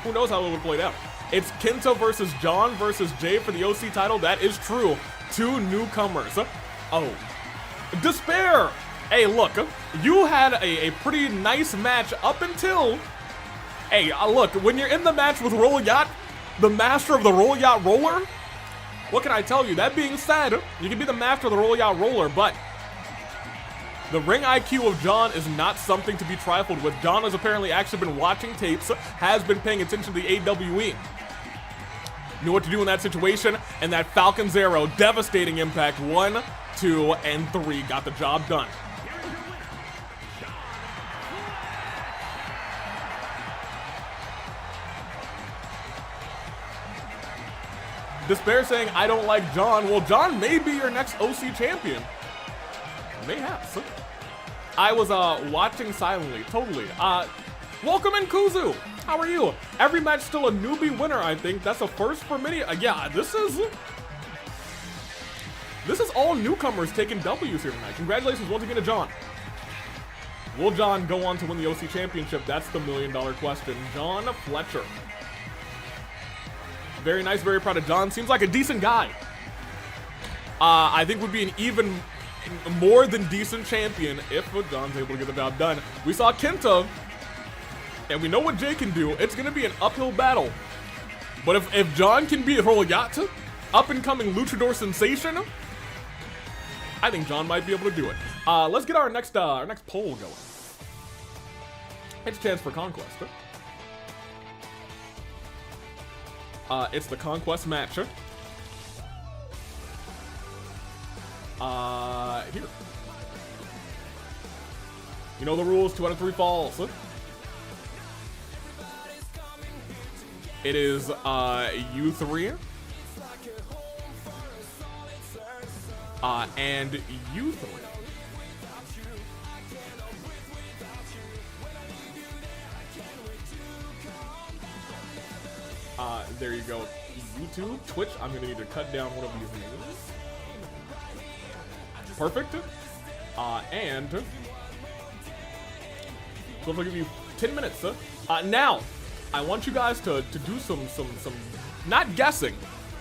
who knows how it would have played out. It's Kenta versus John versus Jay for the OC title. That is true. 2 newcomers. Oh, Despair. Hey, look, you had a pretty nice match up until, hey, look, when you're in the match with Royat, the master of the Royat roller, what can I tell you? That being said, you can be the master of the Royat roller, but the ring IQ of John is not something to be trifled with. John has apparently actually been watching tapes, has been paying attention to the AWE. Knew what to do in that situation, and that Falcon's arrow, devastating impact. 1, 2, and 3 got the job done. Despair saying, I don't like John. Well, John may be your next OC champion. Mayhaps. I was watching silently, totally. Welcome in, Kuzu. How are you? Every match still a newbie winner, I think. That's a first for many. Yeah, this is all newcomers taking W's here tonight. Congratulations once again to John. Will John go on to win the OC championship? That's the $1 million question. John Fletcher. Very nice, very proud of John. Seems like a decent guy. I think would be an even more than decent champion if John's able to get the job done. We saw Kenta, and we know what Jay can do. It's going to be an uphill battle. But if John can beat Royat, up-and-coming luchador sensation, I think John might be able to do it. Let's get our next poll going. It's a chance for Conquest. It's the Conquest match. Here. You know the rules, 2 out of 3 falls. It is you three. And you three. There you go. YouTube, Twitch, I'm gonna need to cut down one of these names. Perfect. And so I'm gonna give you 10 minutes. Now, I want you guys to do some not guessing,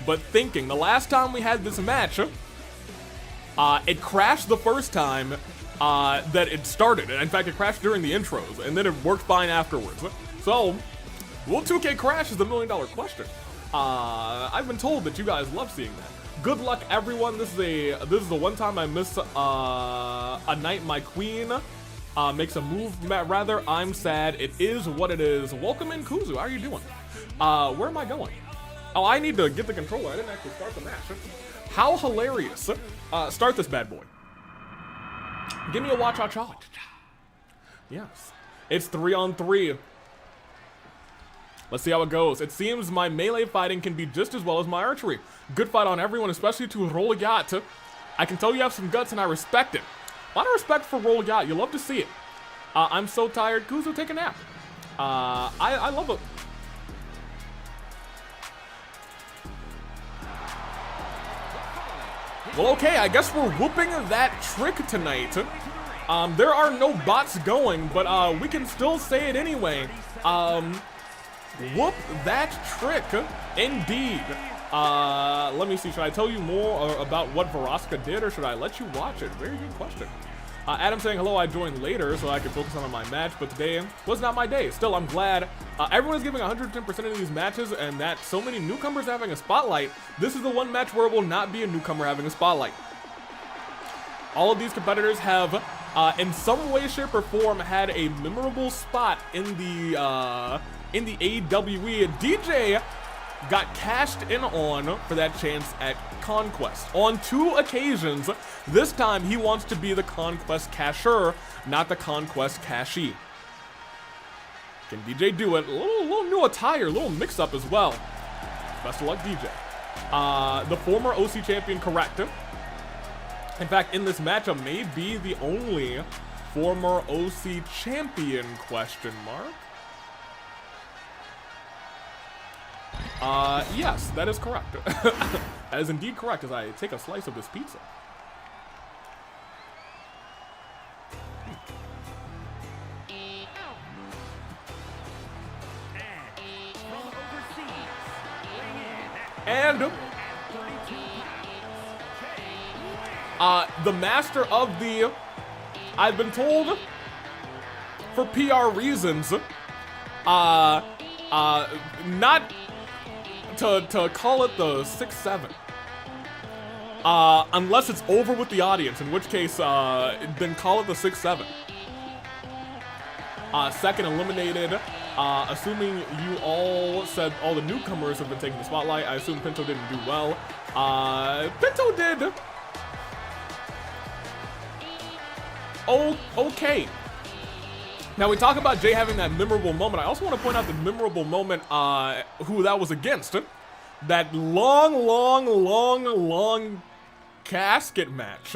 but thinking. The last time we had this match, it crashed the first time that it started. In fact, it crashed during the intros, and then it worked fine afterwards. So, will 2K crash is the $1 million question. I've been told that you guys love seeing that. Good luck, everyone. This is the one time I miss a night my queen makes a move. Rather, I'm sad. It is what it is. Welcome in, Kuzu. How are you doing? Where am I going? Oh, I need to get the controller. I didn't actually start the match. How hilarious. Start this bad boy. Give me a watch-cha-cha. Yes. It's 3-on-3. Let's see how it goes. It seems my melee fighting can be just as well as my archery. Good fight on everyone, especially to Roligat. I can tell you have some guts and I respect it. A lot of respect for Roligat. You love to see it. I'm so tired. Kuzu, take a nap. I love it. Well, okay, I guess we're whooping that trick tonight. There are no bots going, but we can still say it anyway. Whoop that trick, indeed. Let me see, should I tell you more about what Veroska did, or should I let you watch it? Very good question. Adam saying, hello, I joined later so I could focus on my match, but today was not my day. Still, I'm glad everyone is giving 110% of these matches, and that so many newcomers having a spotlight. This is the one match where it will not be a newcomer having a spotlight. All of these competitors have, in some way, shape, or form, had a memorable spot in the AWE. DJ got cashed in on for that chance at Conquest. On 2 occasions, this time he wants to be the Conquest casher, not the Conquest cashee. Can DJ do it? A little new attire, a little mix-up as well. Best of luck, DJ. The former OC champion, correct. In fact, in this matchup, may be the only former OC champion, question mark. Yes, that is correct. That is indeed correct as I take a slice of this pizza. And the master of the, I've been told, for PR reasons, not to call it the 6-7. Unless it's over with the audience, in which case, then call it the 6-7. Second eliminated, assuming you all said all the newcomers have been taking the spotlight, I assume Pinto didn't do well. Pinto did. Oh, okay. Now we talk about Jay having that memorable moment. I also want to point out the memorable moment who that was against. That long casket match.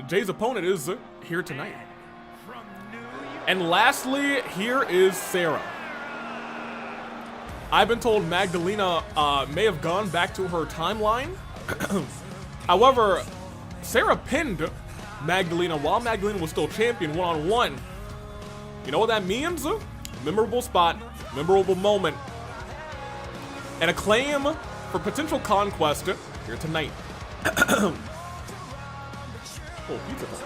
Jay's opponent is here tonight. And lastly, here is Sarah. I've been told Magdalena may have gone back to her timeline. However, Sarah pinned Magdalena while Magdalena was still champion one-on-one. You know what that means? Memorable spot, memorable moment, and a claim for potential conquest here tonight. Oh, pizza time.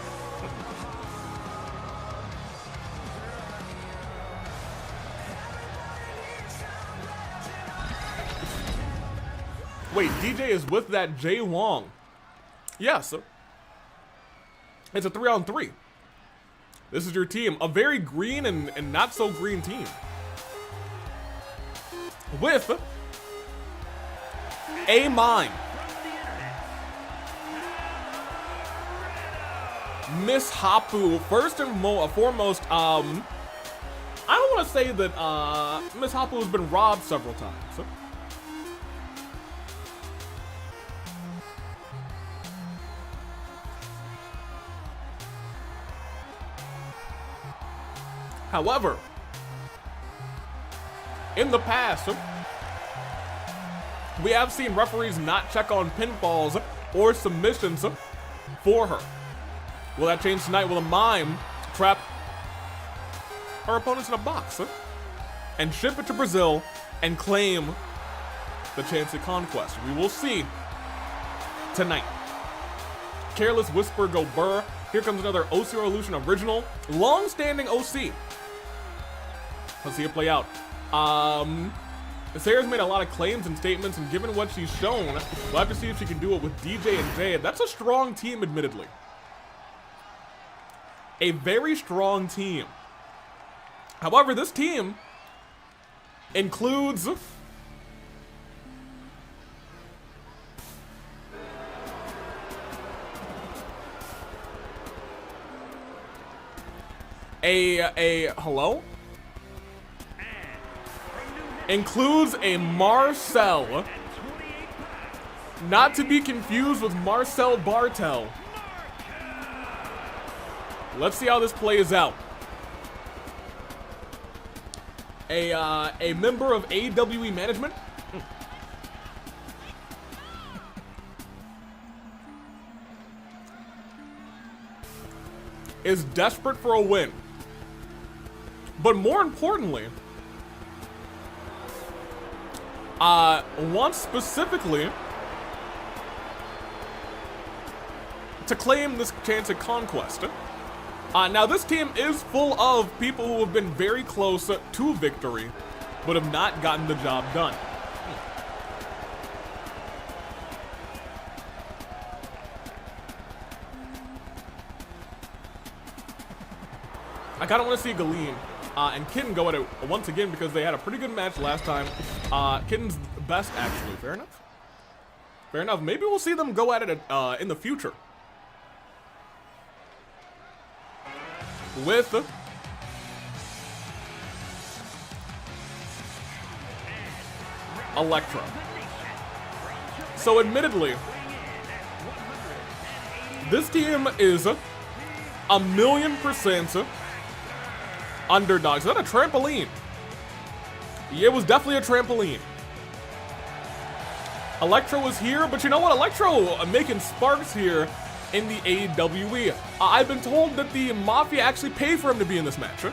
Wait, DJ is with that Jay Wong. Yes. It's a 3-on-3. This is your team. A very green and not so green team. With a mime. Miss Hapu, first and foremost, I I don't want to say that Miss Hopple has been robbed several times. However, in the past, we have seen referees not check on pinfalls or submissions for her. Will that change tonight? Will a mime trap her opponents in a box and ship it to Brazil and claim the chance at Conquest? We will see tonight. Careless Whisper go burr. Here comes another OC Revolution original. Long-standing OC. Let's see it play out. Sarah's made a lot of claims and statements, and given what she's shown, we'll have to see if she can do it with DJ and Jay. That's a strong team, admittedly. A very strong team. However, this team includes hello? Includes a Marcel, not to be confused with Marcel Bartel. Let's see how this plays out. A member of AWE management. Is desperate for a win. But more importantly, wants specifically to claim this chance at Conquest. Now this team is full of people who have been very close to victory, but have not gotten the job done. I kind of want to see Galeen and Kitten go at it once again because they had a pretty good match last time. Kitten's best, actually. Fair enough. Fair enough. Maybe we'll see them go at it in the future. With Electra. So admittedly, this team is 1,000,000% underdogs. Is that a trampoline? Yeah, it was definitely a trampoline. Electro was here, but you know what? Electro making sparks here in the AWE. I've been told that the Mafia actually paid for him to be in this match.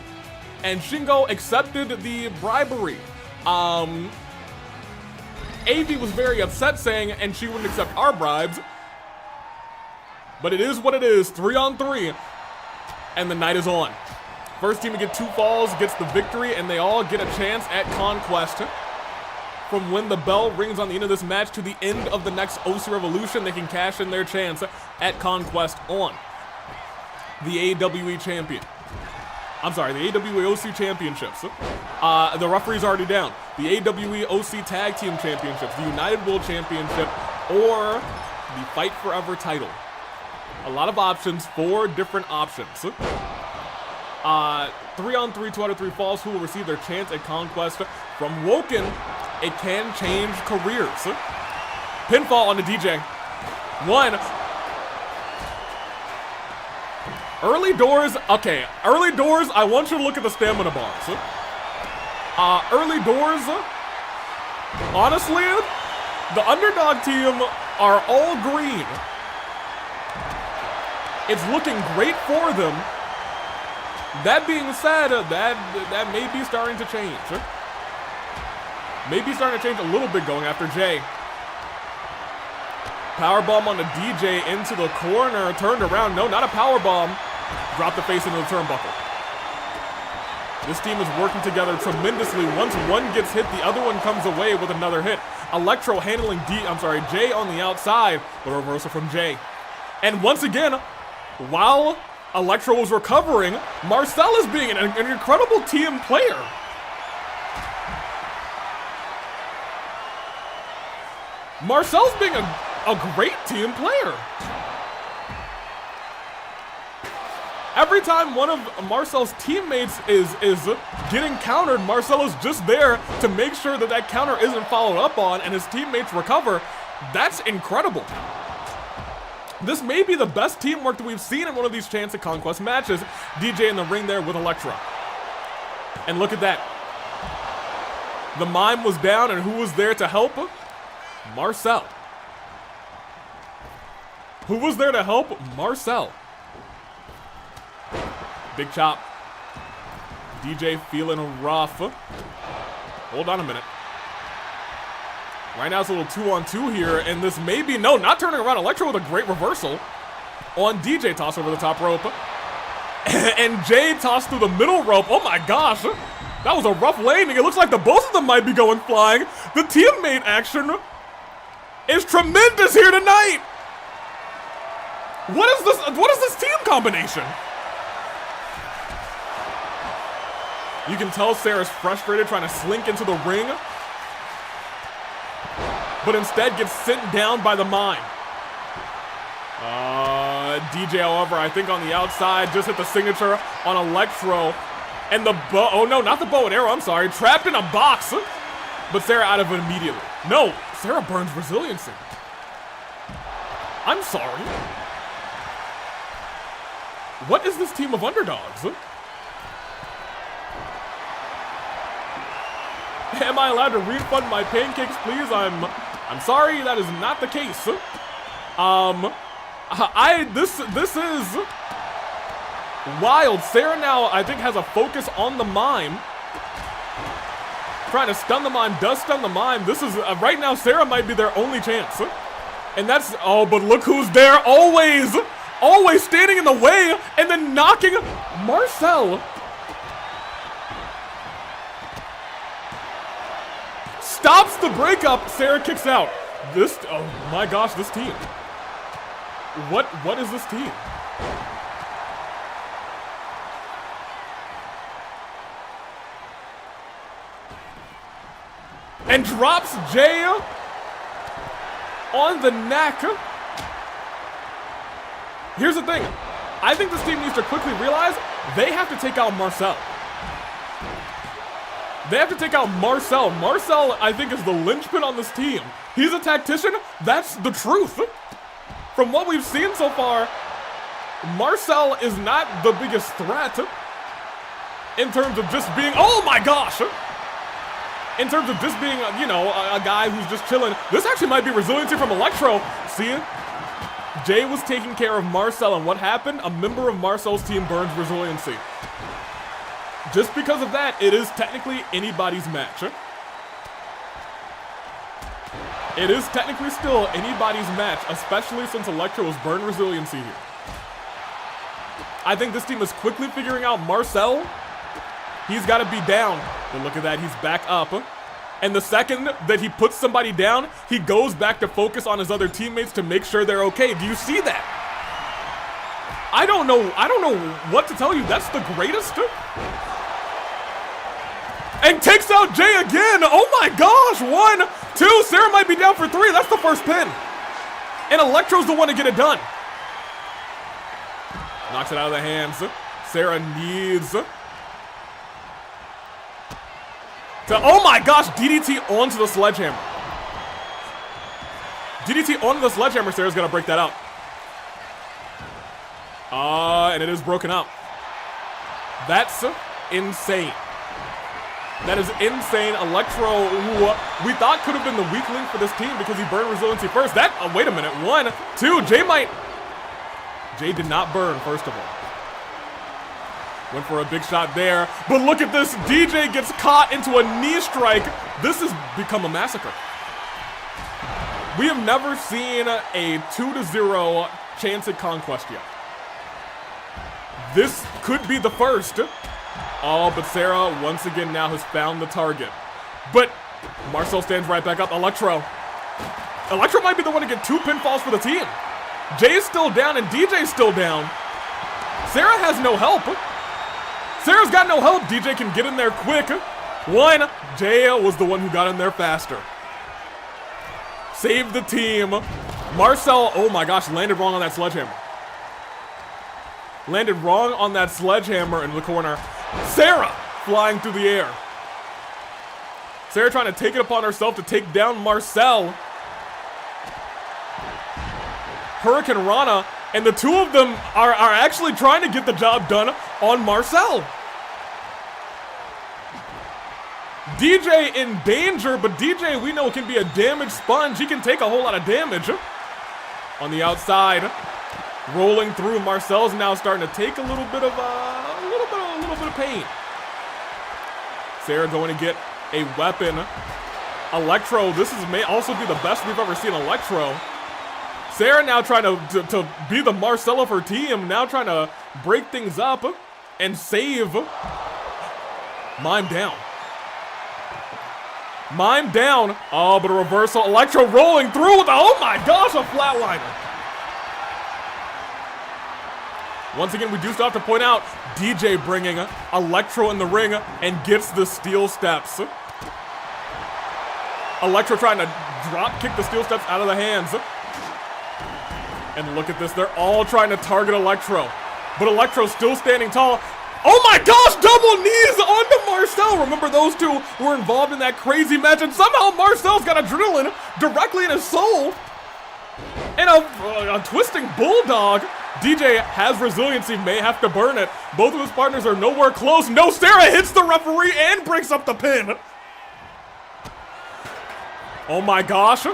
And Shingo accepted the bribery. AV was very upset saying, and she wouldn't accept our bribes. But it is what it is, 3-on-3. And the night is on. First team to get 2 falls gets the victory, and they all get a chance at Conquest. From when the bell rings on the end of this match to the end of the next OC Revolution, they can cash in their chance at Conquest on the AWE champion. I'm sorry, the AWE OC championships. The referee's already down. The AWE OC Tag Team Championships, the United World Championship, or the Fight Forever title. A lot of options, 4 different options. 3-on-3, 2 out of 3 falls. Who will receive their chance at Conquest? From Woken, it can change careers. Pinfall on the DJ. 1. Early doors, okay. Early doors, I want you to look at the stamina bars. Early doors, honestly, the underdog team are all green. It's looking great for them. That being said, that may be starting to change. Maybe starting to change a little bit going after Jay. Powerbomb on the DJ into the corner, turned around. No, not a powerbomb. Dropped the face into the turnbuckle. This team is working together tremendously. Once one gets hit, the other one comes away with another hit. Electro handling Jay on the outside, but a reversal from Jay. And once again, while Electro was recovering, Marcel is being an incredible team player. Marcel's being a great team player. Every time one of Marcel's teammates is getting countered, Marcel is just there to make sure that that counter isn't followed up on and his teammates recover. That's incredible. This may be the best teamwork that we've seen in one of these Chance of Conquest matches. DJ in the ring there with Electra. And look at that. The mime was down, and who was there to help? Marcel. Who was there to help? Marcel. Big chop. DJ feeling rough. Hold on a minute. Right now it's a little 2-on-2 here, and this may be, no, not turning around. Electra with a great reversal on DJ, toss over the top rope. And Jay tossed through the middle rope. Oh my gosh, that was a rough landing. It looks like the both of them might be going flying. The teammate action is tremendous here tonight. What is this team combination? You can tell Sarah's frustrated trying to slink into the ring, but instead gets sent down by the mime. DJ, however, I think on the outside, just hit the signature on Electro. And the bow, oh no, not the bow and arrow, I'm sorry. Trapped in a box, but Sarah out of it immediately. No, Sarah burns resiliency. I'm sorry. What is this team of underdogs? Am I allowed to refund my pancakes, please? I'm sorry, that is not the case. This is wild. Sarah now, I think, has a focus on the mime. Trying to stun the mime, does stun the mime. This is, right now, Sarah might be their only chance. And that's, oh, but look who's there, always standing in the way, and then knocking Marcel. Stops the breakup, Sarah kicks out. This, oh my gosh, this team. What is this team? And drops Jay on the neck. Here's the thing. I think this team needs to quickly realize they have to take out Marcel. They have to take out Marcel. Marcel, I think, is the linchpin on this team. He's a tactician. That's the truth. From what we've seen so far, Marcel is not the biggest threat in terms of just being, oh my gosh! In terms of just being, you know, a guy who's just chilling. This actually might be resiliency from Electro. See? Jay was taking care of Marcel, and what happened? A member of Marcel's team burns resiliency. Just because of that, it is technically anybody's match. It is technically still anybody's match, especially since Electro has burned resiliency here. I think this team is quickly figuring out Marcel. He's got to be down. But look at that, he's back up. And the second that he puts somebody down, he goes back to focus on his other teammates to make sure they're okay. Do you see that? I don't know what to tell you. That's the greatest. And takes out Jay again. Oh my gosh. 1, 2. Sarah might be down for 3. That's the first pin. And Electro's the one to get it done. Knocks it out of the hands. Sarah needs to, oh my gosh, DDT onto the sledgehammer. DDT onto the sledgehammer. Sarah's gonna break that up. And it is broken up. That's insane. That is insane. Electro, who we thought could have been the weak link for this team because he burned resiliency first. That, wait a minute. 1, 2, Jay did not burn, first of all. Went for a big shot there. But look at this. DJ gets caught into a knee strike. This has become a massacre. We have never seen a 2-0 chance at Conquest yet. This could be the first. Oh, but Sarah, once again, now has found the target. But Marcel stands right back up. Electro might be the one to get 2 pinfalls for the team. Jay is still down and DJ's still down. Sarah has no help. Sarah's got no help. DJ can get in there quick. 1. Jay was the one who got in there faster. Saved the team. Marcel, oh my gosh, landed wrong on that sledgehammer. Landed wrong on that sledgehammer in the corner. Sarah flying through the air. Sarah trying to take it upon herself to take down Marcel. Hurricane Rana, and the two of them are actually trying to get the job done on Marcel. DJ in danger, but DJ we know can be a damage sponge. He can take a whole lot of damage. On the outside, rolling through. Marcel's now starting to take a little bit of pain. Sarah going to get a weapon. Electro. This may also be the best we've ever seen Electro. Sarah now trying to be the Marcel of her team. Now trying to break things up and save. Mime down. Mime down. Oh, but a reversal. Electro rolling through with oh my gosh, a flatliner. Once again, we do still have to point out DJ bringing Electro in the ring and gets the steel steps. Electro trying to drop kick the steel steps out of the hands. And look at this, they're all trying to target Electro. But Electro's still standing tall. Oh my gosh, double knees onto Marcel. Remember those two were involved in that crazy match, and somehow Marcel's got adrenaline directly in his soul. And a twisting bulldog. DJ has resiliency, may have to burn it. Both of his partners are nowhere close. No, Sarah hits the referee and breaks up the pin. Oh my gosh.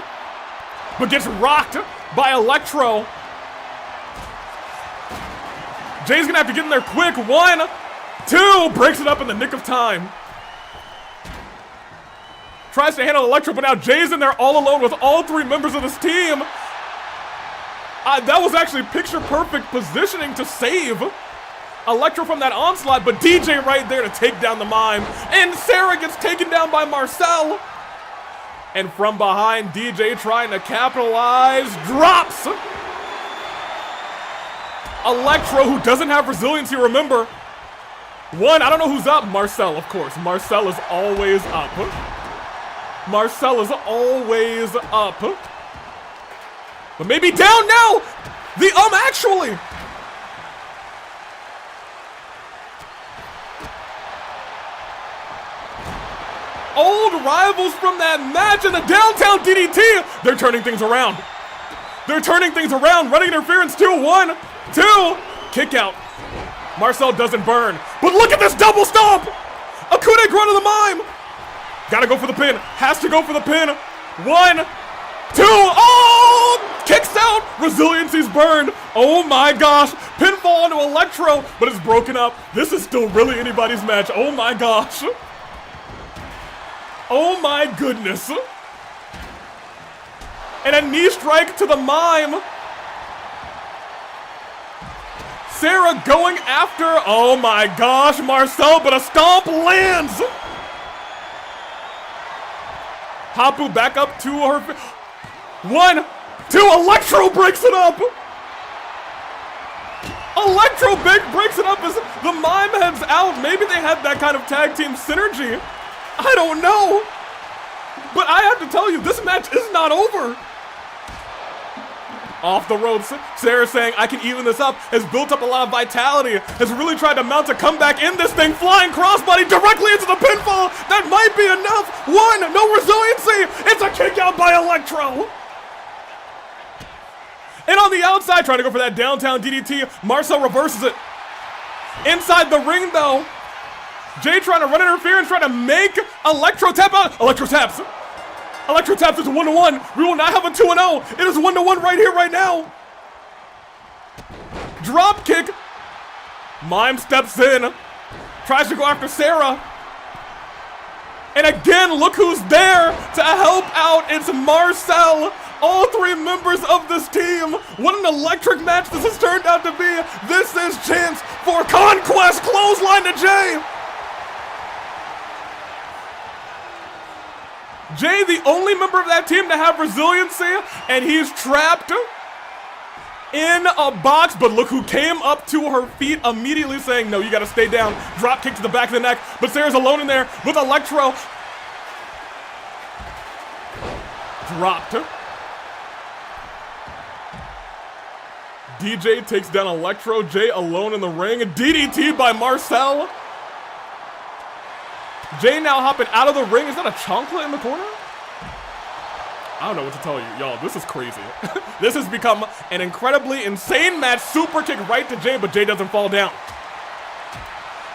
But gets rocked by Electro. Jay's gonna have to get in there quick. 1, 2, breaks it up in the nick of time. Tries to handle Electro, but now Jay's in there all alone with all 3 members of this team. That was actually picture-perfect positioning to save Electro from that onslaught, but DJ right there to take down the mime. And Sarah gets taken down by Marcel. And from behind, DJ trying to capitalize, drops. Electro, who doesn't have resiliency, remember. 1, I don't know who's up. Marcel, of course. Marcel is always up. Marcel is always up. But maybe down now! The actually! Old rivals from that match in the downtown DDT! They're turning things around. They're turning things around. Running interference 2, 1, 2. Kick out. Marcel doesn't burn. But look at this double stomp! A coup de grace to the mime! Gotta go for the pin. Has to go for the pin. 1, 2. Oh! Kicks out. Resiliency's burned. Oh my gosh. Pinfall onto Electro, but it's broken up. This is still really anybody's match. Oh my gosh. Oh my goodness. And a knee strike to the mime. Sarah going after, oh my gosh, Marcel, but a stomp lands. Hapu back up to her. 1, 2, Electro breaks it up. Electro breaks it up as the mime heads out. Maybe they had that kind of tag team synergy. I don't know. But I have to tell you, this match is not over. Off the ropes, Sarah saying, I can even this up, has built up a lot of vitality, has really tried to mount a comeback in this thing, flying crossbody directly into the pinfall. That might be enough. 1, no resiliency. It's a kick out by Electro. And on the outside, trying to go for that downtown DDT, Marcel reverses it. Inside the ring, though, Jay trying to run interference, trying to make Electro tap out. Electro taps. Electro taps is 1-1. We will not have a 2-0. It is 1-1 right here, right now. Drop kick. Mime steps in. Tries to go after Sarah. And again, look who's there to help out. It's Marcel. All 3 members of this team. What an electric match this has turned out to be. This is chance for Conquest. Clothesline to Jay. Jay, the only member of that team to have resiliency, and he's trapped in a box, but look who came up to her feet immediately saying, no, you gotta stay down. Drop kick to the back of the neck, but Sarah's alone in there with Electro. Dropped. DJ takes down Electro. Jay alone in the ring. DDT by Marcel. Jay now hopping out of the ring. Is that a chancla in the corner? I don't know what to tell you. Y'all, this is crazy. This has become an incredibly insane match. Super kick right to Jay, but Jay doesn't fall down.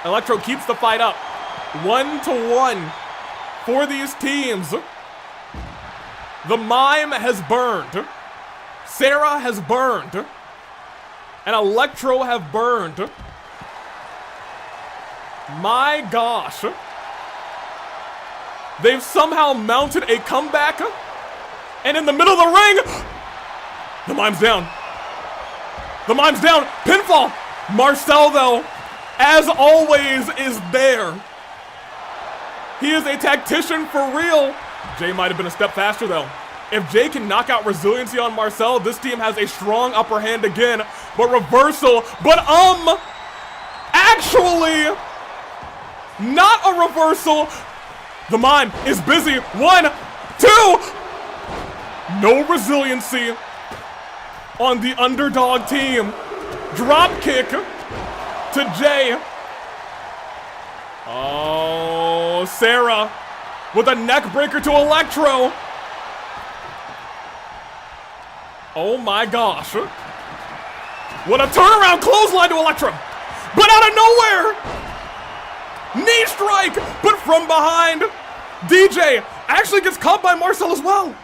Electro keeps the fight up. 1-1 for these teams. The Mime has burned. Sarah has burned. And Electro have burned. My gosh. They've somehow mounted a comeback. And in the middle of the ring, the Mime's down. The Mime's down. Pinfall. Marcel, though, as always, is there. He is a tactician for real. Jay might have been a step faster, though. If Jay can knock out resiliency on Marcel, this team has a strong upper hand again. But reversal, actually, not a reversal. The Mime is busy. 1, 2. No resiliency on the underdog team. Drop kick to Jay. Oh, Sarah with a neck breaker to Electro. Oh my gosh. What a turnaround clothesline to Electro. But out of nowhere, knee strike, but from behind. DJ actually gets caught by Marcel as well.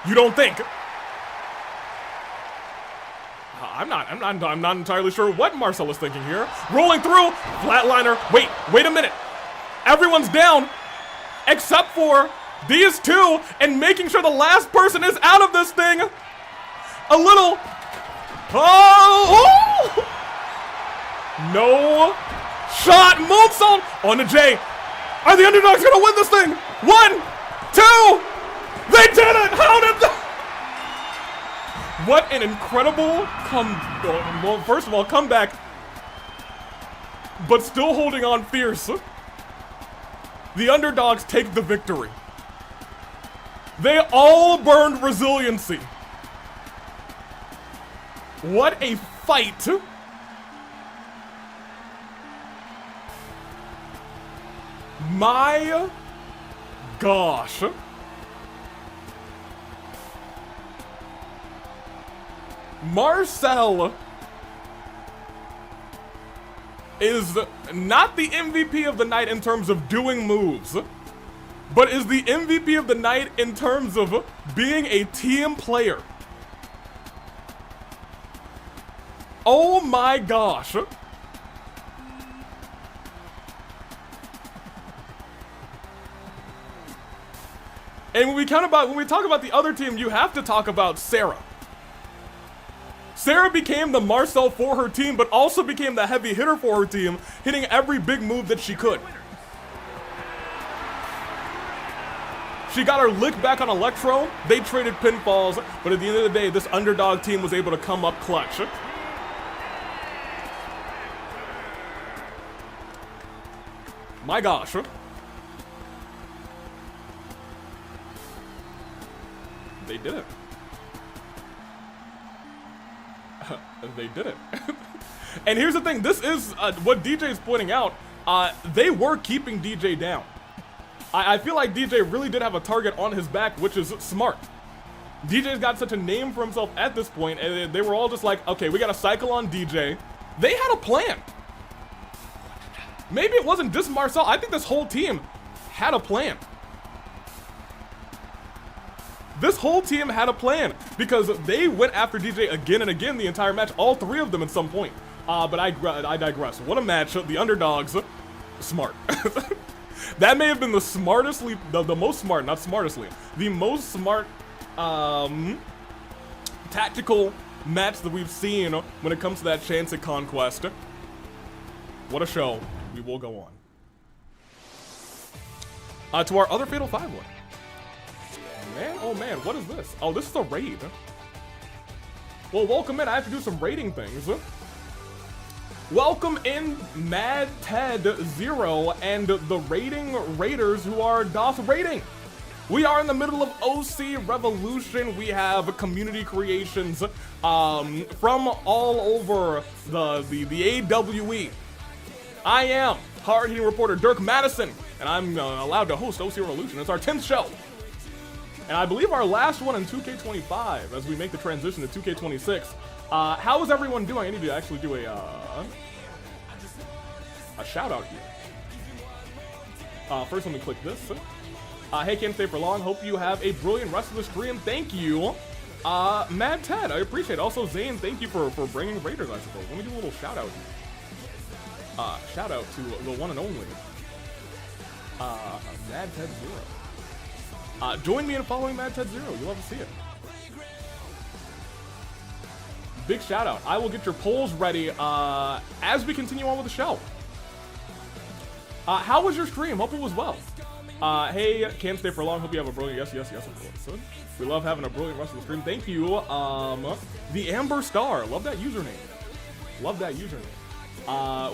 You don't think? I'm not entirely sure what Marcel is thinking here. Rolling through, flatliner. Wait a minute. Everyone's down except for these two, and making sure the last person is out of this thing. A little. Oh! No shot. Moonsault onto Jay. Are the underdogs gonna win this thing? 1, 2. They did it! How did they? What an incredible well, first of all, comeback, but still holding on fierce. The underdogs take the victory. They all burned resiliency. What a fight. My gosh. Marcel is not the MVP of the night in terms of doing moves, but is the MVP of the night in terms of being a team player. Oh my gosh. And when we talk about the other team, you have to talk about Sarah. Sarah became the Marcel for her team, but also became the heavy hitter for her team, hitting every big move that she could. She got her lick back on Electro. They traded pinfalls, but at the end of the day, this underdog team was able to come up clutch. My gosh. They did it. They did it. And here's the thing, this is what DJ's pointing out. They were keeping DJ down. I feel like DJ really did have a target on his back, which is smart. DJ's got such a name for himself at this point, and they were all just like, okay, we got to cycle on DJ. They had a plan. Maybe it wasn't just Marcel. I think this whole team had a plan. This whole team had a plan because they went after DJ again and again the entire match, all three of them at some point. But I digress. What a match. The underdogs, smart. That may have been the smartestly, the most smart, not smartestly, the most smart tactical match that we've seen when it comes to that chance at Conquest. What a show. We will go on. To our other Fatal 5 one. Man, oh man, what is this? Oh, this is a raid. Well, welcome in. I have to do some raiding things. Welcome in Mad Ted 0 and the raiding raiders who are DOS raiding. We are in the middle of OC Revolution. We have community creations from all over the AWE. I am hard-hitting reporter Dirk Madison, and I'm allowed to host OC Revolution. It's our 10th show. And I believe our last one in 2K25 as we make the transition to 2K26. How is everyone doing? I need to actually do a shout out here. First, let me click this. Hey, can't stay for long. Hope you have a brilliant rest of the stream. Thank you. Mad Ted, I appreciate it. Also, Zain, thank you for bringing Raiders, I suppose. Let me do a little shout out here. Shout out to the one and only Mad Ted Zero. Join me in following Mad Ted Zero. You'll love to see it. Big shout out. I will get your polls ready as we continue on with the show. How was your stream? Hope it was well. Hey, can't stay for long. Hope you have a brilliant. Yes, of course. We love having a brilliant rest of the stream. Thank you. The Amber Star. Love that username.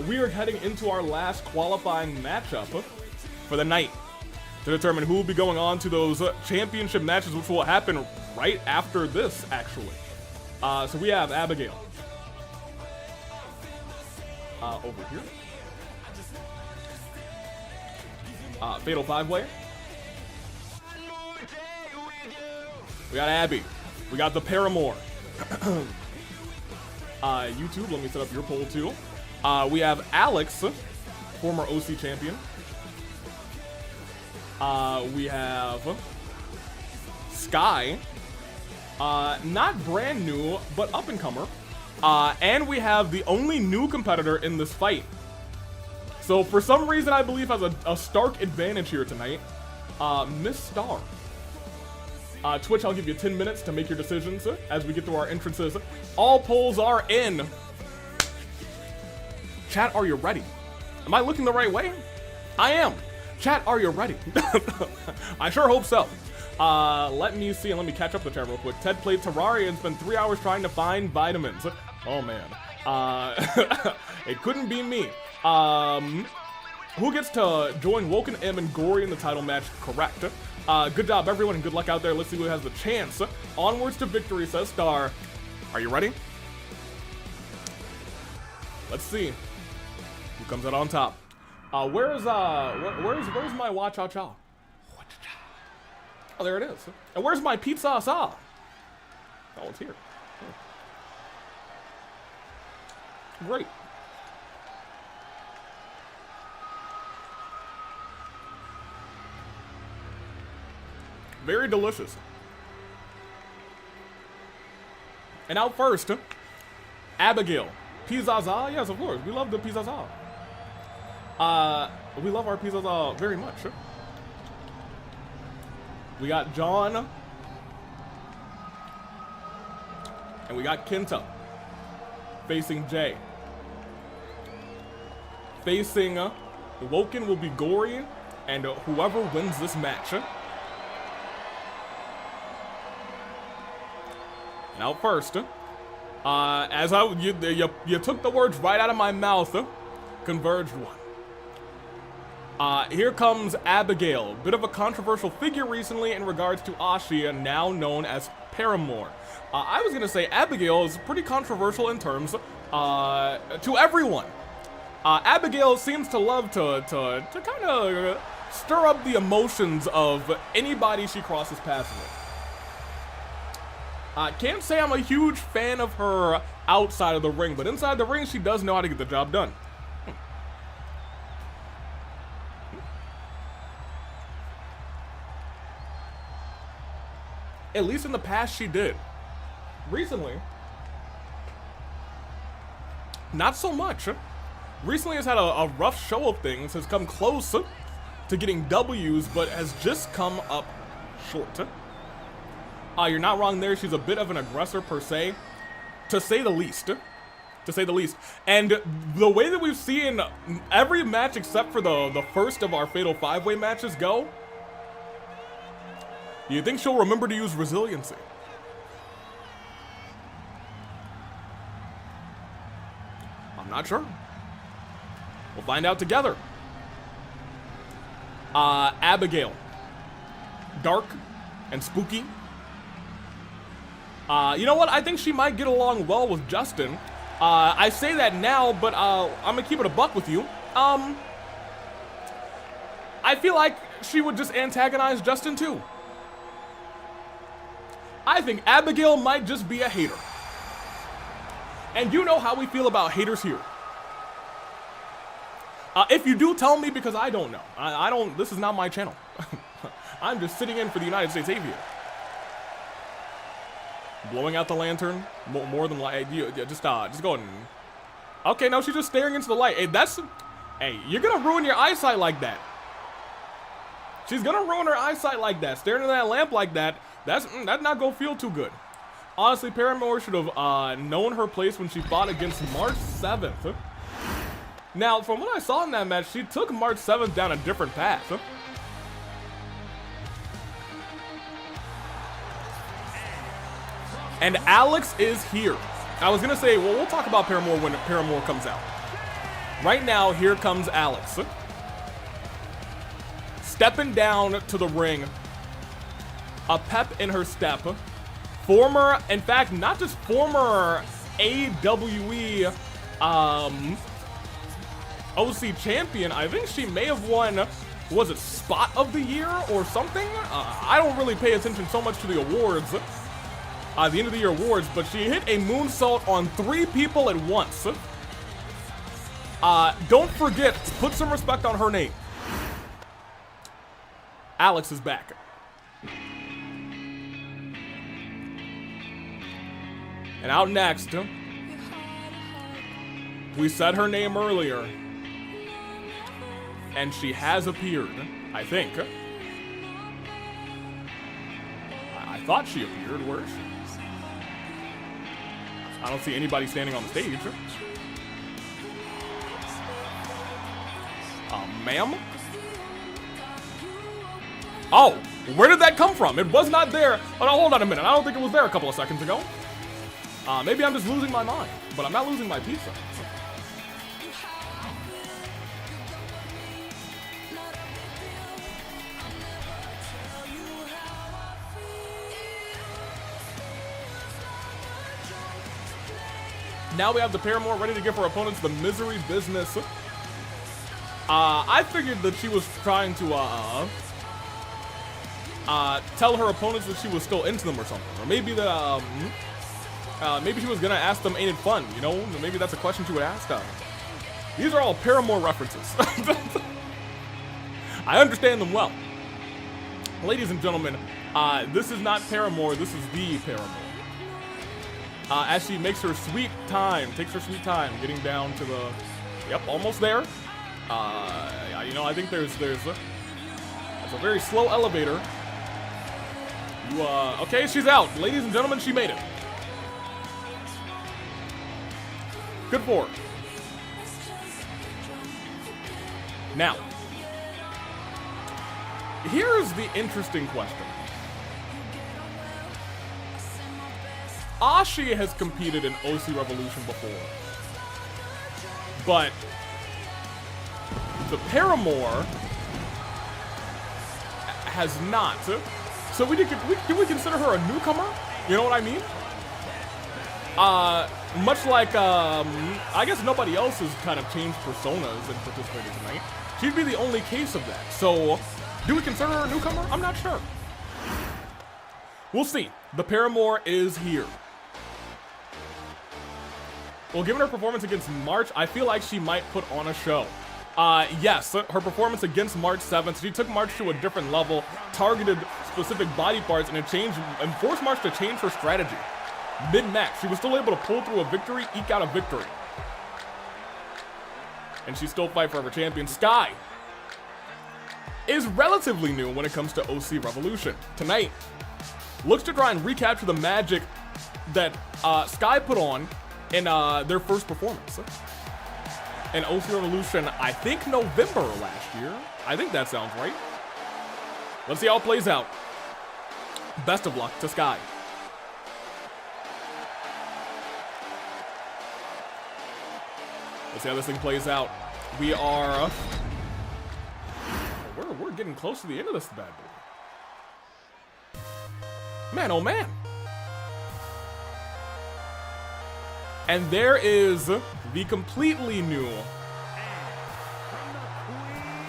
We are heading into our last qualifying matchup for the night to determine who will be going on to those championship matches, which will happen right after this, actually. So we have Abigail over here. Fatal 5-way. We got Abby. We got the Paramour. YouTube, let me set up your poll too. We have Alex, former OC champion. We have Sky, not brand new, but up-and-comer. And we have the only new competitor in this fight. So for some reason, I believe has a stark advantage here tonight. Miss Star. Twitch, I'll give you 10 minutes to make your decisions as we get through our entrances. All polls are in. Chat, are you ready? Am I looking the right way? I am. Chat, are you ready? I sure hope so. Let me see, and let me catch up the chat real quick. Ted played Terraria and spent 3 hours trying to find vitamins. Oh man. It couldn't be me. Who gets to join Woken M and Gorey in the title match? Correct. Good job, everyone, and good luck out there. Let's see who has the chance. Onwards to victory, says Star. Are you ready? Let's see who comes out on top. Where's my Wa Cha Cha? Oh, there it is. And where's my Pizza Sa? Oh, it's here. Great. Very delicious. And out first, Abigail. Pizzaza? Yes, of course. We love the Pizzaza. We love our Pizzaza very much. We got John. And we got Kenta. Facing Jay. Facing Woken will be Gorey. And whoever wins this match. And out first, as you took the words right out of my mouth, Converged one. Here comes Abigail, bit of a controversial figure recently in regards to Ashia, now known as Paramour. I was gonna say Abigail is pretty controversial in terms to everyone. Abigail seems to love to kind of stir up the emotions of anybody she crosses paths with. Can't say I'm a huge fan of her outside of the ring, but inside the ring, she does know how to get the job done. At least in the past, she did. Recently, not so much. Recently has had a rough show of things, has come close to getting W's, but has just come up short. You're not wrong there. She's a bit of an aggressor per se, to say the least. To say the least. And the way that we've seen every match except for the first of our Fatal 5-Way matches go, do you think she'll remember to use resiliency? I'm not sure. We'll find out together. Abigail. dark and spooky. You know what? I think she might get along well with Justin. I say that now, but I'm gonna keep it a buck with you. I feel like she would just antagonize Justin too. I think Abigail might just be a hater. And you know how we feel about haters here. If you do, tell me, because I don't know. I don't, this is not my channel. I'm just sitting in for the United States Aviator. Blowing out the lantern, more than light. Just go ahead and... Okay, no, she's just staring into the light. Hey, you're gonna ruin your eyesight like that. She's gonna ruin her eyesight like that. Staring into that lamp like that, that's not gonna feel too good. Honestly, Paramore should have known her place when she fought against March 7th. Now, from what I saw in that match, she took March 7th down a different path. And Alex is here. I was gonna say, well, we'll talk about Paramore when Paramore comes out. Right now, here comes Alex. Stepping down to the ring. A pep in her step. Former, in fact, not just former AWE OC champion. I think she may have won, was it Spot of the Year or something? I don't really pay attention so much to the awards. The end of the year awards, but she hit a moonsault on 3 people at once. Don't forget, put some respect on her name. Alex is back. And out next, we said her name earlier, and she has appeared, I think. I thought she appeared. Where is she? I don't see anybody standing on the stage. Ma'am? Oh, where did that come from? It was not there. Oh, no, hold on a minute. I don't think it was there a couple of seconds ago. Maybe I'm just losing my mind, but I'm not losing my pizza. Now we have the Paramore ready to give her opponents the misery business. I figured that she was trying to tell her opponents that she was still into them or something, or maybe that maybe she was gonna ask them, ain't it fun? You know, maybe that's a question she would ask them. These are all Paramore references. I understand them well. Ladies and gentlemen, this is not Paramore, this is the Paramore. As she makes her sweet time, getting down to the, yep, almost there. You know, I think there's a very slow elevator. Okay, she's out. Ladies and gentlemen, she made it. Good for her. Now, here's the interesting question. Ashi has competed in OC Revolution before, but the Paramore has not. So do we consider her a newcomer? You know what I mean? Much like, I guess nobody else has kind of changed personas and participated tonight. She'd be the only case of that. So, do we consider her a newcomer? I'm not sure. We'll see. The Paramore is here. Well, given her performance against March, I feel like she might put on a show. Yes, her performance against March 7th, she took March to a different level, targeted specific body parts, and forced March to change her strategy. Mid-match, she was still able to pull through a victory, eke out a victory. And she still fight forever champion. Sky is relatively new when it comes to OC Revolution. Tonight, looks to try and recapture the magic that Sky put on in their first performance. In OC Revolution, I think November last year. I think that sounds right. Let's see how it plays out. Best of luck to Sky. Let's see how this thing plays out. We are... We're getting close to the end of this bad boy. Man, oh man. And there is the completely new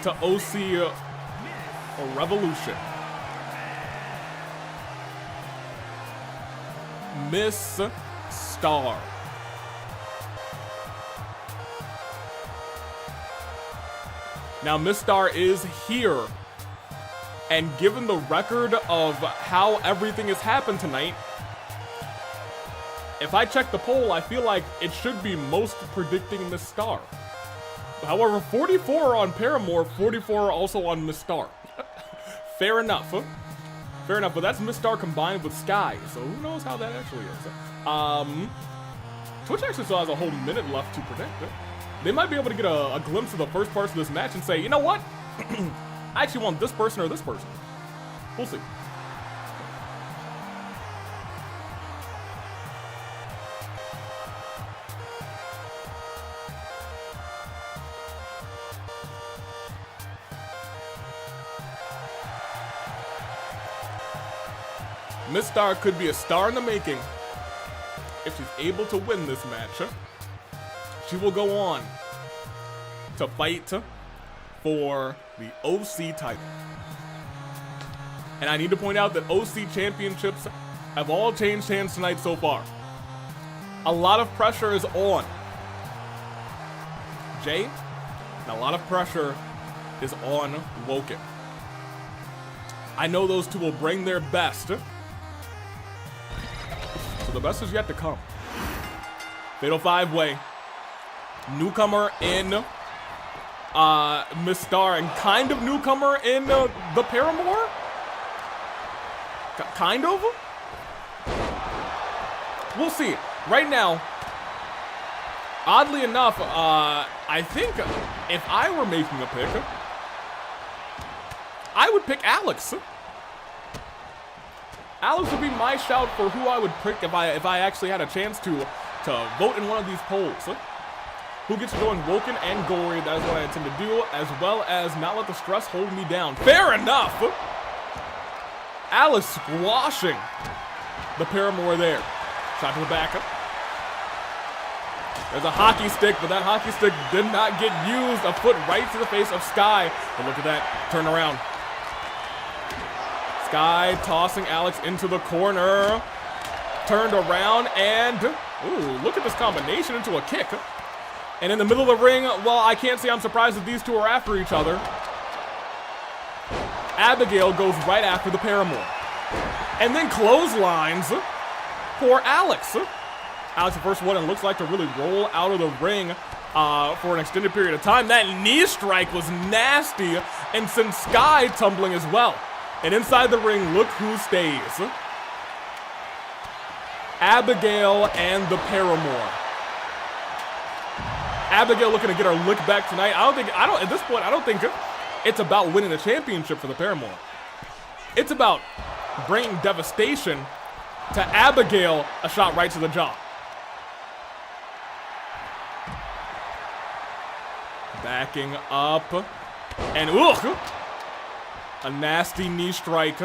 to OC Revolution. Miss Star. Now, Miss Star is here. And given the record of how everything has happened tonight, if I check the poll, I feel like it should be most predicting Miss Star. However, 44 on Paramore, 44 also on Miss Star. Fair enough. Fair enough, but that's Miss Star combined with Sky, so who knows how that actually is. Twitch actually still has a whole minute left to predict. They might be able to get a glimpse of the first parts of this match and say, you know what? I actually want this person or this person. We'll see. Miss Star could be a star in the making if she's able to win this match. She will go on to fight for the OC title. And I need to point out that OC championships have all changed hands tonight so far. A lot of pressure is on Jay, and a lot of pressure is on Woken. I know those two will bring their best. The best is yet to come. Fatal 5-way. Newcomer in Miss Star and kind of newcomer in the Paramore? Kind of? We'll see. Right now, oddly enough, I think if I were making a pick, I would pick Alex. Alex would be my shout for who I would pick if I actually had a chance to vote in one of these polls. Who gets to join Woken and Gorey? That is what I intend to do, as well as not let the stress hold me down. Fair enough! Alex squashing the Paramore there. Shot to the back. There's a hockey stick, but that hockey stick did not get used. A foot right to the face of Sky. But look at that. Turn around. Sky tossing Alex into the corner. Turned around and, ooh, look at this combination into a kick. And in the middle of the ring, well, I can't say I'm surprised that these two are after each other. Abigail goes right after the Paramore. And then clotheslines for Alex. Alex, the first one, it looks like to really roll out of the ring for an extended period of time. That knee strike was nasty and sent Sky tumbling as well. And inside the ring, look who stays. Abigail and the Paramore. Abigail looking to get her lick back tonight. At this point, I don't think it's about winning the championship for the Paramore. It's about bringing devastation to Abigail, a shot right to the jaw. Backing up. And ugh! A nasty knee strike.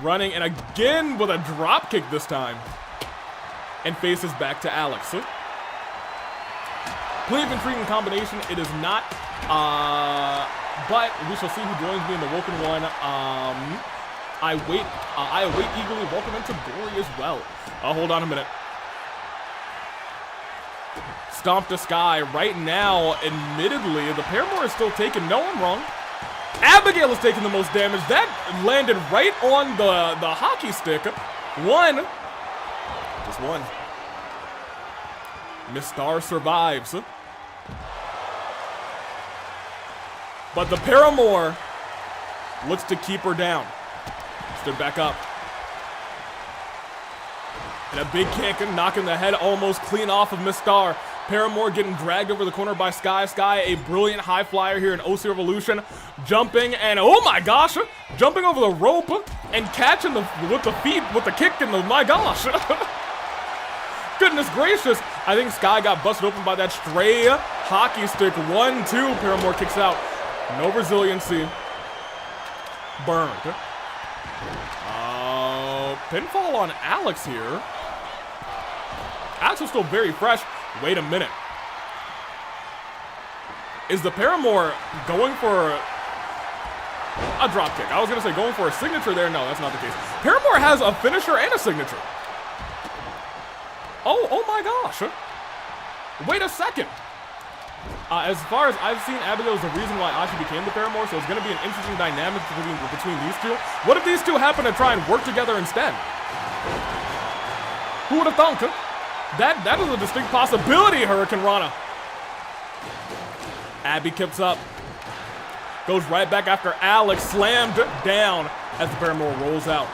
Running, and again with a drop kick this time. And faces back to Alex. Plenty of intriguing combination. It is not, but we shall see who joins me in the Woken one. I await eagerly. Welcome into Gorey as well. Hold on a minute. Stomp to Sky right now. Admittedly, the Paramore is still taking. No, I'm wrong. Abigail is taking the most damage. That landed right on the hockey stick. One. Just one. Miss Star survives. But the Paramore looks to keep her down. Stood back up. And a big kick and knocking the head almost clean off of Miss Star. Paramore getting dragged over the corner by Sky. Sky, a brilliant high flyer here in OC Revolution. Jumping and, oh my gosh, jumping over the rope and catching with the feet, with the kick and the, my gosh. Goodness gracious. I think Sky got busted open by that stray hockey stick. 1-2, Paramore kicks out. No resiliency. Burned. Pinfall on Alex here. Alex is still very fresh. Wait a minute. Is the Paramore going for a dropkick? I was going to say going for a signature there. No, that's not the case. Paramore has a finisher and a signature. Oh my gosh. Wait a second. As far as I've seen, Abigail is the reason why Ashi became the Paramore, so it's going to be an interesting dynamic between these two. What if these two happen to try and work together instead? Who would have thunk? That is a distinct possibility, Hurricane Rana. Abby keeps up. Goes right back after Alex, slammed down as the Paramore rolls out.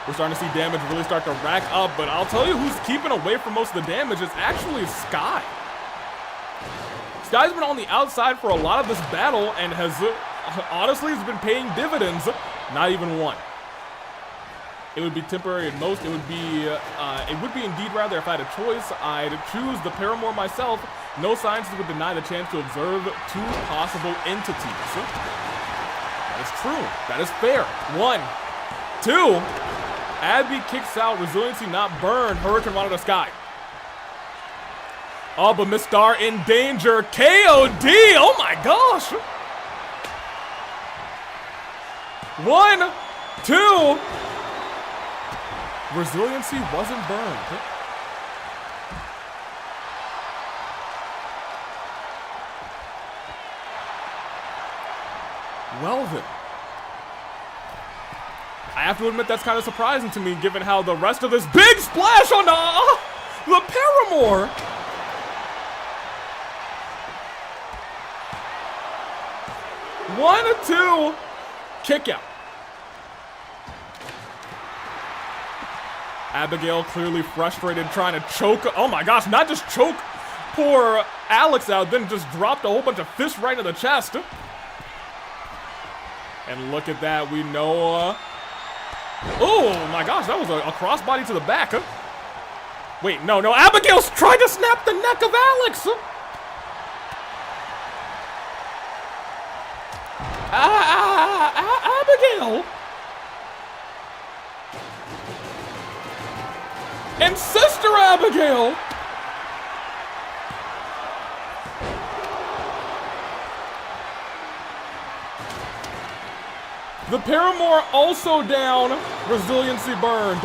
We're starting to see damage really start to rack up, but I'll tell you who's keeping away from most of the damage is actually Sky. Sky's been on the outside for a lot of this battle and has honestly been paying dividends. Not even one. It would be temporary at most. It would be indeed rather if I had a choice, I'd choose the Paramore myself. No scientist would deny the chance to observe two possible entities. That is true. That is fair. 1, 2. Abby kicks out. Resiliency not burned. Hurricane Rana to Sky. Oh, but Miss Star in danger. KOD! Oh my gosh! 1, 2. Resiliency wasn't burned. Well then. I have to admit that's kind of surprising to me given how the rest of this big splash on the Paramore. One, 2, kick out. Abigail clearly frustrated, trying to choke. Oh my gosh, not just choke poor Alex out, then just dropped a whole bunch of fists right in the chest. And look at that, we know. Oh my gosh, that was a crossbody to the back. Wait, no, Abigail's trying to snap the neck of Alex. Abigail! And Sister Abigail! The Paramore also down. Resiliency burned.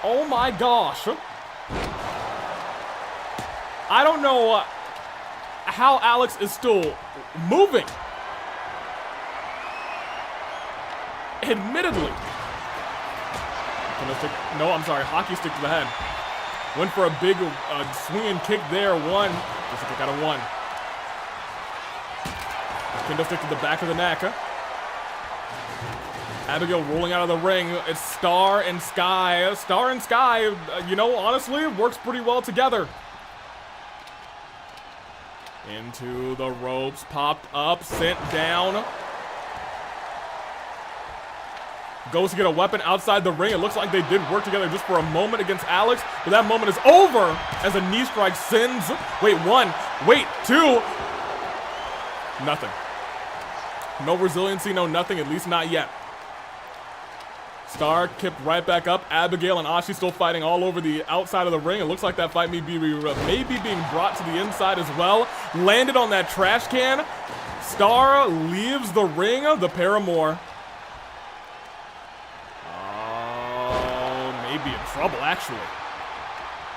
Oh my gosh. I don't know how Alex is still moving. Admittedly. No, I'm sorry. Hockey stick to the head. Went for a big swinging kick there. 1. Just a kick out of 1. Kendo stick to the back of the neck. Abigail rolling out of the ring. It's Star and Sky. Star and Sky, honestly, it works pretty well together. Into the ropes, popped up, sent down. Goes to get a weapon outside the ring. It looks like they did work together just for a moment against Alex, but that moment is over as a knee strike sends. Wait, 1, wait, 2. Nothing. No resiliency, no nothing, at least not yet. Star kicked right back up. Abigail and Ashi still fighting all over the outside of the ring. It looks like that fight may be being brought to the inside as well. Landed on that trash can. Star leaves the ring. The Paramore. Maybe in trouble, actually.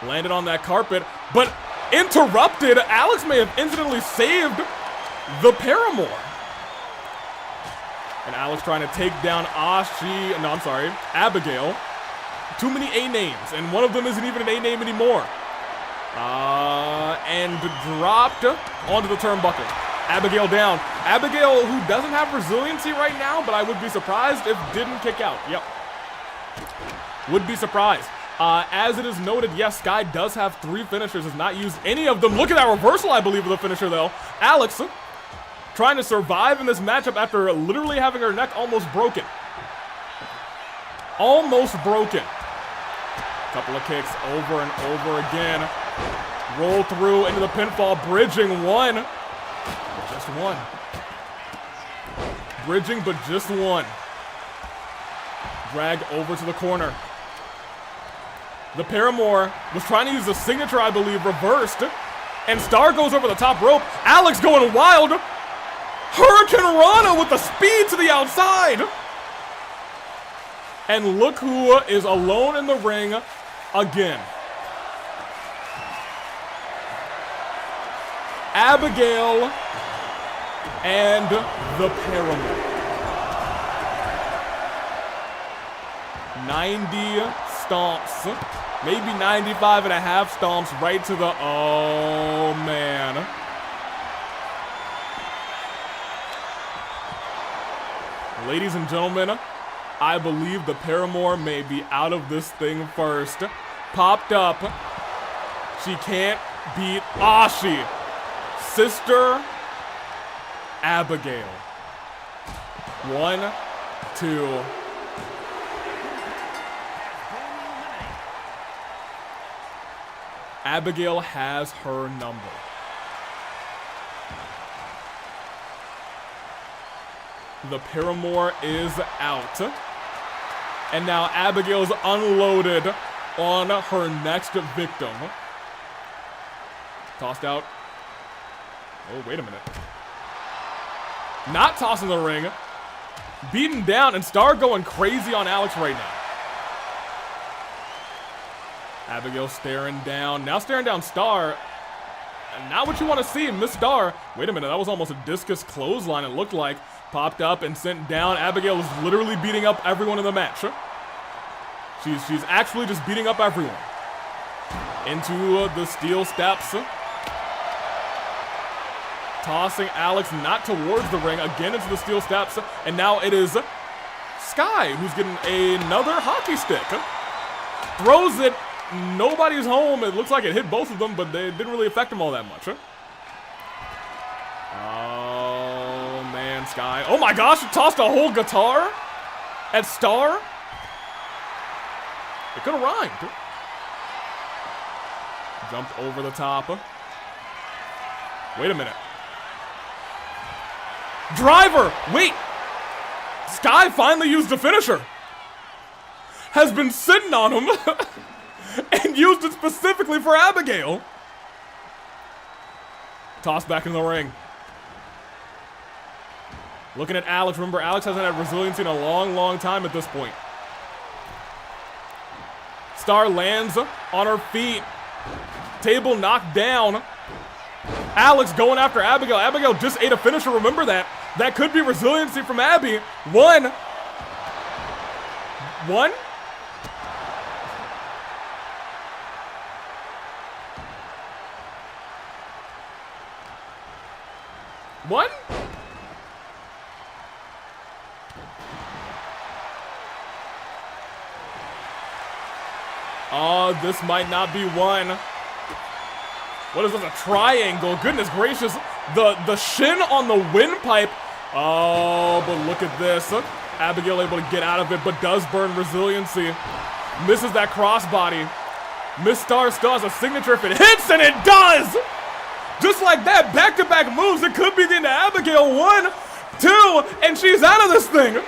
Landed on that carpet, but interrupted. Alex may have incidentally saved the Paramore. And Alex trying to take down Abigail. Too many A names, and one of them isn't even an A name anymore. And dropped onto the turnbuckle. Abigail down. Abigail, who doesn't have resiliency right now, but I would be surprised if didn't kick out. Yep. Would be surprised. As it is noted, yes, Sky does have 3 finishers, has not used any of them. Look at that reversal, I believe, of the finisher, though. Alex trying to survive in this matchup after literally having her neck almost broken. Almost broken. Couple of kicks over and over again. Roll through into the pinfall, bridging 1. Just 1. Bridging, but just one. Drag over to the corner. The Paramour was trying to use the signature, I believe, reversed. And Star goes over the top rope. Alex going wild. Hurricane Rana with the speed to the outside. And look who is alone in the ring again. Abigail and the Paramour. 90 stomps, maybe 95 and a half stomps right to the, oh man. Ladies and gentlemen, I believe the Paramour may be out of this thing first. Popped up. She can't beat Ashi. Sister Abigail. 1, 2. Abigail has her number. The Paramour is out. And now Abigail's unloaded on her next victim. Tossed out. Oh, wait a minute. Not tossing the ring. Beaten down, and Star going crazy on Alex right now. Abigail staring down. Now staring down Star. And not what you want to see, Miss Star. Wait a minute, that was almost a discus clothesline, it looked like. Popped up and sent down. Abigail is literally beating up everyone in the match. She's actually just beating up everyone. Into the steel steps. Tossing Alex not towards the ring, again into the steel steps. And now it is Sky who's getting another hockey stick. Throws it. Nobody's home. It looks like it hit both of them, but it didn't really affect them all that much. Oh, man, Sky. Oh, my gosh, it tossed a whole guitar at Star. It could have rhymed. Jumped over the top. Wait a minute. Driver! Wait! Sky finally used the finisher. Has been sitting on him. And used it specifically for Abigail. Tossed back in the ring. Looking at Alex. Remember, Alex hasn't had resiliency in a long, long time at this point. Star lands on her feet. Table knocked down. Alex going after Abigail. Abigail just ate a finisher. Remember that. That could be resiliency from Abby. One. Oh, this might not be one. What is this, a triangle? Goodness gracious. The shin on the windpipe. Oh, but look at this. Abigail able to get out of it, but does burn resiliency. Misses that crossbody. Miss Star still has a signature if it hits, and it does! Just like that, back-to-back moves. It could be the end of Abigail. 1, 2, and she's out of this thing.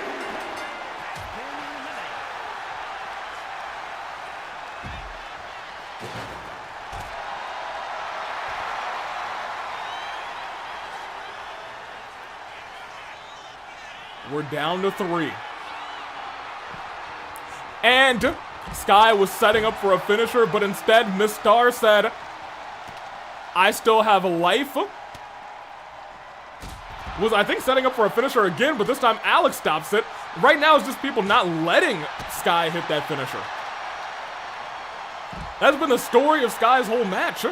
We're down to 3. And Sky was setting up for a finisher, but instead Miss Star said, I still have a life. Was, I think, setting up for a finisher again, but this time Alex stops it. Right now it's just people not letting Sky hit that finisher. That's been the story of Sky's whole match.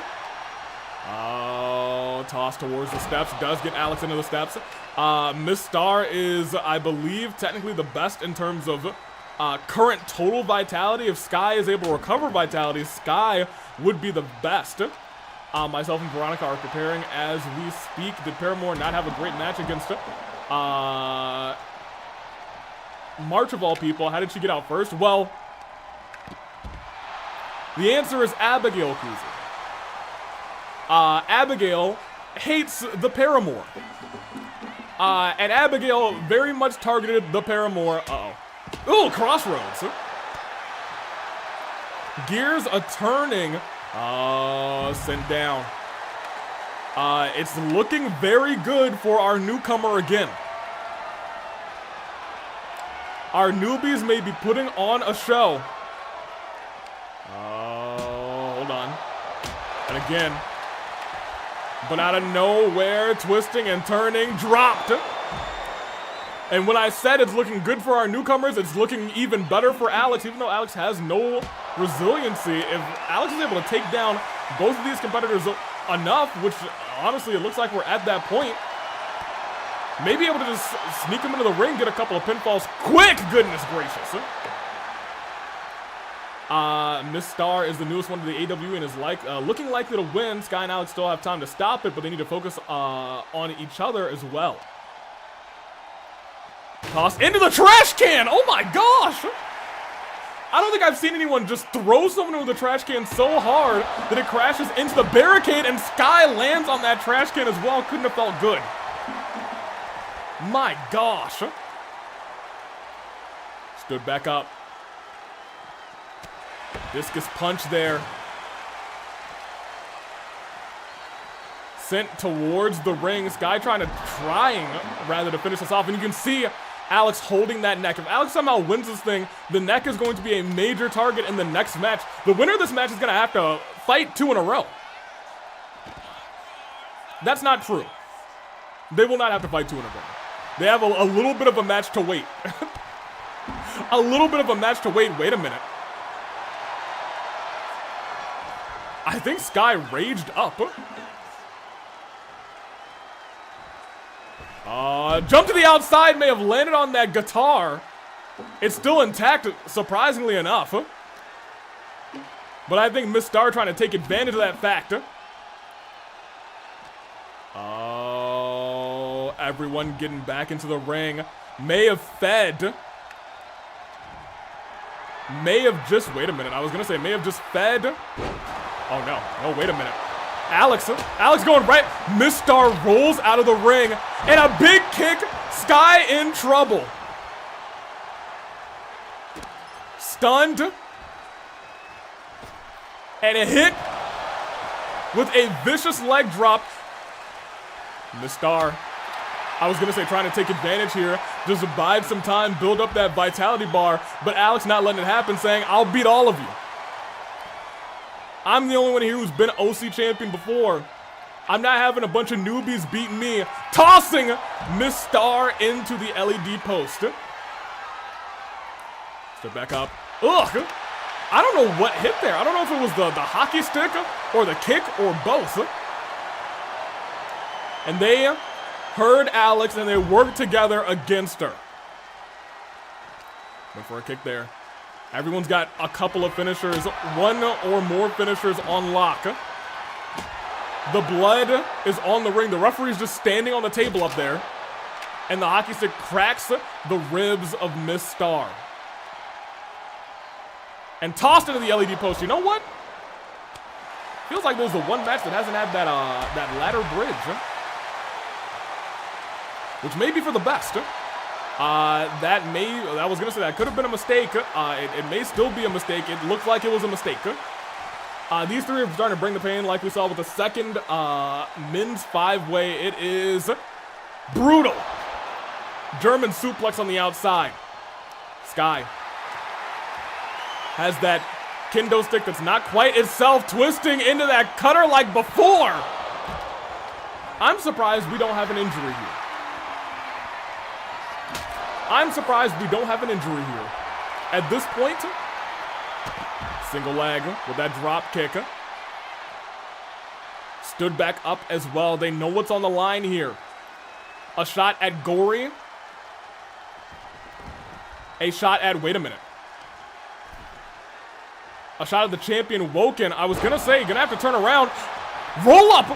Oh, toss towards the steps. Does get Alex into the steps. Miss Star is, I believe, technically the best in terms of current total vitality. If Sky is able to recover vitality, Sky would be the best. Myself and Veronica are preparing as we speak. Did Paramour not have a great match against March of all people? How did she get out first? Well, the answer is Abigail Cruiser. Abigail hates the Paramour. And Abigail very much targeted the Paramour. Uh-oh. Ooh, crossroads. Gears are turning. Sent down. It's looking very good for our newcomer again. Our newbies may be putting on a show. Hold on. And again. But out of nowhere, twisting and turning, dropped. And when I said it's looking good for our newcomers, it's looking even better for Alex, even though Alex has no resiliency. If Alex is able to take down both of these competitors enough, which honestly it looks like we're at that point, maybe able to just sneak him into the ring, get a couple of pinfalls quick, goodness gracious. Miss Star is the newest one to the AW and is looking likely to win. Sky and Alex still have time to stop it, but they need to focus on each other as well. Toss into the trash can! Oh my gosh! I don't think I've seen anyone just throw someone into the trash can so hard that it crashes into the barricade, and Sky lands on that trash can as well. Couldn't have felt good. My gosh. Stood back up. Discus punch there. Sent towards the ring. Sky trying rather to finish this off. And you can see Alex holding that neck. If Alex somehow wins this thing, the neck is going to be a major target in the next match. The winner of this match is going to have to fight 2 in a row. That's not true. They will not have to fight 2 in a row. They have a little bit of a match to wait. A little bit of a match to wait. Wait a minute. I think Sky raged up. Jump to the outside, may have landed on that guitar. It's still intact, surprisingly enough. But I think Miss Star trying to take advantage of that fact. Oh, everyone getting back into the ring. May have fed. May have just, wait a minute, I was gonna say may have just fed. Oh no, oh wait a minute. Alex going right. Miss Star rolls out of the ring, and a big kick. Sky in trouble. Stunned. And a hit with a vicious leg drop. Miss Star, I was gonna say trying to take advantage here, just bide some time, build up that vitality bar, but Alex not letting it happen, saying, I'll beat all of you. I'm the only one here who's been OC champion before. I'm not having a bunch of newbies beating me. Tossing Miss Star into the LED post. Step back up. Ugh. I don't know what hit there. I don't know if it was the hockey stick or the kick or both. And they heard Alex and they worked together against her. Went for a kick there. Everyone's got a couple of finishers, 1 or more finishers on lock. The blood is on the ring. The referee's just standing on the table up there. And the hockey stick cracks the ribs of Miss Star. And tossed into the LED post. You know what? Feels like there's the one match that hasn't had that ladder bridge. Which may be for the best. I was gonna say that could have been a mistake. It may still be a mistake. It looks like it was a mistake. These three are starting to bring the pain like we saw with the second men's 5-way. It is brutal. German suplex on the outside. Sky has that kendo stick that's not quite itself, twisting into that cutter like before. I'm surprised we don't have an injury here. I'm surprised we don't have an injury here. At this point, single leg with that drop kick. Stood back up as well. They know what's on the line here. A shot at Gorey. A shot at, wait a minute. A shot at the champion Woken. I was gonna say, you're gonna have to turn around. Roll up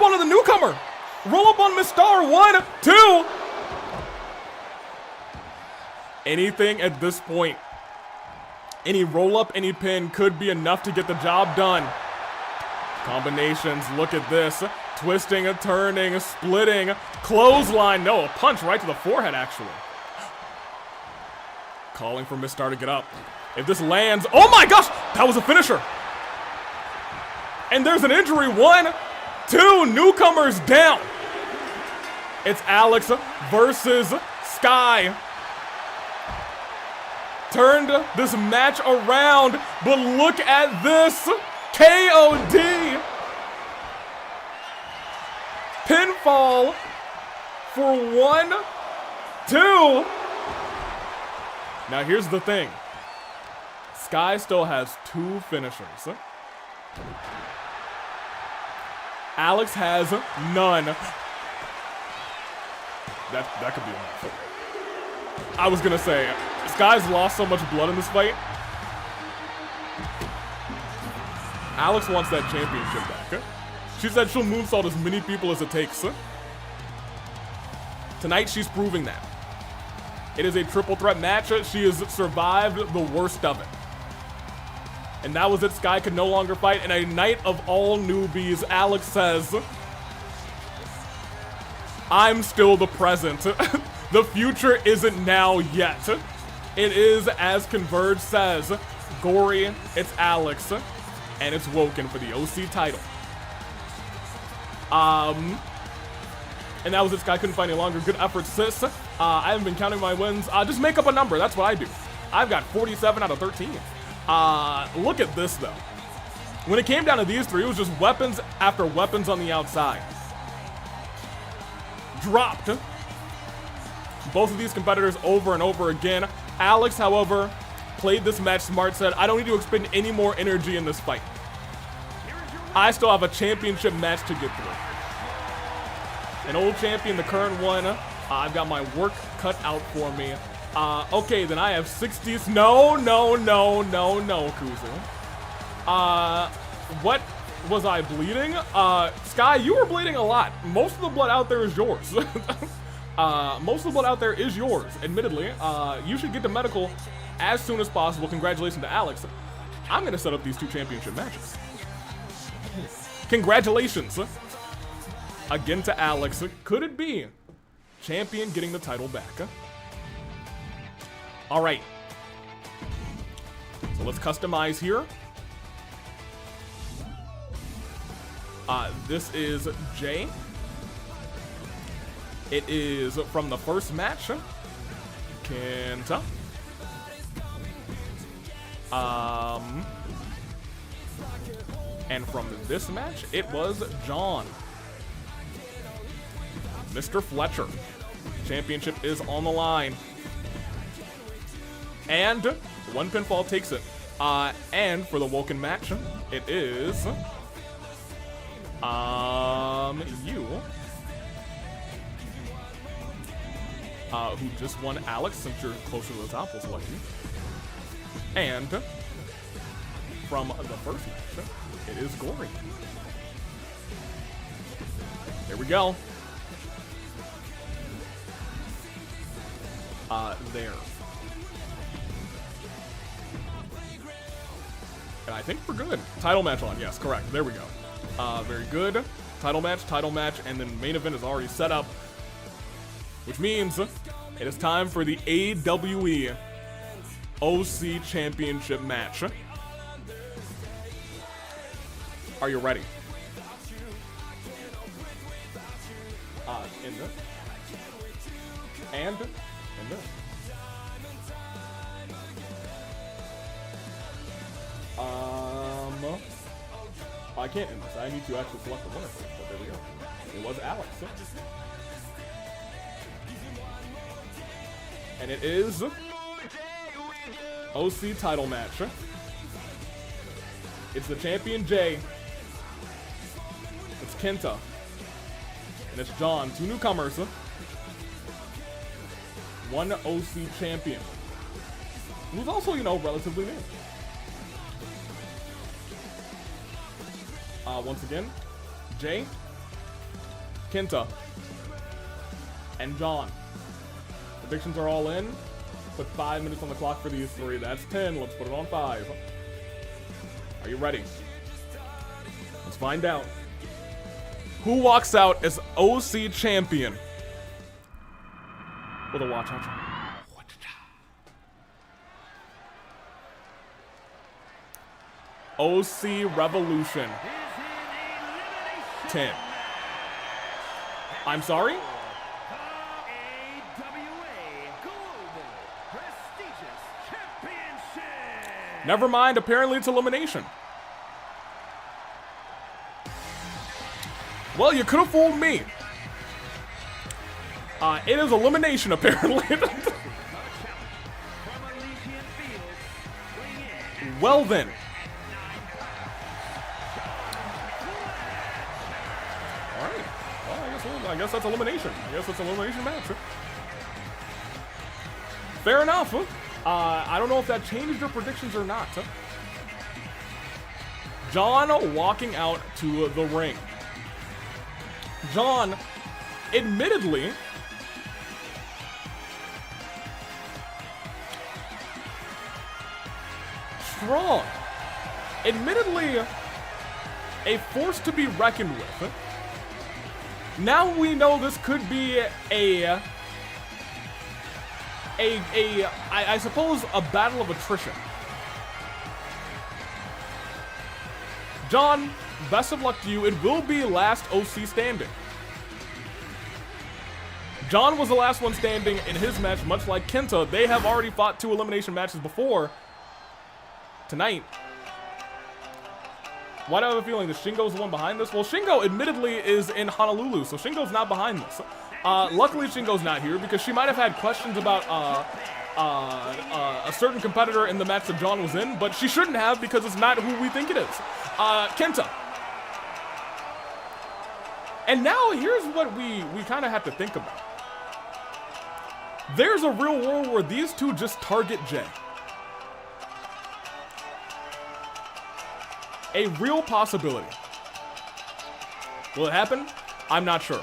onto the newcomer. Roll up on Miss Star, 1, 2. Anything at this point, any roll up, any pin could be enough to get the job done. Combinations, look at this. Twisting, turning, splitting, clothesline. No, a punch right to the forehead, actually. Calling for Mistar to get up. If this lands, oh my gosh, that was a finisher. And there's an injury. 1, 2, newcomers down. It's Alex versus Sky. Turned this match around, but look at this. KOD. Pinfall for 1, 2. Now here's the thing. Sky still has 2 finishers. Alex has none. That could be enough. I was gonna say, Sky's lost so much blood in this fight. Alex wants that championship back. She said she'll moonsault as many people as it takes. Tonight she's proving that. It is a triple threat match. She has survived the worst of it. And that was it. Sky could no longer fight. In a night of all newbies, Alex says, I'm still the present. The future isn't now yet. It is, as Converge says, Gorey, it's Alex, and it's Woken for the OC title. And that was it. Sky couldn't fight any longer. Good effort, sis. I haven't been counting my wins. Just make up a number. That's what I do. I've got 47 out of 13. Look at this, though. When it came down to these 3, it was just weapons after weapons on the outside. Dropped both of these competitors over and over again. Alex, however, played this match smart, said, I don't need to expend any more energy in this fight. I still have a championship match to get through. An old champion, the current one. I've got my work cut out for me. Okay, then I have 60s. No, Kuzu. What was I bleeding? Sky, you were bleeding a lot. Most of the blood out there is yours. Most of the blood out there is yours, admittedly. You should get to medical as soon as possible. Congratulations to Alex. I'm gonna set up these 2 championship matches. Congratulations again to Alex. Could it be champion getting the title back? All right. So let's customize here. This is Jay. It is from the first match. Kenta. And from this match, it was John. Mr. Fletcher. Championship is on the line. And 1 pinfall takes it. And for the Woken match, it is you. Who just won Alex, since you're closer to the top, was lucky. And from the first match, it is Gorey. There we go. There. And I think we're good. Title match on, yes, correct. There we go. Very good. Title match, and then main event is already set up. Which means it is time for the AWE OC Championship match. Are you ready? In this. And in this. I can't end this. I need to actually select the winner first, but there we go. It was Alex. And it is OC title match. It's the champion Jay. It's Kenta. And it's John. 2 newcomers. 1 OC champion. Who's also, you know, relatively new. Once again, Jay, Kenta, and John. Predictions are all in. Put 5 minutes on the clock for these 3. That's 10. Let's put it on 5. Are you ready? Let's find out who walks out as OC champion with a watch out. OC Revolution 10. I'm sorry? Never mind, apparently it's elimination. Well, you could have fooled me. It is elimination, apparently. Well then. Alright. Well, I guess that's elimination. I guess it's an elimination match. Fair enough. I don't know if that changed your predictions or not. John walking out to the ring. John, admittedly, strong. Admittedly, a force to be reckoned with. Now we know this could be I suppose, a battle of attrition. John, best of luck to you. It will be last OC standing. John was the last one standing in his match, much like Kenta. They have already fought 2 elimination matches before. Tonight. Why do I have a feeling that Shingo's the one behind this? Well, Shingo admittedly is in Honolulu, so Shingo's not behind this. Luckily, Shingo's not here because she might have had questions about a certain competitor in the match that John was in, but she shouldn't have because it's not who we think it is. Kenta. And now here's what we kind of have to think about. There's a real world where these two just target Jay. A real possibility. Will it happen? I'm not sure.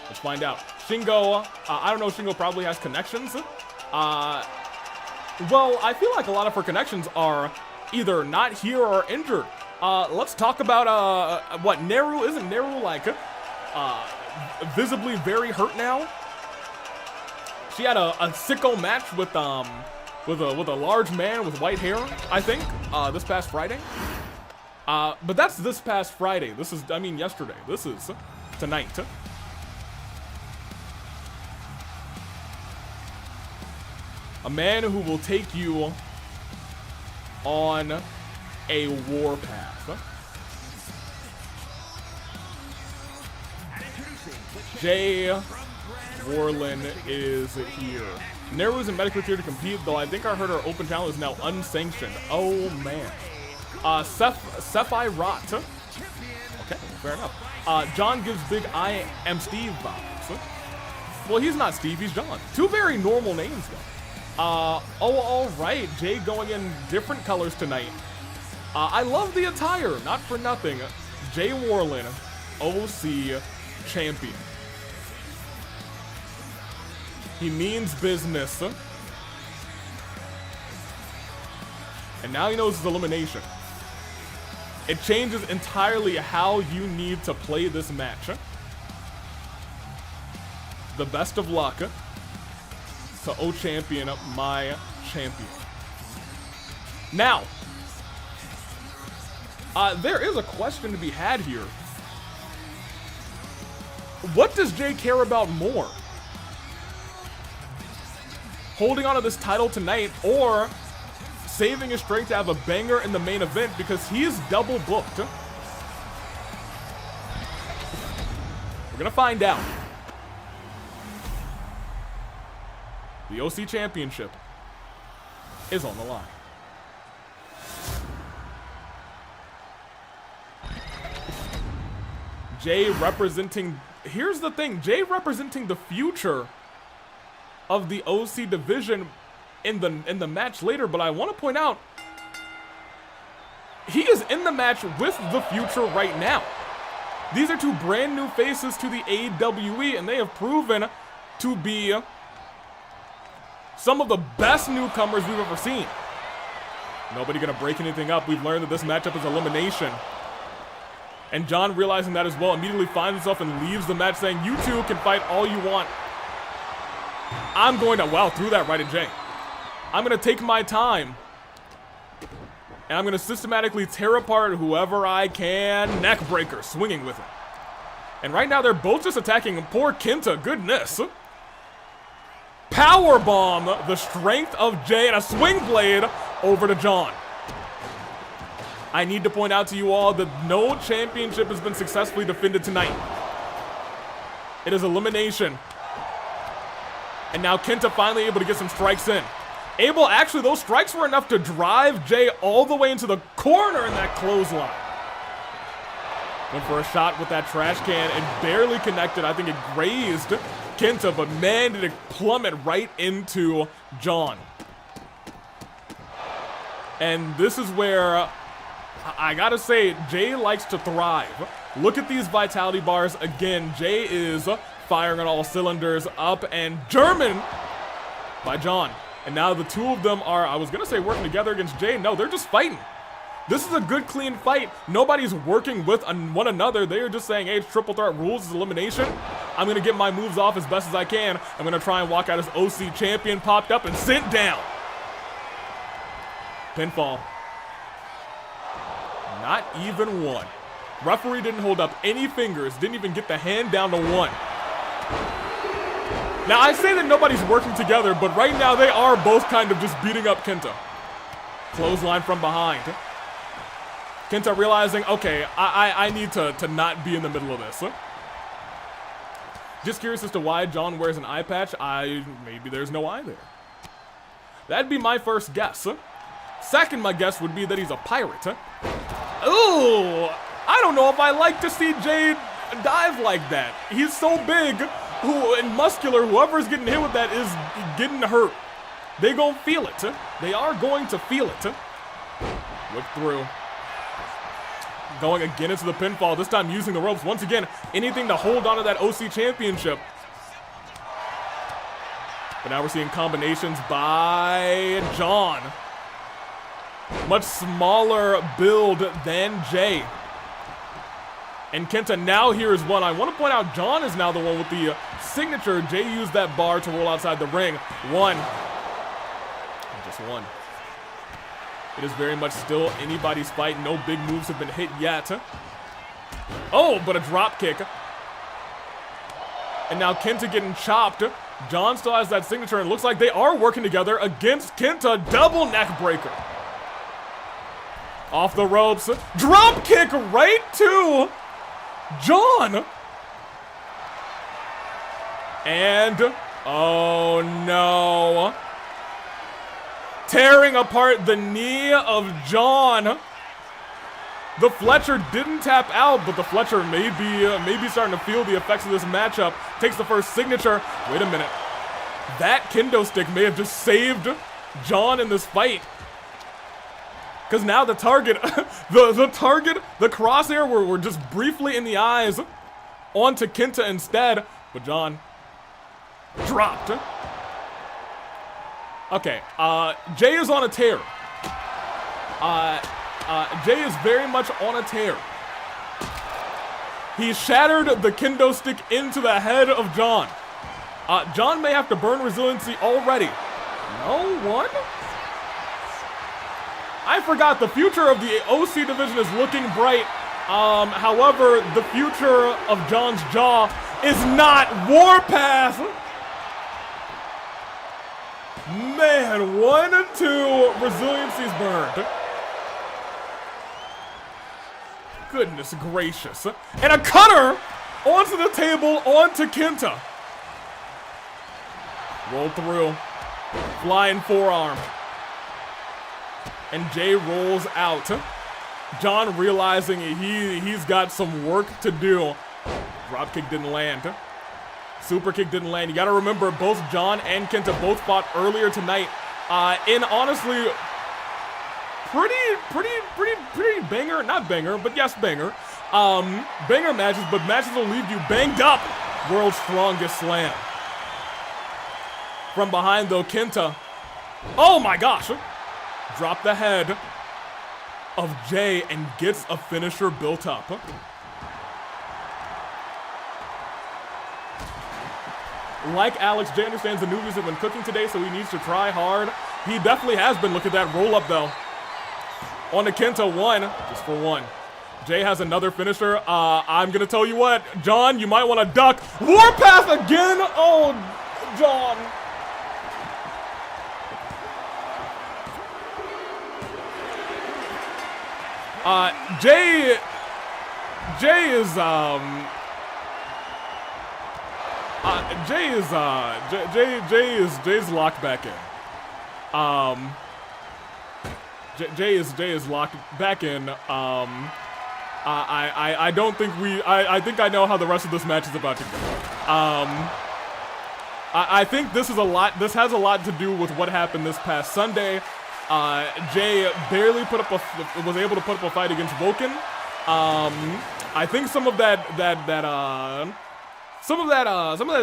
Let's find out. Shingo, I don't know, Shingo probably has connections. Well, I feel like a lot of her connections are either not here or injured. Let's talk about, what, Neru? Isn't Neru, like, visibly very hurt now? She had a sicko match with a large man with white hair, I think, this past Friday. But that's this past Friday. This is, I mean, yesterday. This is tonight. A man who will take you on a warpath. Jay Warlin is here. Neru's in medical tier to compete, though I think I heard our open channel is now unsanctioned. Oh man. Sephi Rot. Okay, fair enough. John gives big I am Steve vibes. Well, he's not Steve, he's John. 2 very normal names though. Oh, all right. Jay going in different colors tonight. I love the attire, not for nothing. Jay Warlin, OC champion. He means business. And now he knows his elimination. It changes entirely how you need to play this match. The best of luck to O Champion, my champion. Now, there is a question to be had here. What does Jay care about more? Holding on to this title tonight or saving his strength to have a banger in the main event because he's double booked? We're gonna find out. The OC Championship is on the line. Jay representing, here's the thing, Jay representing the future of the OC division in the match later, but I want to point out he is in the match with the future right now. These are 2 brand new faces to the AWE, and they have proven to be some of the best newcomers we've ever seen. Nobody gonna break anything up. We've learned that this matchup is elimination. And John, realizing that as well, immediately finds himself and leaves the match saying, you two can fight all you want. I'm going to, wow, threw that right at Jay. I'm going to take my time. And I'm going to systematically tear apart whoever I can. Neck breaker, swinging with it. And right now they're both just attacking poor Kenta, goodness. Power bomb, the strength of Jay, and a swing blade over to John. I need to point out to you all that no championship has been successfully defended tonight. It is elimination. And now Kenta finally able to get some strikes in. Actually, those strikes were enough to drive Jay all the way into the corner in that clothesline. Went for a shot with that trash can and barely connected. I think it grazed Kenta, but man, did it plummet right into John. And this is where I gotta say, Jay likes to thrive. Look at these vitality bars. Again, Jay is firing on all cylinders, up and German by John. And now the two of them are, I was gonna say working together against Jay. No, they're just fighting. This is a good, clean fight. Nobody's working with one another. They are just saying, hey, it's triple threat rules, it's elimination. I'm gonna get my moves off as best as I can. I'm gonna try and walk out as OC champion, popped up and sent down. Pinfall. Not even one. Referee didn't hold up any fingers, didn't even get the hand down to one. Now, I say that nobody's working together, but right now they are both kind of just beating up Kenta. Clothesline from behind. Kenta realizing, okay, I need to not be in the middle of this. Just curious as to why John wears an eye patch. Maybe there's no eye there. That'd be my first guess. Second, my guess would be that he's a pirate. Ooh, I don't know if I like to see Jay dive like that. He's so big and muscular, whoever's getting hit with that is getting hurt. They gonna feel it. They are going to feel it. Look through. Going again into the pinfall, this time using the ropes. Once again, anything to hold on to that OC championship. But now we're seeing combinations by John. Much smaller build than Jay. And Kenta now here is one. I want to point out John is now the one with the signature. Jay used that bar to roll outside the ring. One. Just one. It is very much still anybody's fight. No big moves have been hit yet. Oh, but a drop kick. And now Kenta getting chopped. John still has that signature, and it looks like they are working together against Kenta. Double neck breaker. Off the ropes. Drop kick right to John. And, oh no. Tearing apart the knee of John. The Fletcher didn't tap out, but the Fletcher may be starting to feel the effects of this matchup. Takes the first signature. Wait a minute. That kendo stick may have just saved John in this fight. Because now the target, the crosshair were just briefly in the eyes onto Kenta instead. But John dropped. Okay, Jay is on a tear. Jay is very much on a tear. He shattered the kendo stick into the head of John. John may have to burn resiliency already. No one? I forgot, the future of the OC division is looking bright. However, the future of John's jaw is not. Warpath! Man, 1 and 2 resiliency's burned. Goodness gracious. And a cutter onto the table, onto Kenta. Roll through. Flying forearm. And Jay rolls out. John realizing he's got some work to do. Dropkick didn't land. Super kick didn't land. You gotta remember, both John and Kenta both fought earlier tonight in honestly pretty banger, not banger, but yes, banger. Banger matches, but matches will leave you banged up. World's strongest slam. From behind though, Kenta. Oh my gosh. Drop the head of Jay and gets a finisher built up. Like Alex, Jay understands the newbies have been cooking today, so he needs to try hard. He definitely has been. Look at that roll up though. On to Kenta, 1, just for 1. Jay has another finisher. I'm gonna tell you what, John, you might want to duck. Warpath again. Oh, John. Jay is locked back in. Jay is locked back in. I don't think I think I know how the rest of this match is about to go. I think this has a lot to do with what happened this past Sunday. Jay barely was able to put up a fight against Vulcan. I think some of that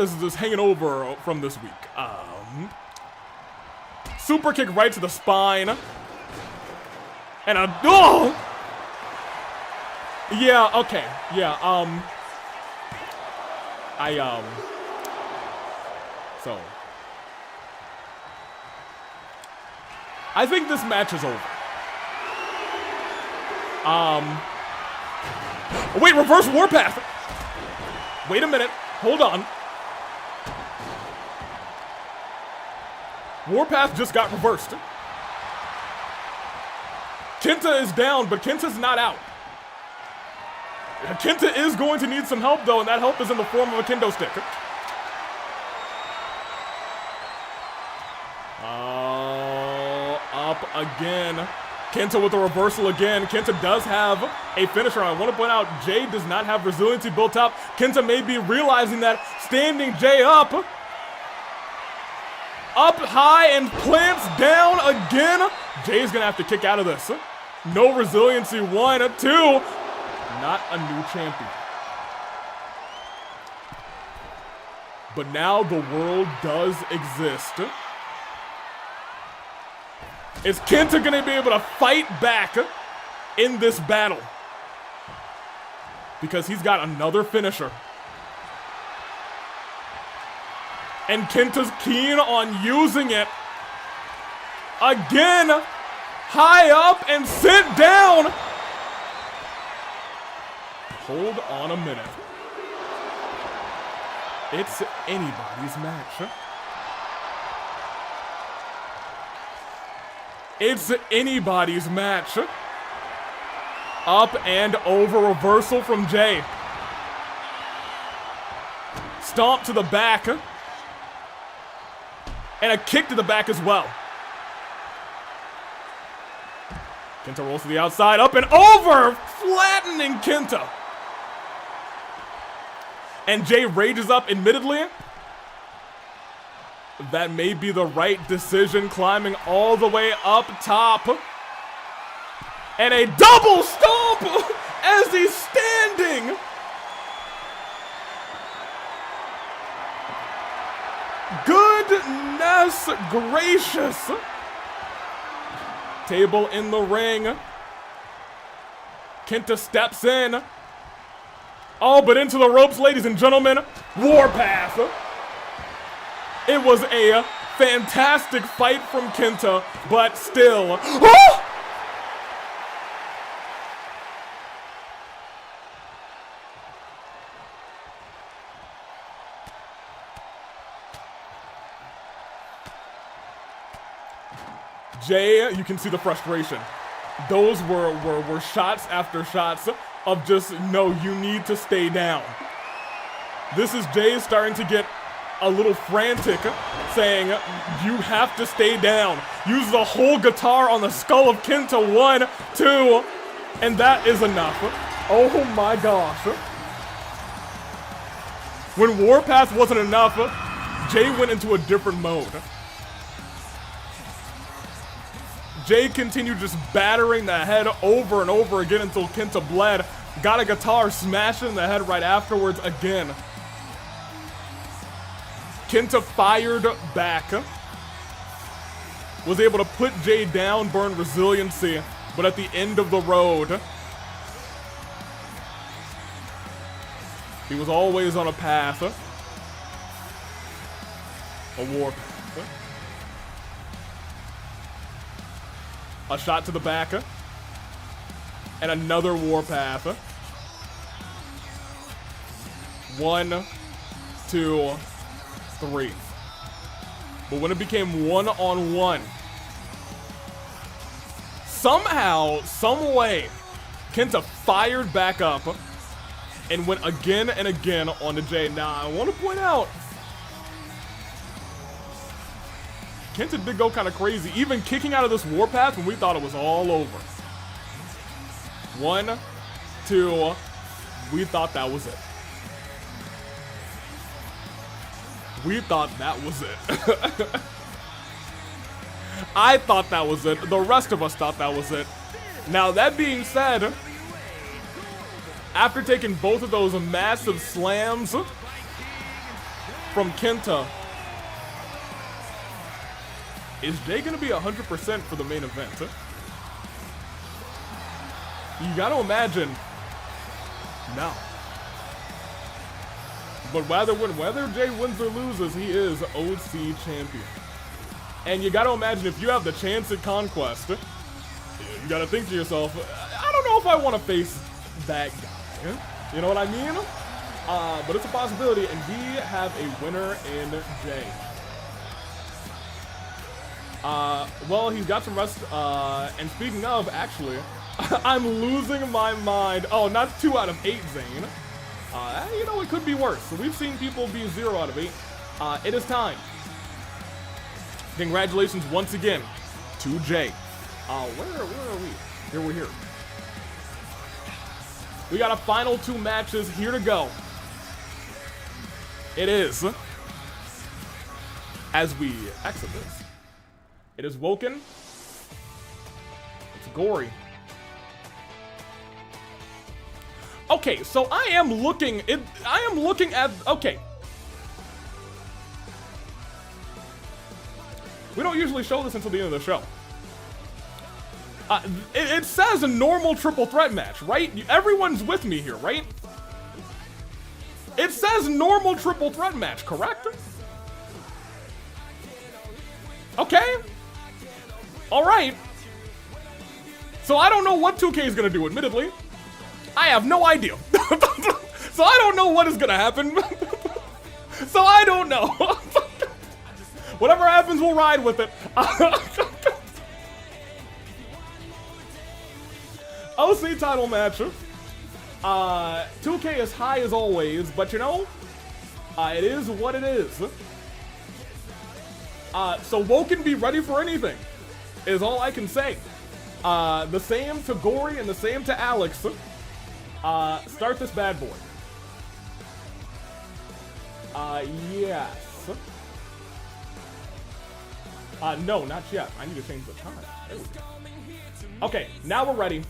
is just hanging over from this week. Super kick right to the spine. And a yeah, okay. Yeah, so I think this match is over. Wait, reverse warpath. Wait a minute. Hold on. Warpath just got reversed. Kenta is down, but Kenta's not out. Kenta is going to need some help, though, and that help is in the form of a kendo stick. Up again. Kenta with a reversal again. Kenta does have a finisher. I want to point out, Jay does not have resiliency built up. Kenta may be realizing that, standing Jay up. Up high and plants down again. Jay's going to have to kick out of this. No resiliency, 1, 2. Not a new champion. But now the world does exist. Is Kenta gonna be able to fight back in this battle? Because he's got another finisher. And Kenta's keen on using it. Again, high up and sent down. Hold on a minute. It's anybody's match. It's anybody's match. Up and over reversal from Jay. Stomp to the back. And a kick to the back as well. Kenta rolls to the outside, up and over, flattening Kenta. And Jay rages up, admittedly. That may be the right decision, climbing all the way up top. And a double stomp as he's standing. Goodness gracious. Table in the ring. Kenta steps in. Oh, but into the ropes, ladies and gentlemen. Warpath. It was a fantastic fight from Kenta, but still. Oh! Jay, you can see the frustration. Those were shots after shots of just, no, you need to stay down. This is Jay starting to get a little frantic, saying, you have to stay down. Use the whole guitar on the skull of Kenta, 1, 2, and that is enough. Oh my gosh. When Warpath wasn't enough, Jay went into a different mode. Jay continued just battering the head over and over again until Kenta bled. Got a guitar smashing in the head right afterwards again. Kenta fired back. Was able to put Jay down, burn resiliency, but at the end of the road, he was always on a path A warpath. A shot to the back. And another warpath. 1, 2, 3. But when it became one-on-one, somehow, some way, Kenta fired back up and went again and again on the J. Now, I want to point out, Kenta did go kind of crazy, even kicking out of this warpath when we thought it was all over. 1, 2, we thought that was it. We thought that was it. I thought that was it. The rest of us thought that was it. Now, that being said, after taking both of those massive slams from Kenta, is Jay gonna be 100% for the main event? You gotta imagine, no. But whether Jay wins or loses, he is OC champion. And you gotta imagine, if you have the chance at Conquest, you gotta think to yourself, I don't know if I want to face that guy. You know what I mean? But it's a possibility, and we have a winner in Jay. Well, he's got some rest, and speaking of, actually, I'm losing my mind. Oh, not 2 out of 8, Zain. You know, it could be worse. So we've seen people be 0 out of 8. It is time. Congratulations once again to Jay. Where are we? Here, we're here. We got a final 2 matches here to go. It is, as we exit this, it is Woken. It's Gorey. Okay, so I am looking at, okay. We don't usually show this until the end of the show. It says a normal triple threat match, right? Everyone's with me here, right? It says normal triple threat match, correct? Okay. All right. So I don't know what 2K is going to do, admittedly. I have no idea. So I don't know what is going to happen. So I don't know. Whatever happens, we'll ride with it. OC title match. 2K is high as always, but you know, it is what it is. So Woken, be ready for anything, is all I can say. The same to Gorey and the same to Alex. Start this bad boy. Yes. No, not yet. I need to change the time. There we go. Okay, now we're ready.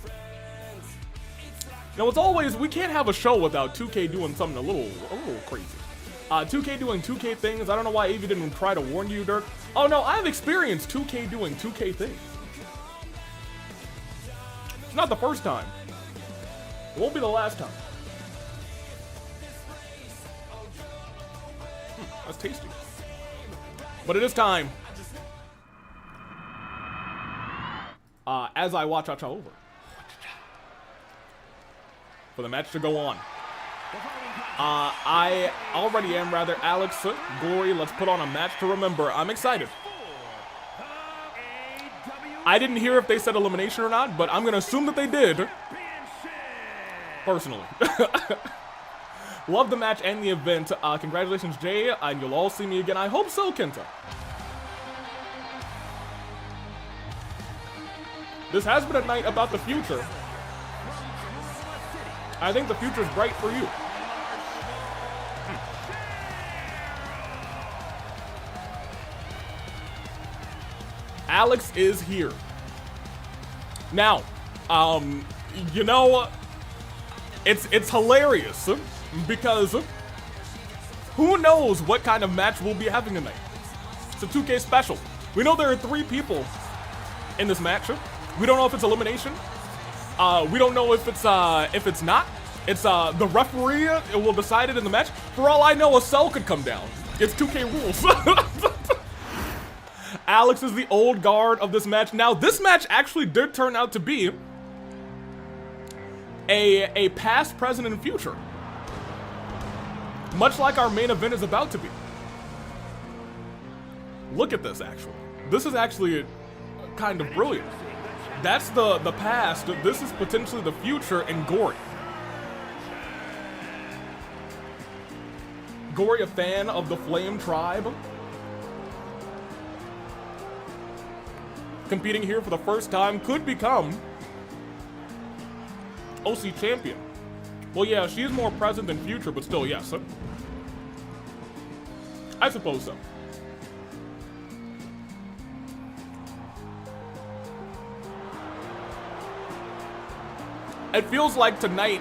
Now, as always, we can't have a show without 2K doing something a little crazy. 2K doing 2K things. I don't know why Avi didn't try to warn you, Dirk. Oh no, I've experienced 2K doing 2K things. It's not the first time. It won't be the last time. That's tasty. But it is time. As I watch Cha-Cha over. For the match to go on. I already am, rather. Alex, Gorey, let's put on a match to remember. I'm excited. I didn't hear if they said elimination or not, but I'm going to assume that they did. Personally. Love the match and the event. Congratulations, Jay, and you'll all see me again. I hope so, Kenta. This has been a night about the future. I think the future's bright for you. Alex is here. Now, you know, it's hilarious because who knows what kind of match we'll be having tonight. It's a 2K special. We know there are 3 people in this match. We don't know if it's elimination. We don't know if it's not. It's the referee will decide it in the match. For all I know, a cell could come down. It's 2K rules. Alex is the old guard of this match. Now, this match actually did turn out to be a past, present, and future. Much like our main event is about to be. Look at this, actually. This is actually kind of brilliant. That's the past. This is potentially the future in Gorey. Gorey, a fan of the Flame Tribe. Competing here for the first time, could become OC champion. Well, yeah, she's more present than future, but still, yes. I suppose so. It feels like tonight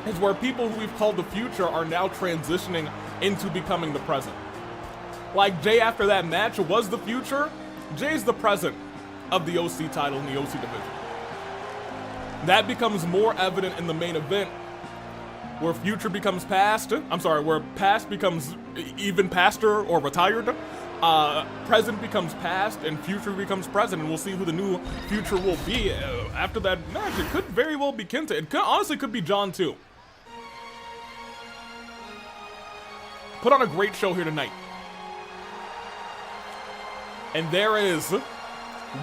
is where people who we've called the future are now transitioning into becoming the present. Like Jay after that match was the future, Jay's the present of the OC title in the OC division. That becomes more evident in the main event, where future becomes past. I'm sorry, where past becomes even paster or retired. Present becomes past and future becomes present, and we'll see who the new future will be after that match. It could very well be Kenta. It could, honestly could be John too. Put on a great show here tonight. And there is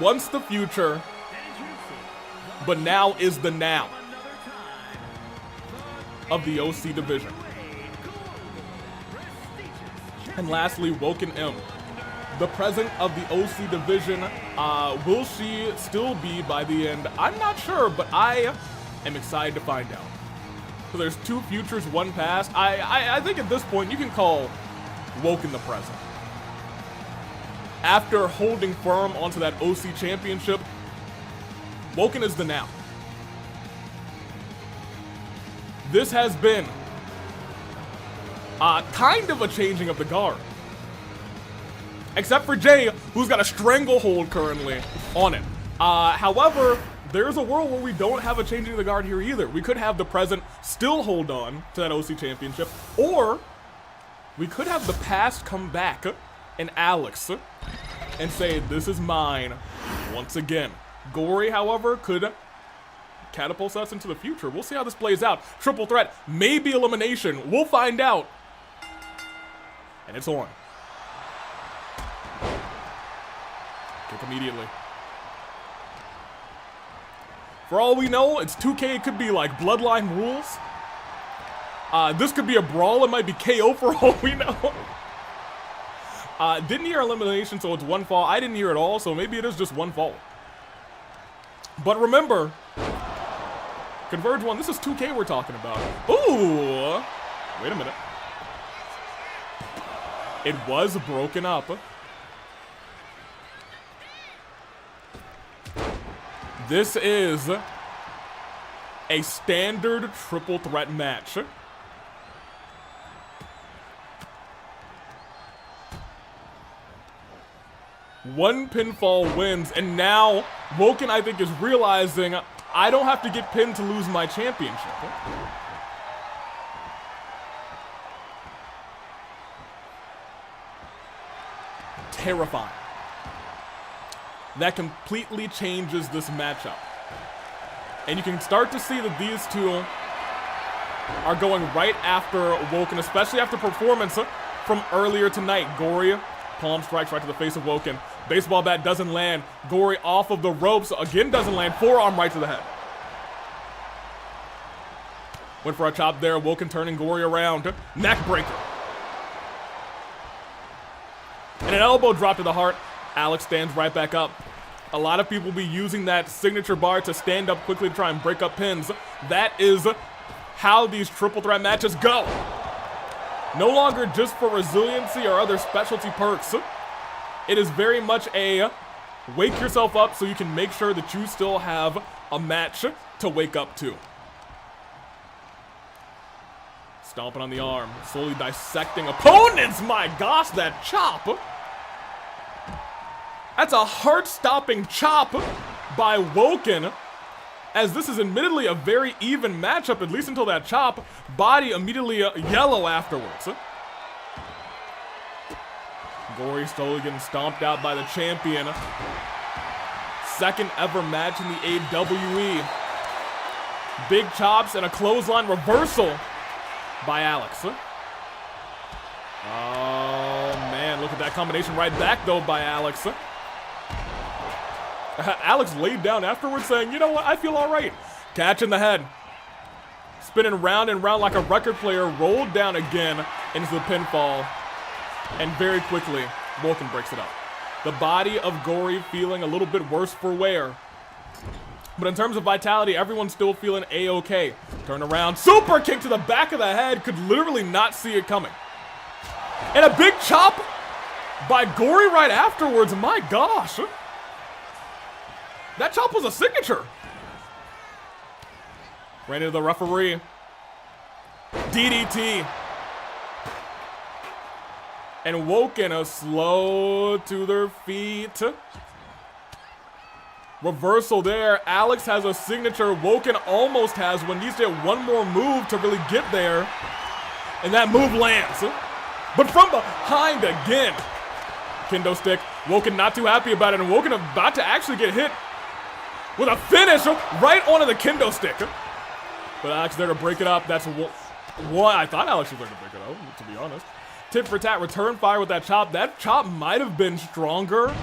once the future, but now is the now of the OC division. And lastly, Woken M, the present of the OC division. Will she still be by the end? I'm not sure, but I am excited to find out. So there's two futures, one past. I think at this point you can call Woken the present. After holding firm onto that OC championship, Woken is the now. This has been kind of a changing of the guard. Except for Jay, who's got a stranglehold currently on it. However, there's a world where we don't have a changing of the guard here either. We could have the present still hold on to that OC championship, or we could have the past come back and Alex and say, this is mine once again. Gorey, however, could catapult us into the future. We'll see how this plays out. Triple threat, maybe elimination. We'll find out. And it's on. Kick immediately. For all we know, it's 2K. It could be like Bloodline rules. This could be a brawl. It might be KO for all we know. Didn't hear elimination, so it's one fall. I didn't hear it all, so maybe it is just one fall. But remember, Converge 1, this is 2K we're talking about. Ooh! Wait a minute. It was broken up. This is a standard triple threat match. One pinfall wins, and now Woken, I think, is realizing I don't have to get pinned to lose my championship. Terrifying. That completely changes this matchup. And you can start to see that these two are going right after Woken, especially after performance from earlier tonight. Gorey, palm strikes right to the face of Woken. Baseball bat doesn't land. Gorey off of the ropes, again doesn't land. Forearm right to the head. Went for a chop there. Woken turning Gorey around. Neck breaker. And an elbow drop to the heart. Alex stands right back up. A lot of people will be using that signature bar to stand up quickly to try and break up pins. That is how these triple threat matches go. No longer just for resiliency or other specialty perks. It is very much a wake yourself up so you can make sure that you still have a match to wake up to. Stomping on the arm, slowly dissecting opponents. My gosh, that chop. That's a heart-stopping chop by Woken, as this is admittedly a very even matchup, at least until that chop. Body immediately yellow afterwards. Gorey slowly getting stomped out by the champion. Second ever match in the AWE. Big chops and a clothesline reversal by Alex. Oh man, look at that combination right back though by Alex. Alex laid down afterwards saying, you know what, I feel all right. Catch in the head. Spinning round and round like a record player, rolled down again into the pinfall. And very quickly, Vulcan breaks it up. The body of Gorey feeling a little bit worse for wear. But in terms of vitality, everyone's still feeling A-okay. Turn around, super kick to the back of the head, could literally not see it coming. And a big chop by Gorey right afterwards, my gosh. That chop was a signature. Ran into the referee. DDT. And Woken are slow to their feet. Reversal there. Alex has a signature. Woken almost has one. Needs to get one more move to really get there. And that move lands. But from behind again. Kendo stick. Woken not too happy about it. And Woken about to actually get hit with a finish right onto the kendo stick. But Alex there to break it up. That's what I thought Alex was there to break it up, to be honest. Tit for tat, return fire with that chop. That chop might have been stronger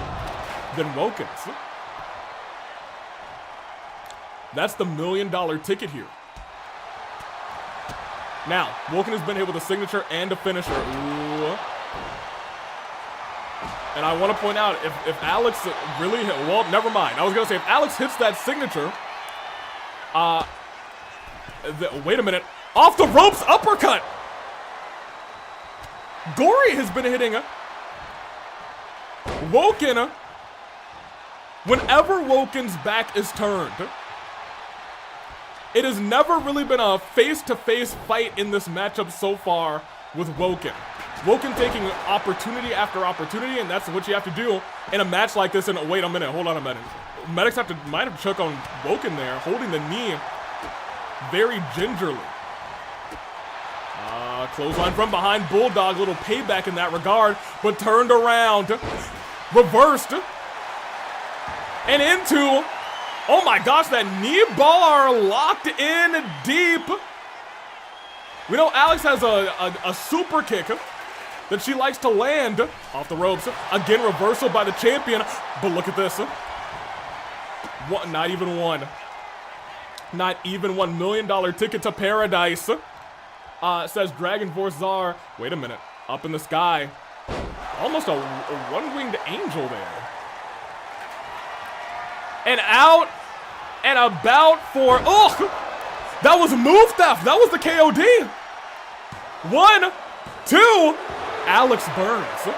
than Woken's. That's the $1 million ticket here. Now, Woken has been hit with a signature and a finisher. Ooh. And I want to point out, if Alex really hit, well, never mind. I was going to say, if Alex hits that signature, wait a minute. Off the ropes, uppercut! Gorey has been hitting Woken whenever Woken's back is turned. It has never really been a face-to-face fight in this matchup so far with Woken. Woken taking opportunity after opportunity, and that's what you have to do in a match like this. And wait a minute, hold on a minute. Medics might have choke on Woken there, holding the knee very gingerly. Clothesline from behind, Bulldog, little payback in that regard, but turned around, reversed, and into, oh my gosh, that knee bar locked in deep. We know Alex has a super kick that she likes to land off the ropes. Again, reversal by the champion, but look at this. What? Not even one. Not even $1 million ticket to paradise. Says Dragon Force Czar. Wait a minute. Up in the sky. Almost a one-winged angel there. And out and about for... Oh! That was move theft. That was the KOD. 1, 2. Alex burns.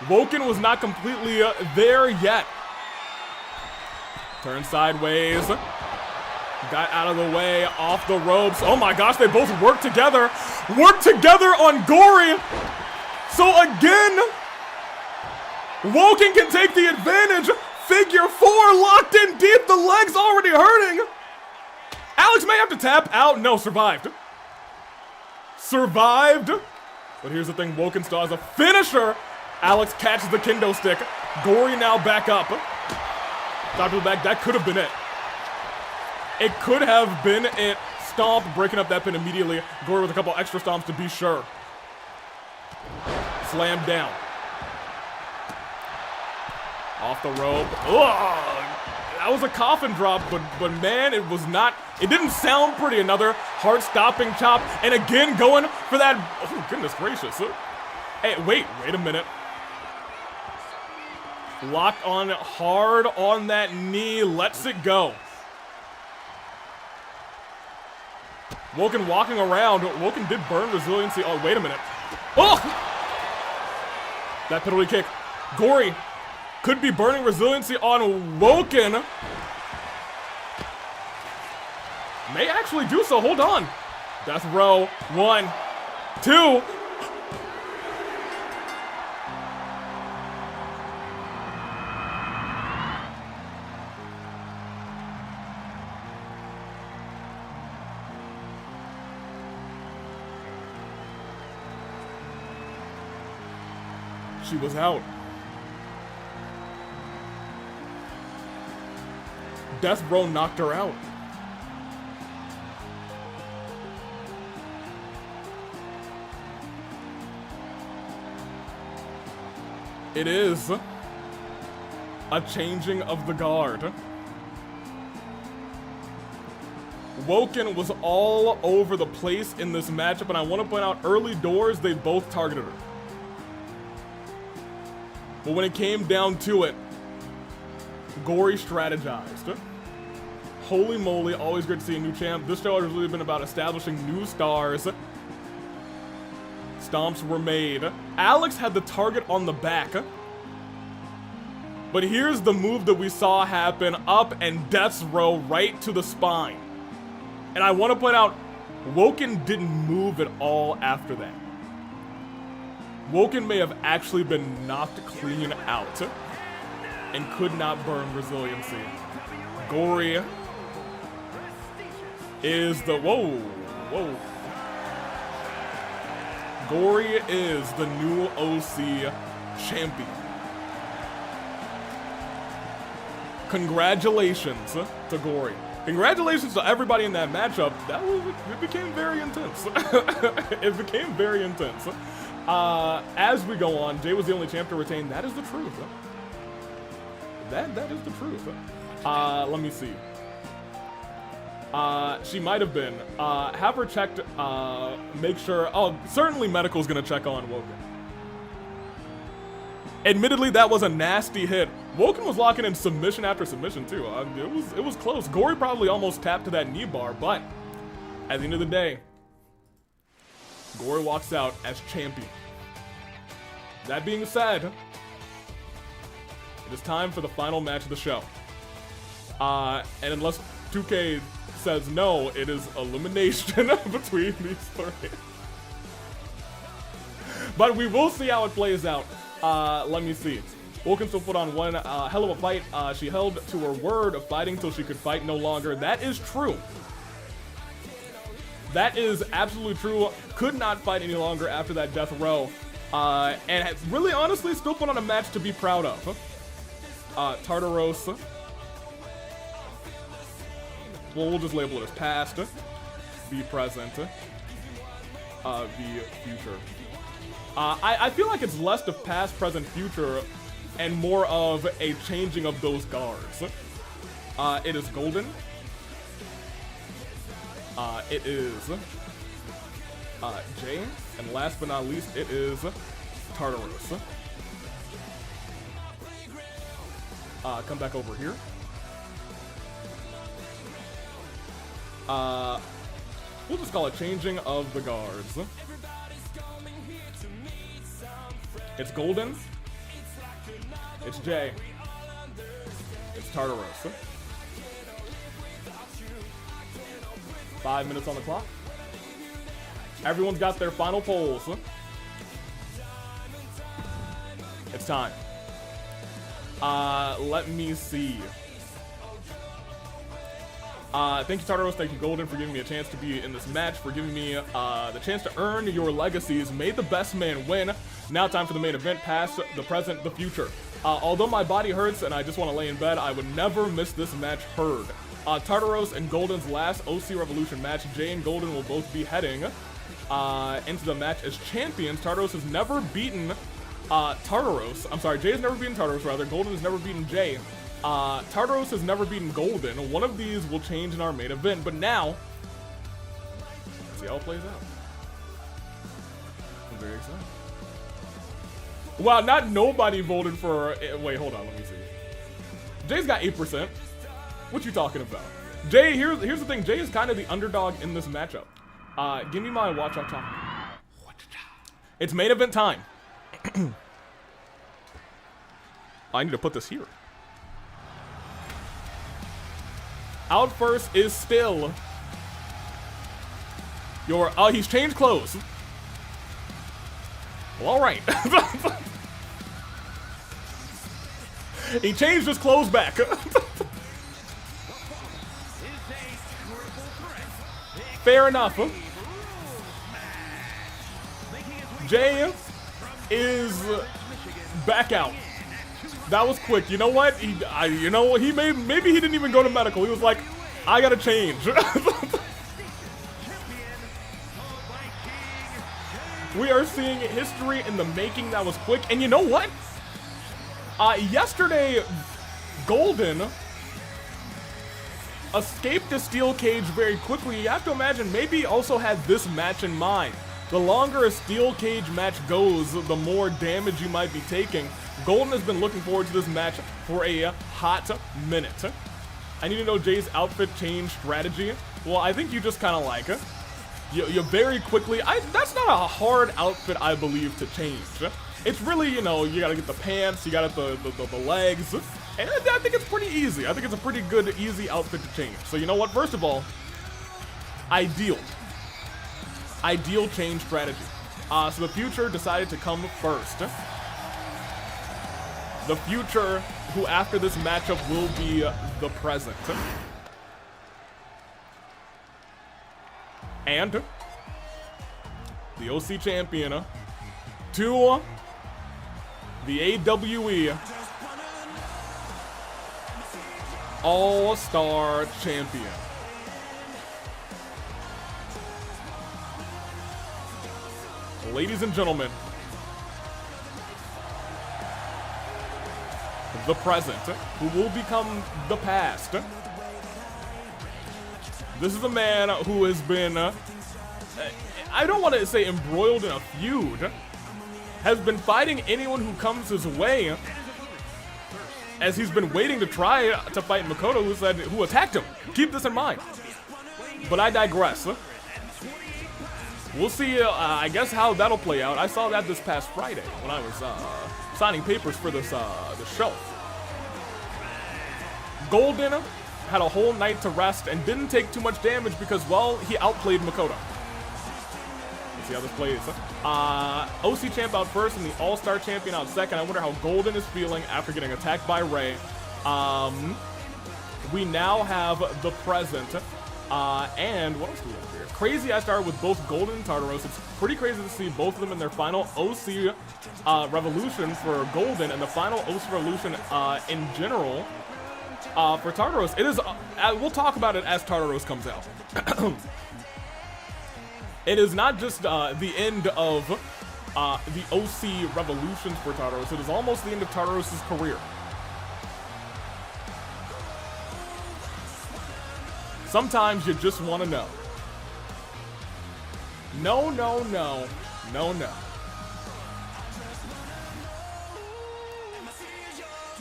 Woken was not completely there yet. Turn sideways. Got out of the way, off the ropes. Oh my gosh, they both work together. Work together on Gorey. So again, Woken can take the advantage. Figure 4 locked in deep. The leg's already hurting. Alex may have to tap out. No, survived. Survived. But here's the thing, Woken still has a finisher. Alex catches the kendo stick. Gorey now back up. Stop to the back, that could have been it. It could have been it. Stomp, breaking up that pin immediately. Gorey with a couple extra stomps to be sure. Slam down. Off the rope. Ugh. That was a coffin drop, but man, it was not, it didn't sound pretty. Another heart-stopping chop, and again going for that, oh goodness gracious. Hey, wait a minute. Locked on hard on that knee, lets it go. Woken walking around. Woken did burn resiliency. Oh, wait a minute. Oh! That penalty kick. Gorey could be burning resiliency on Woken. May actually do so. Hold on. Death row. 1, 2. She was out. Death Row knocked her out. It is a changing of the guard. Woken was all over the place in this matchup, and I want to point out early doors, they both targeted her. But when it came down to it, Gorey strategized. Holy moly, always great to see a new champ. This show has really been about establishing new stars. Stomps were made. Alex had the target on the back. But here's the move that we saw happen, up and Death's Row right to the spine. And I want to point out, Woken didn't move at all after that. Woken may have actually been knocked clean out and could not burn resiliency. Gorey is the, whoa. Gorey is the new OC champion. Congratulations to Gorey. Congratulations to everybody in that matchup. It became very intense. It became very intense. As we go on, Jay was the only champ to retain. That is the truth. That is the truth. Let me see. She might have been. Have her checked, make sure. Oh, certainly Medical's gonna check on Woken. Admittedly, that was a nasty hit. Woken was locking in submission after submission too. It was close. Gorey probably almost tapped to that knee bar, but at the end of the day, Gorey walks out as champion. That being said, it is time for the final match of the show. And unless 2K says no, it is elimination between these three. But we will see how it plays out. Let me see. Woken still put on one hell of a fight. She held to her word of fighting till she could fight no longer. That is true. That is absolutely true. Could not fight any longer after that death row. And has really honestly still put on a match to be proud of. Tartaros. Well, we'll just label it as past. Be present. Be future. I feel like it's less of past, present, future, and more of a changing of those guards. It is golden. It is Jay, and last but not least, it is Tartaros. Come back over here. We'll just call it changing of the guards. It's golden. It's Jay. It's Tartaros. 5 minutes on the clock. Everyone's got their final polls. It's time. Let me see. Thank you, Tartaros. Thank you, Golden, for giving me a chance to be in this match, for giving me the chance to earn your legacies. May the best man win. Now time for the main event, past, the present, the future. Although my body hurts and I just want to lay in bed, I would never miss this match heard. Tartaros and Golden's last OC Revolution match. Jay and Golden will both be heading into the match as champions. Tartaros has never beaten Tartaros. I'm sorry, Jay has never beaten Tartaros, rather. Golden has never beaten Jay. Tartaros has never beaten Golden. One of these will change in our main event, but now, let's see how it plays out. I'm very excited. Wow, not nobody voted for, wait, hold on, let me see. Jay's got 8%. What you talking about? Jay, here's the thing, Jay is kind of the underdog in this matchup. Give me my watch out time. It's main event time. I need to put this here. Out first is still your, he's changed clothes. Well, all right. He changed his clothes back. Fair enough. Jay is back out. That was quick. You know what? Maybe he didn't even go to medical. He was like, I gotta change. We are seeing history in the making. That was quick. And you know what? Yesterday, Golden escaped the steel cage very quickly. You have to imagine, maybe he also had this match in mind. The longer a steel cage match goes, the more damage you might be taking. Golden has been looking forward to this match for a hot minute. I need to know Jay's outfit change strategy. Well, I think you just kind of like it. You very quickly, that's not a hard outfit, I believe, to change. It's really, you gotta get the pants, you gotta the legs, and I think it's pretty easy. I think it's a pretty good, easy outfit to change. So you know what, first of all, ideal change strategy. So the future decided to come first. The future, who after this matchup will be the present. And the OC champion to the AWE All-Star champion. Ladies and gentlemen, the present, who will become the past. This is a man who has been, I don't want to say embroiled in a feud, has been fighting anyone who comes his way, as he's been waiting to try to fight Makoto, who attacked him. Keep this in mind. But I digress. We'll see, I guess, how that'll play out. I saw that this past Friday when I was signing papers for this show. Golden had a whole night to rest and didn't take too much damage because, well, he outplayed Makoto. Let's see how this plays. OC champ out first and the All-Star champion out second. I wonder how Golden is feeling after getting attacked by Ray. We now have the present. And what else do we have here? Crazy I started with both Golden and Tartaros. It's pretty crazy to see both of them in their final OC Revolution for Golden and the final OC Revolution in general for Tartaros. It is, we'll talk about it as Tartaros comes out. It is not just the end of the OC Revolutions for Tartaros. It is almost the end of Tartaros' career. Sometimes you just want to know. No, no, no. No, no.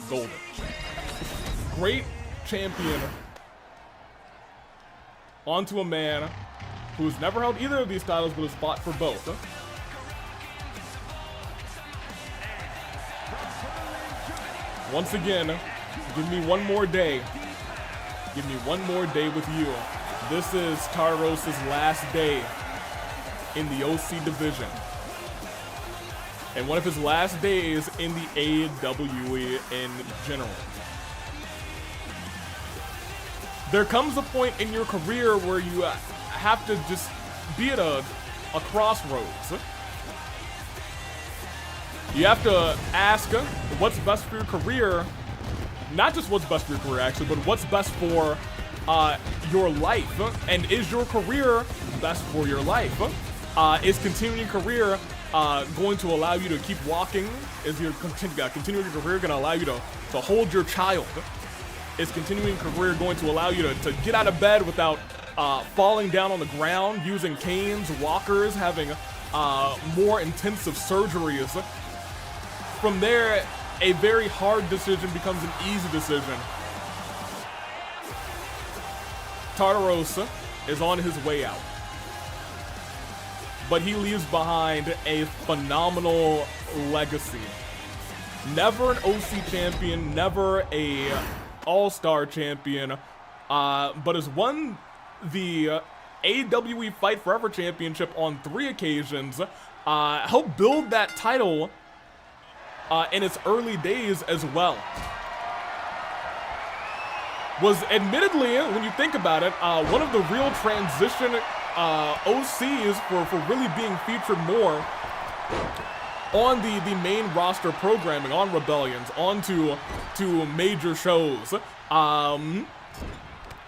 Golden. Great champion. Onto a man who's never held either of these titles but has fought for both. Once again, give me one more day. Give me one more day with you. This is Tartaros' last day in the OC division. And one of his last days in the AWE in general. There comes a point in your career where you have to just be at a crossroads. You have to ask what's best for your career. Not just what's best for your career, actually, but what's best for your life. And is your career best for your life? Is continuing your career going to allow you to keep walking? Is your continuing your career going to allow you to hold your child? Is continuing career going to allow you to get out of bed without falling down on the ground, using canes, walkers, having more intensive surgeries? From there, a very hard decision becomes an easy decision. Tartaros is on his way out. But he leaves behind a phenomenal legacy. Never an OC champion, never a All-Star champion, but has won the AWE Fight Forever Championship on 3 occasions, helped build that title in its early days as well. Was admittedly, when you think about it, one of the real transition OCs for really being featured more on the main roster programming, on Rebellions, onto major shows.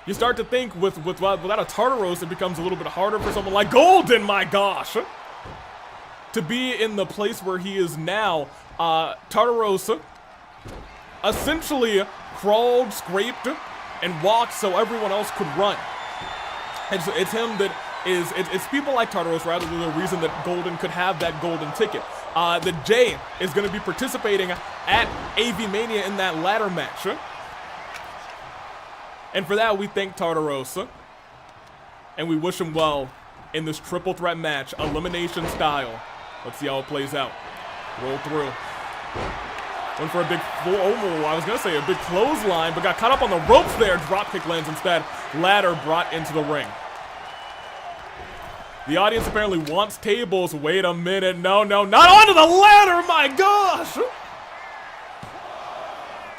You start to think without a Tartaros, it becomes a little bit harder for someone like Golden, my gosh, to be in the place where he is now. Tartaros essentially crawled, scraped, and walked so everyone else could run. It's him that is, it's people like Tartaros rather than the reason that Golden could have that golden ticket. That Jay is going to be participating at AV Mania in that ladder match. And for that, we thank Tartaros. And we wish him well in this triple threat match, elimination style. Let's see how it plays out. Roll through. Went for a big, I was going to say a big clothesline, but got caught up on the ropes there. Dropkick lands instead. Ladder brought into the ring. The audience apparently wants tables. Wait a minute. No, not onto the ladder, my gosh!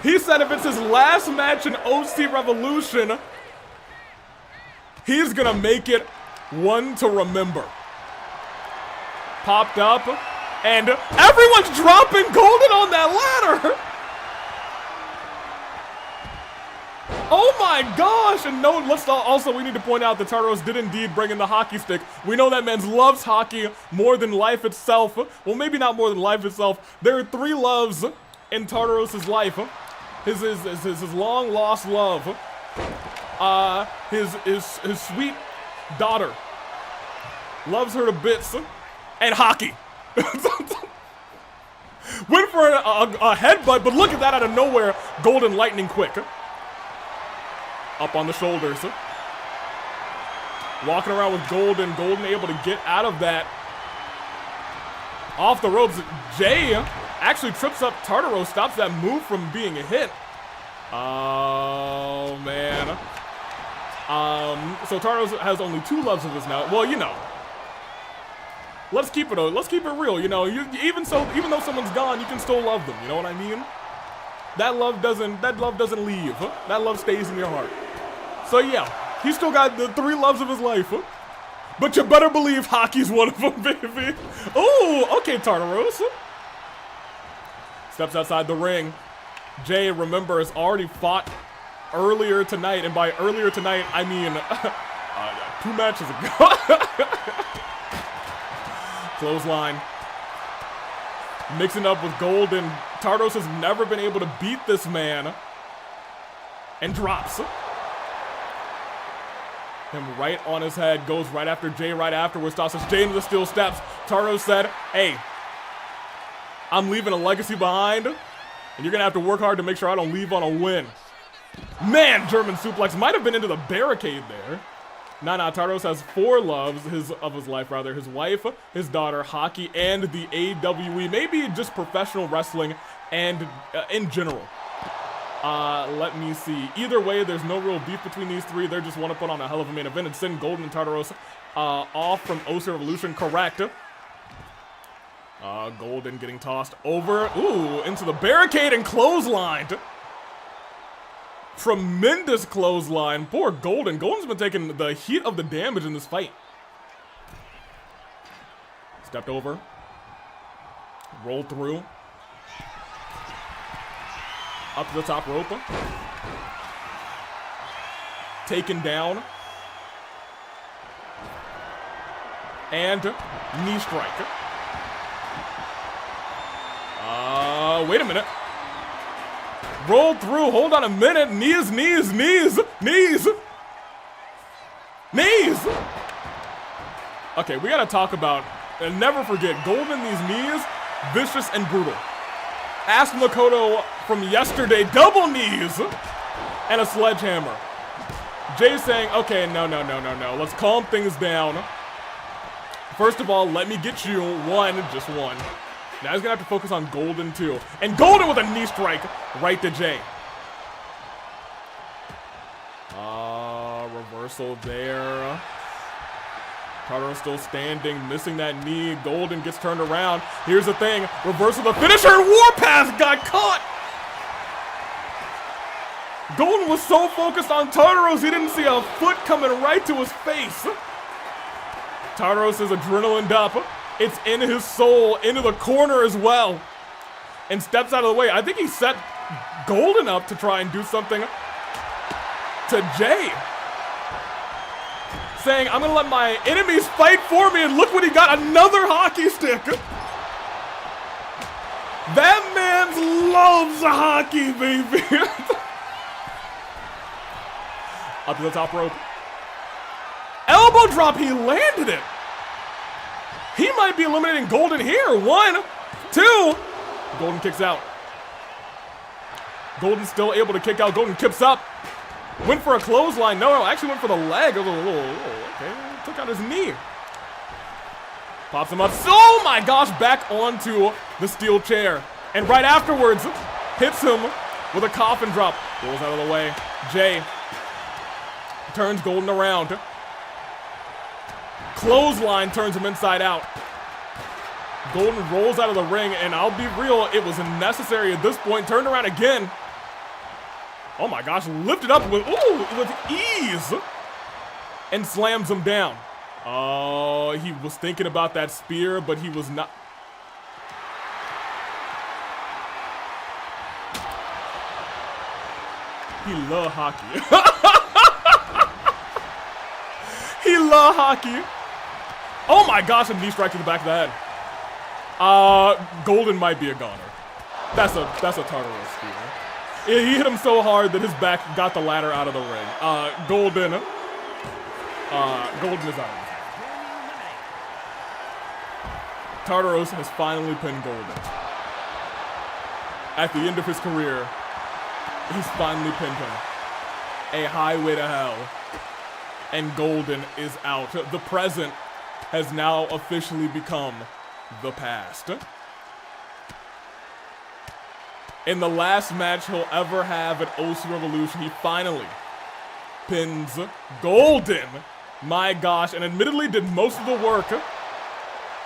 He said if it's his last match in OC Revolution, he's gonna make it one to remember. Popped up, and everyone's dropping Golden on that ladder! Oh my gosh! And no, also we need to point out that Tartaros did indeed bring in the hockey stick. We know that man loves hockey more than life itself. Well, maybe not more than life itself. There are 3 loves in Tartaros' life. His long lost love. His sweet daughter. Loves her to bits. And hockey. Went for a headbutt, but look at that out of nowhere. Golden lightning quick. Up on the shoulders. Walking around with Golden. Golden able to get out of that. Off the ropes. Jay actually trips up Tartaros. Stops that move from being a hit. Oh, man. So Tartaros has only 2 loves of his now. Well, you know. Let's keep it real. You know, even though someone's gone, you can still love them. You know what I mean? That love doesn't leave. That love stays in your heart. So yeah, he still got the 3 loves of his life. But you better believe hockey's one of them, baby. Oh, okay, Tartaros. Steps outside the ring. Jay, remember, has already fought earlier tonight, and by earlier tonight, I mean 2 matches ago. Clothesline. Mixing up with Golden. Tartaros has never been able to beat this man. And drops. Him right on his head. Goes right after Jay right afterwards. Tosses Jay into the steel steps. Tartaros said, hey, I'm leaving a legacy behind. And you're going to have to work hard to make sure I don't leave on a win. Man, German suplex might have been into the barricade there. Nah, Tartaros has 4 loves of his life, rather. His wife, his daughter, hockey, and the AWE. Maybe just professional wrestling and in general. Let me see. Either way, there's no real beef between these 3. They just want to put on a hell of a main event and send Golden and Tartaros off from OC Revolution. Correct. Golden getting tossed over. Ooh, into the barricade and clotheslined. Tremendous clothesline. Poor Golden. Golden's been taking the heat of the damage in this fight. Stepped over. Rolled through. Up to the top rope. Taken down. And knee strike. Wait a minute. Rolled through. Hold on a minute. Knees. Okay, we gotta talk about, and never forget, Golden these knees, vicious and brutal. Ask Makoto from yesterday, double knees and a sledgehammer. Jay saying, okay, no. Let's calm things down. First of all, let me get you just one. Now he's gonna have to focus on Golden too. And Golden with a knee strike right to Jay. Reversal there. Tartaros still standing, missing that knee. Golden gets turned around. Here's the thing, reversal the finisher, and Warpath got caught! Golden was so focused on Tartaros, he didn't see a foot coming right to his face. Tartaros is adrenalined up. It's in his soul, into the corner as well. And steps out of the way. I think he set Golden up to try and do something to Jay. Saying, I'm gonna let my enemies fight for me, and look what he got, another hockey stick. That man loves hockey, baby. Up to the top rope. Elbow drop, he landed it. He might be eliminating Golden here. 1, 2. Golden kicks out. Golden's still able to kick out. Golden kicks up. Went for a clothesline. No, actually went for the leg. Okay, took out his knee. Pops him up. Oh my gosh, back onto the steel chair. And right afterwards, hits him with a coffin drop. Rolls out of the way. Jay turns Golden around. Clothesline turns him inside out. Golden rolls out of the ring, and I'll be real, it was necessary at this point. Turned around again. Oh my gosh, lifted up with ease. And slams him down. Oh, he was thinking about that spear, but he was not. He love hockey. He love hockey. Oh my gosh, a knee strike to the back of the head. Golden might be a goner. That's a Tartaros spear. He hit him so hard that his back got the ladder out of the ring. Golden is out of it. Tartaros has finally pinned Golden. At the end of his career, he's finally pinned him. A highway to hell. And Golden is out. The present has now officially become the past. In the last match he'll ever have at OC Revolution, he finally pins Golden. My gosh, and admittedly did most of the work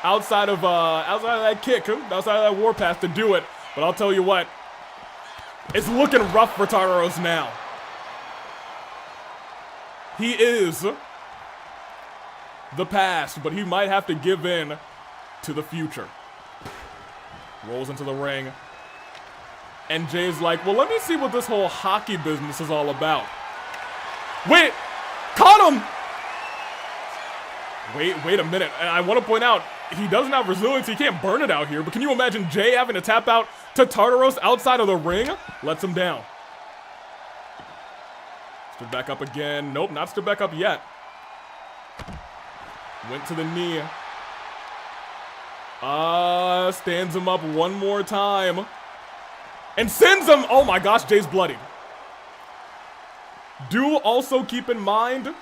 outside of that kick, outside of that warpath to do it. But I'll tell you what, it's looking rough for Tartaros now. He is the past, but he might have to give in to the future. Rolls into the ring. And Jay's like, well, let me see what this whole hockey business is all about. Wait, caught him! Wait a minute. I want to point out, he doesn't have resilience. He can't burn it out here. But can you imagine Jay having to tap out to Tartaros outside of the ring? Lets him down. Stood back up again. Nope, not stood back up yet. Went to the knee. Stands him up one more time. And sends him. Oh my gosh, Jay's bloodied. Do also keep in mind. Well,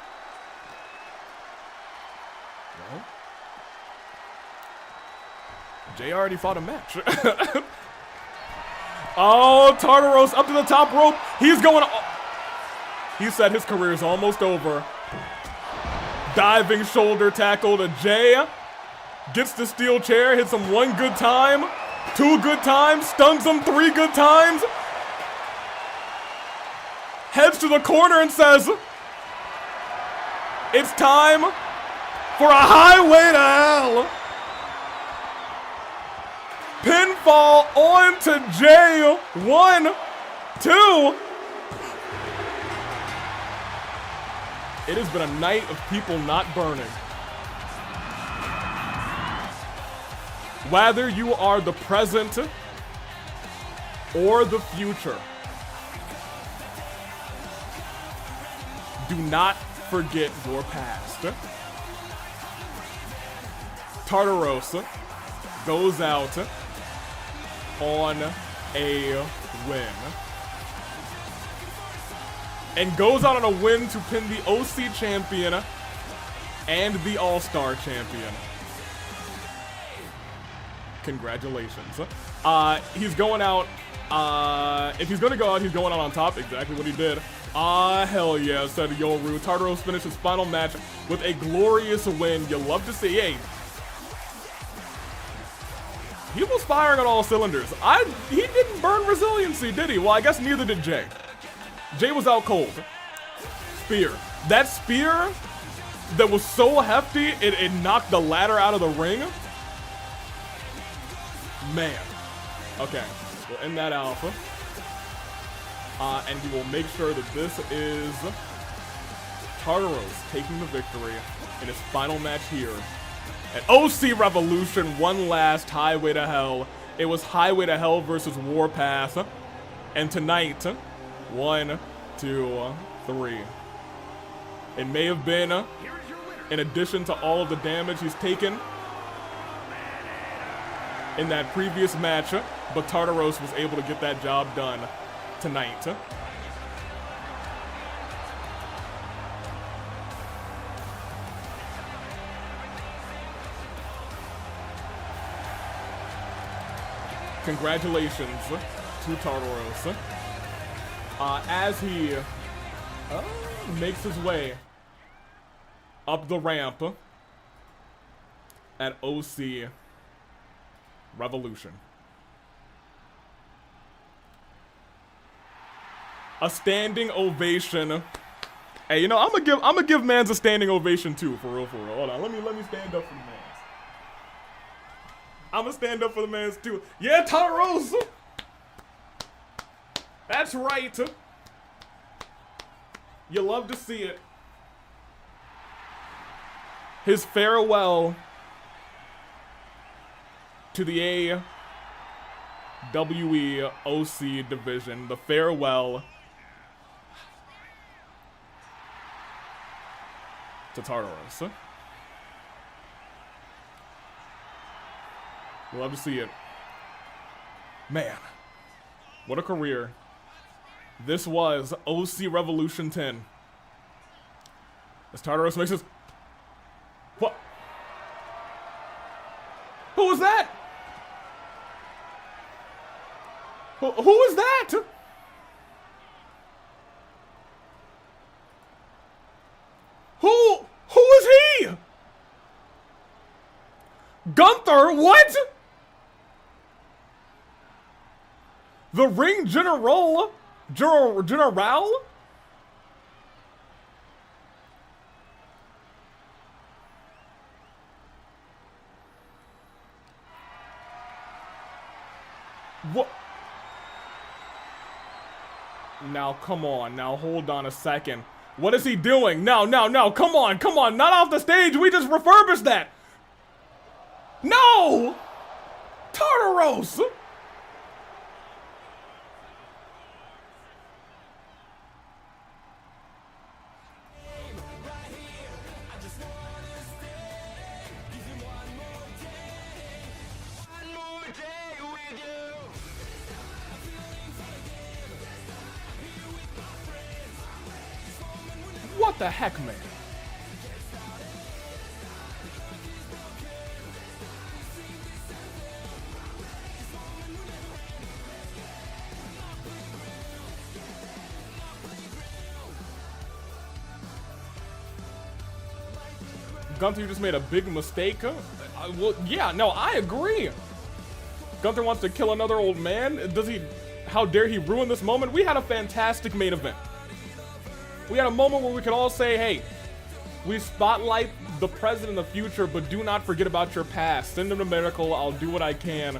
Jay already fought a match. Oh, Tartaros up to the top rope. He's going. He said his career is almost over. Diving shoulder tackle to Jay. Gets the steel chair, hits him one good time, two good times, stuns him three good times. Heads to the corner and says, it's time for a highway to hell. Pinfall onto Jay. 1, 2. It has been a night of people not burning. Whether you are the present or the future, do not forget your past. Tartaros goes out on a win. And goes out on a win to pin the OC champion and the All-Star champion. Congratulations. He's going out. If he's going to go out, he's going out on top. Exactly what he did. Hell yeah, said Yoru. Tartaros finished his final match with a glorious win. You love to see. Hey, he was firing on all cylinders. He didn't burn resiliency, did he? Well, I guess neither did Jay. Jay was out cold. Spear. That spear that was so hefty, it knocked the ladder out of the ring. Man. Okay. We'll end that alpha. And he will make sure that this is Tartaros taking the victory in his final match here at OC Revolution. One last Highway to Hell. It was Highway to Hell versus Warpath. And tonight, 1, 2, 3. It may have been, in addition to all of the damage he's taken in that previous match, but Tartaros was able to get that job done tonight. Congratulations to Tartaros as he makes his way up the ramp at OC Revolution. A standing ovation. Hey, you know, I'm gonna give Mans a standing ovation too, for real, for real. Hold on, let me stand up for the Mans. I'm gonna stand up for the Mans too. Yeah, Tartaros! That's right. You love to see it. His farewell to the AWE OC division. The farewell to Tartaros. We love to see it. Man, what a career. This was OC Revolution 10. As Tartaros makes his... What? Who was that? Who is that? Who is he? Gunther, what? The Ring General? General? What? Now, come on. Now, hold on a second. What is he doing? No, come on. Not off the stage. We just refurbished that. No! Tartaros! What the heck, man? Gunther, you just made a big mistake. Well, yeah, no, I agree. Gunther wants to kill another old man. Does he? How dare he ruin this moment? We had a fantastic main event. We had a moment where we could all say, hey, we spotlight the present and the future, but do not forget about your past. Send him to Miracle. I'll do what I can.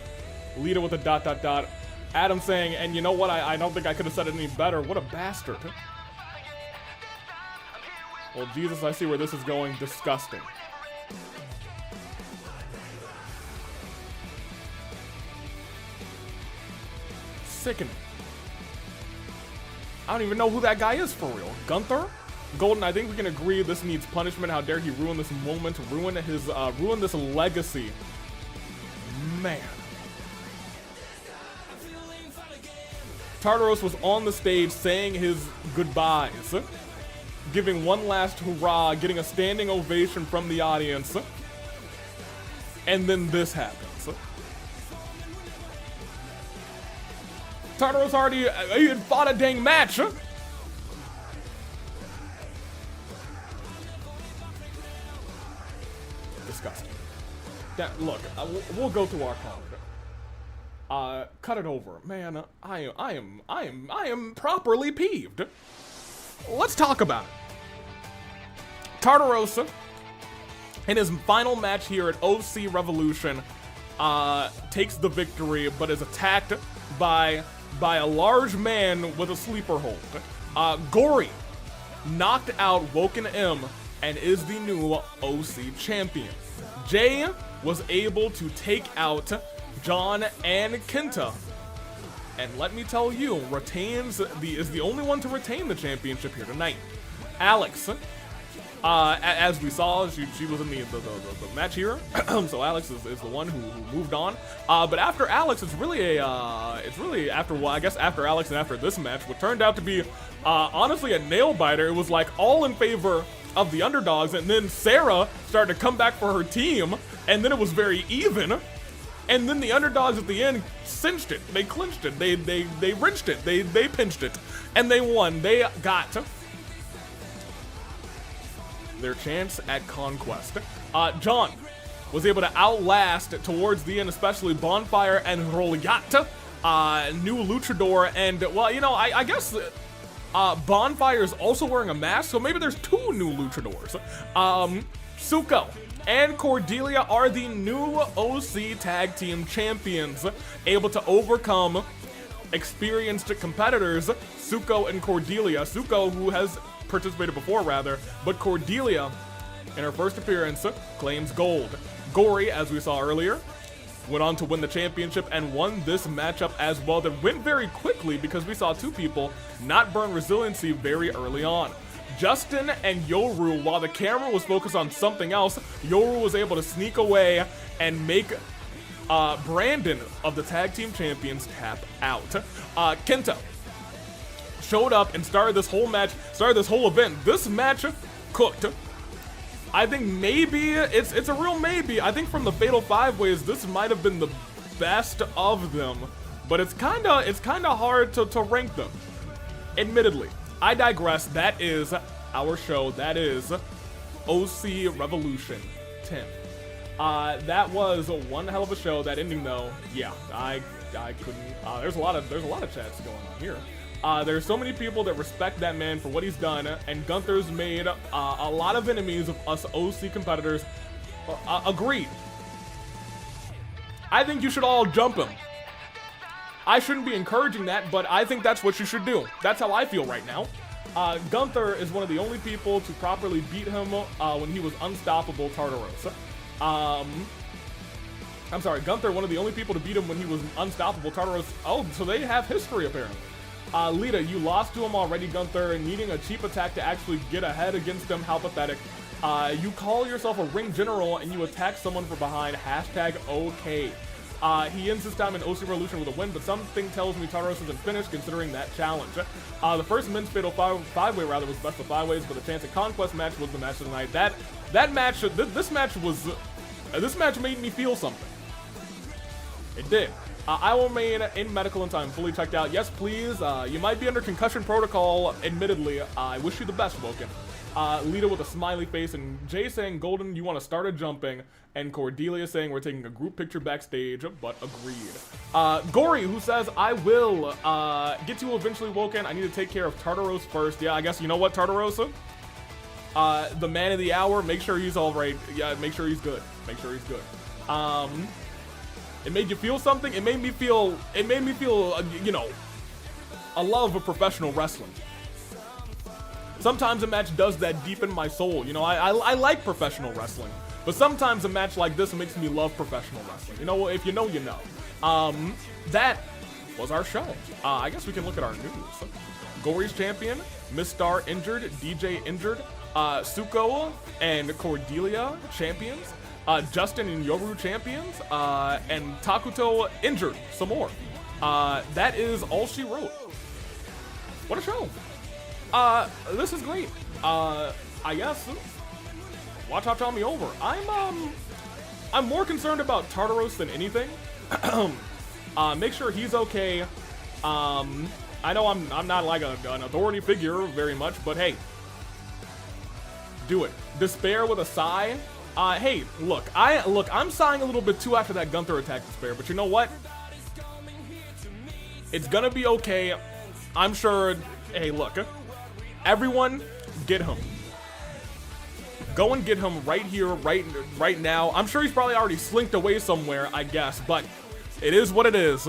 Lead it with a ... Adam saying, and you know what? I don't think I could have said it any better. What a bastard. Well, Jesus, I see where this is going. Disgusting. Sickening. I don't even know who that guy is for real. Gunther? Golden, I think we can agree this needs punishment. How dare he ruin this moment, ruin this legacy. Man. Tartaros was on the stage saying his goodbyes, giving one last hurrah, getting a standing ovation from the audience, and then this happens. Tartaros already he had fought a dang match. Disgusting. Look, we'll go through our card. Cut it over, man. I am properly peeved. Let's talk about it. Tartaros, in his final match here at OC Revolution, takes the victory, but is attacked by a large man with a sleeper hold. Gorey knocked out Woken M and is the new OC champion. Jay was able to take out John and Kenta, and let me tell you, is the only one to retain the championship here tonight. Alex, as we saw, she was in the match here, so Alex is the one who moved on. But after Alex, it's really after, well, I guess after Alex and after this match, what turned out to be honestly a nail biter. It was like all in favor of the underdogs, and then Sarah started to come back for her team, and then it was very even. And then the underdogs at the end cinched it. They clinched it. They wrenched it. They pinched it, and they won. They got their chance at Conquest. John was able to outlast towards the end, especially Bonfire and Rolyat, new luchador, and well, you know, I guess Bonfire is also wearing a mask, so maybe there's two new luchadors. Suku and Cordelia are the new OC Tag Team Champions, able to overcome experienced competitors, Suku and Cordelia. Suku, who has participated before rather, but Cordelia, in her first appearance, claims gold. Gorey, as we saw earlier, went on to win the championship and won this matchup as well. That went very quickly because we saw two people not burn resiliency very early on. Justin and Yoru, while the camera was focused on something else, Yoru was able to sneak away and make Brandon of the tag team champions tap out. Kenta showed up and started this whole event. This match cooked. I think maybe it's a real maybe. I think from the Fatal 5-Ways, this might have been the best of them, but it's kind of hard to rank them. Admittedly, I digress. That is our show. That is OC Revolution 10. That was one hell of a show. That ending though, yeah, I couldn't. There's a lot of chats going on here. There's so many people that respect that man for what he's done, and Gunther's made a lot of enemies of us OC competitors. Agreed. I think you should all jump him. I shouldn't be encouraging that, but I think that's what you should do. That's how I feel right now. Gunther is one of the only people to properly beat him when he was unstoppable Tartaros. I'm sorry, Gunther, one of the only people to beat him when he was unstoppable Tartaros. Oh, so they have history apparently. Lita, you lost to him already, Gunther, and needing a cheap attack to actually get ahead against him. How pathetic. You call yourself a ring general and you attack someone from behind. Hashtag okay. He ends his time in OC Revolution with a win, but something tells me Tartaros isn't finished considering that challenge. The first men's Fatal 5-Way rather was best of 5 ways, but the chance at Conquest match was the match of the night. This match made me feel something. It did. I will remain in medical until I'm fully checked out. Yes, please. You might be under concussion protocol, admittedly. I wish you the best, Woken. Lita with a smiley face, and Jay saying, Golden, you want to start a jumping, and Cordelia saying we're taking a group picture backstage, but agreed. Gorey, who says, I will get to you eventually, Woken. I need to take care of Tartaros first. Yeah, I guess, you know what, Tartarosa? The man of the hour, make sure he's all right. Yeah, make sure he's good. Make sure he's good. It made you feel something? It made me feel, you know, a love of professional wrestling. Sometimes a match does that deep in my soul. You know, I like professional wrestling, but sometimes a match like this makes me love professional wrestling. You know, if you know, you know. That was our show. I guess we can look at our news. Gorey's champion, Miss Star injured, DJ injured, Suku and Cordelia champions. Justin and Yoru champions, and Takuto injured some more. That is all she wrote. What a show. This is great. I guess, watch out, tell me over. I'm more concerned about Tartaros than anything. Make sure he's okay. I know I'm not like an authority figure very much, but hey, do it. Despair with a sigh. Hey, look, I'm sighing a little bit too after that Gunther attack, Despair, but you know what? It's gonna be okay. I'm sure. Hey, look, everyone, get him. Go and get him right here, right now. I'm sure he's probably already slinked away somewhere, I guess, but it is what it is.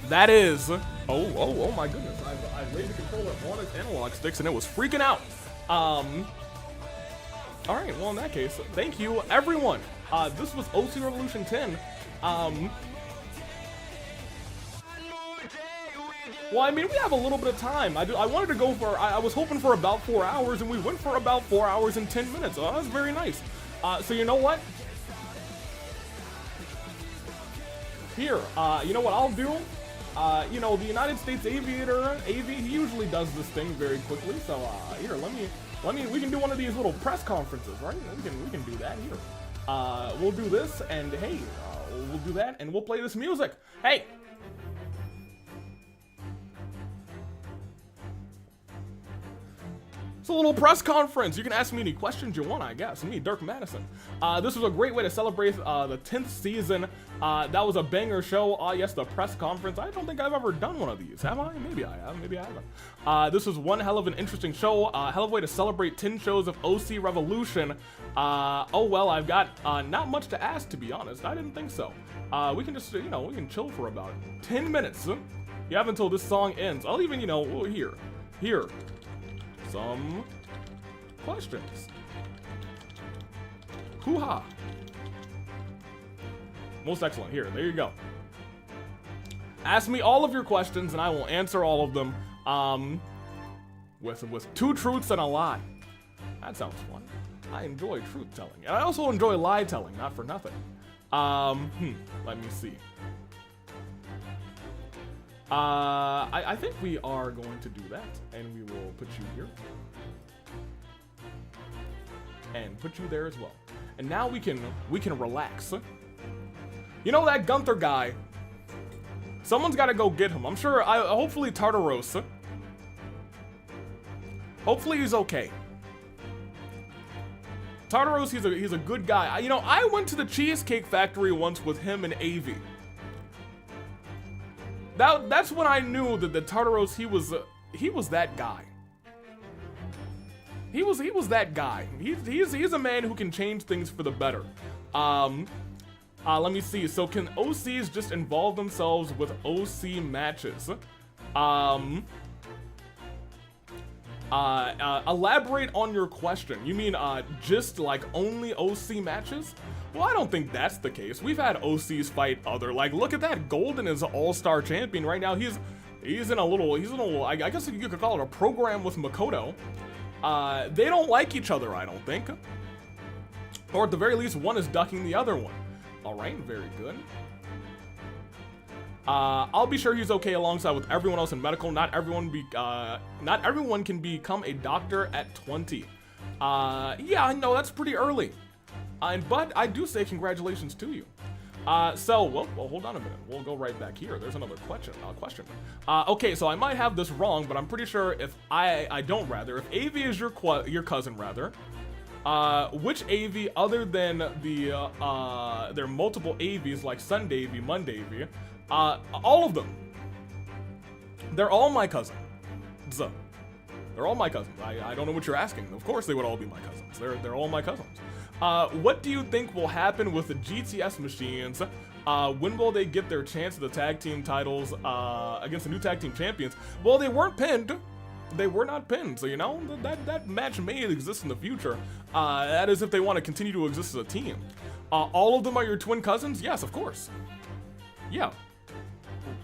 That is. Oh my goodness. I laid the controller on its analog sticks and it was freaking out. All right, well, in that case, thank you, everyone. This was OC Revolution 10. Well, I mean, we have a little bit of time. I wanted to go for, I was hoping for about 4 hours, and we went for about 4 hours and 10 minutes. Oh, that's very nice. So you know what? Here, you know what I'll do? You know, the United States Aviator, AV, he usually does this thing very quickly. So, here, we can do one of these little press conferences, right? We can do that here. We'll do this, and hey, we'll do that, and we'll play this music. Hey! It's a little press conference. You can ask me any questions you want, I guess. Me, Dirk Madison. This was a great way to celebrate the 10th season. That was a banger show. Yes, the press conference. I don't think I've ever done one of these. Have I? Maybe I have. Maybe I haven't. This was one hell of an interesting show. Hell of a way to celebrate 10 shows of OC Revolution. Oh, well, I've got not much to ask, to be honest. I didn't think so. We can just, you know, we can chill for about 10 minutes. You have until this song ends. I'll even, you know, here. Some questions. Hoo-ha. Most excellent. Here, there you go. Ask me all of your questions and I will answer all of them. With 2 truths and a lie. That sounds fun. I enjoy truth telling. And I also enjoy lie telling, not for nothing. Let me see. I think we are going to do that, and we will put you here. And put you there as well. And now we can relax. You know that Gunther guy? Someone's gotta go get him. I'm sure, hopefully Tartaros. Hopefully he's okay. Tartaros, he's a good guy. You know, I went to the Cheesecake Factory once with him and AV. That's when I knew that the Tartaros, he was that guy. He was that guy. He's a man who can change things for the better. Let me see. So can OCs just involve themselves with OC matches? Elaborate on your question. You mean just like only OC matches? Well, I don't think that's the case. We've had OCs fight other, like, look at that. Golden is an all-star champion right now. He's in a little, I guess you could call it a program with Makoto. They don't like each other, I don't think. Or at the very least, one is ducking the other one. All right, very good. I'll be sure he's okay alongside with everyone else in medical. Not everyone can become a doctor at 20. Yeah, I know that's pretty early. But I do say congratulations to you. Well, hold on a minute. We'll go right back here. There's another question. Okay, so I might have this wrong, but I'm pretty sure if I don't rather. If AV is your cousin rather, which AV other than the there are multiple AVs like Sunday AV, Monday AV, all of them. They're all my cousins. They're all my cousins. I don't know what you're asking. Of course they would all be my cousins. They're all my cousins. What do you think will happen with the GTS machines? When will they get their chance at the tag team titles against the new tag team champions? Well, they weren't pinned. They were not pinned, so you know, that match may exist in the future. That is if they want to continue to exist as a team. All of them are your twin cousins? Yes, of course. Yeah.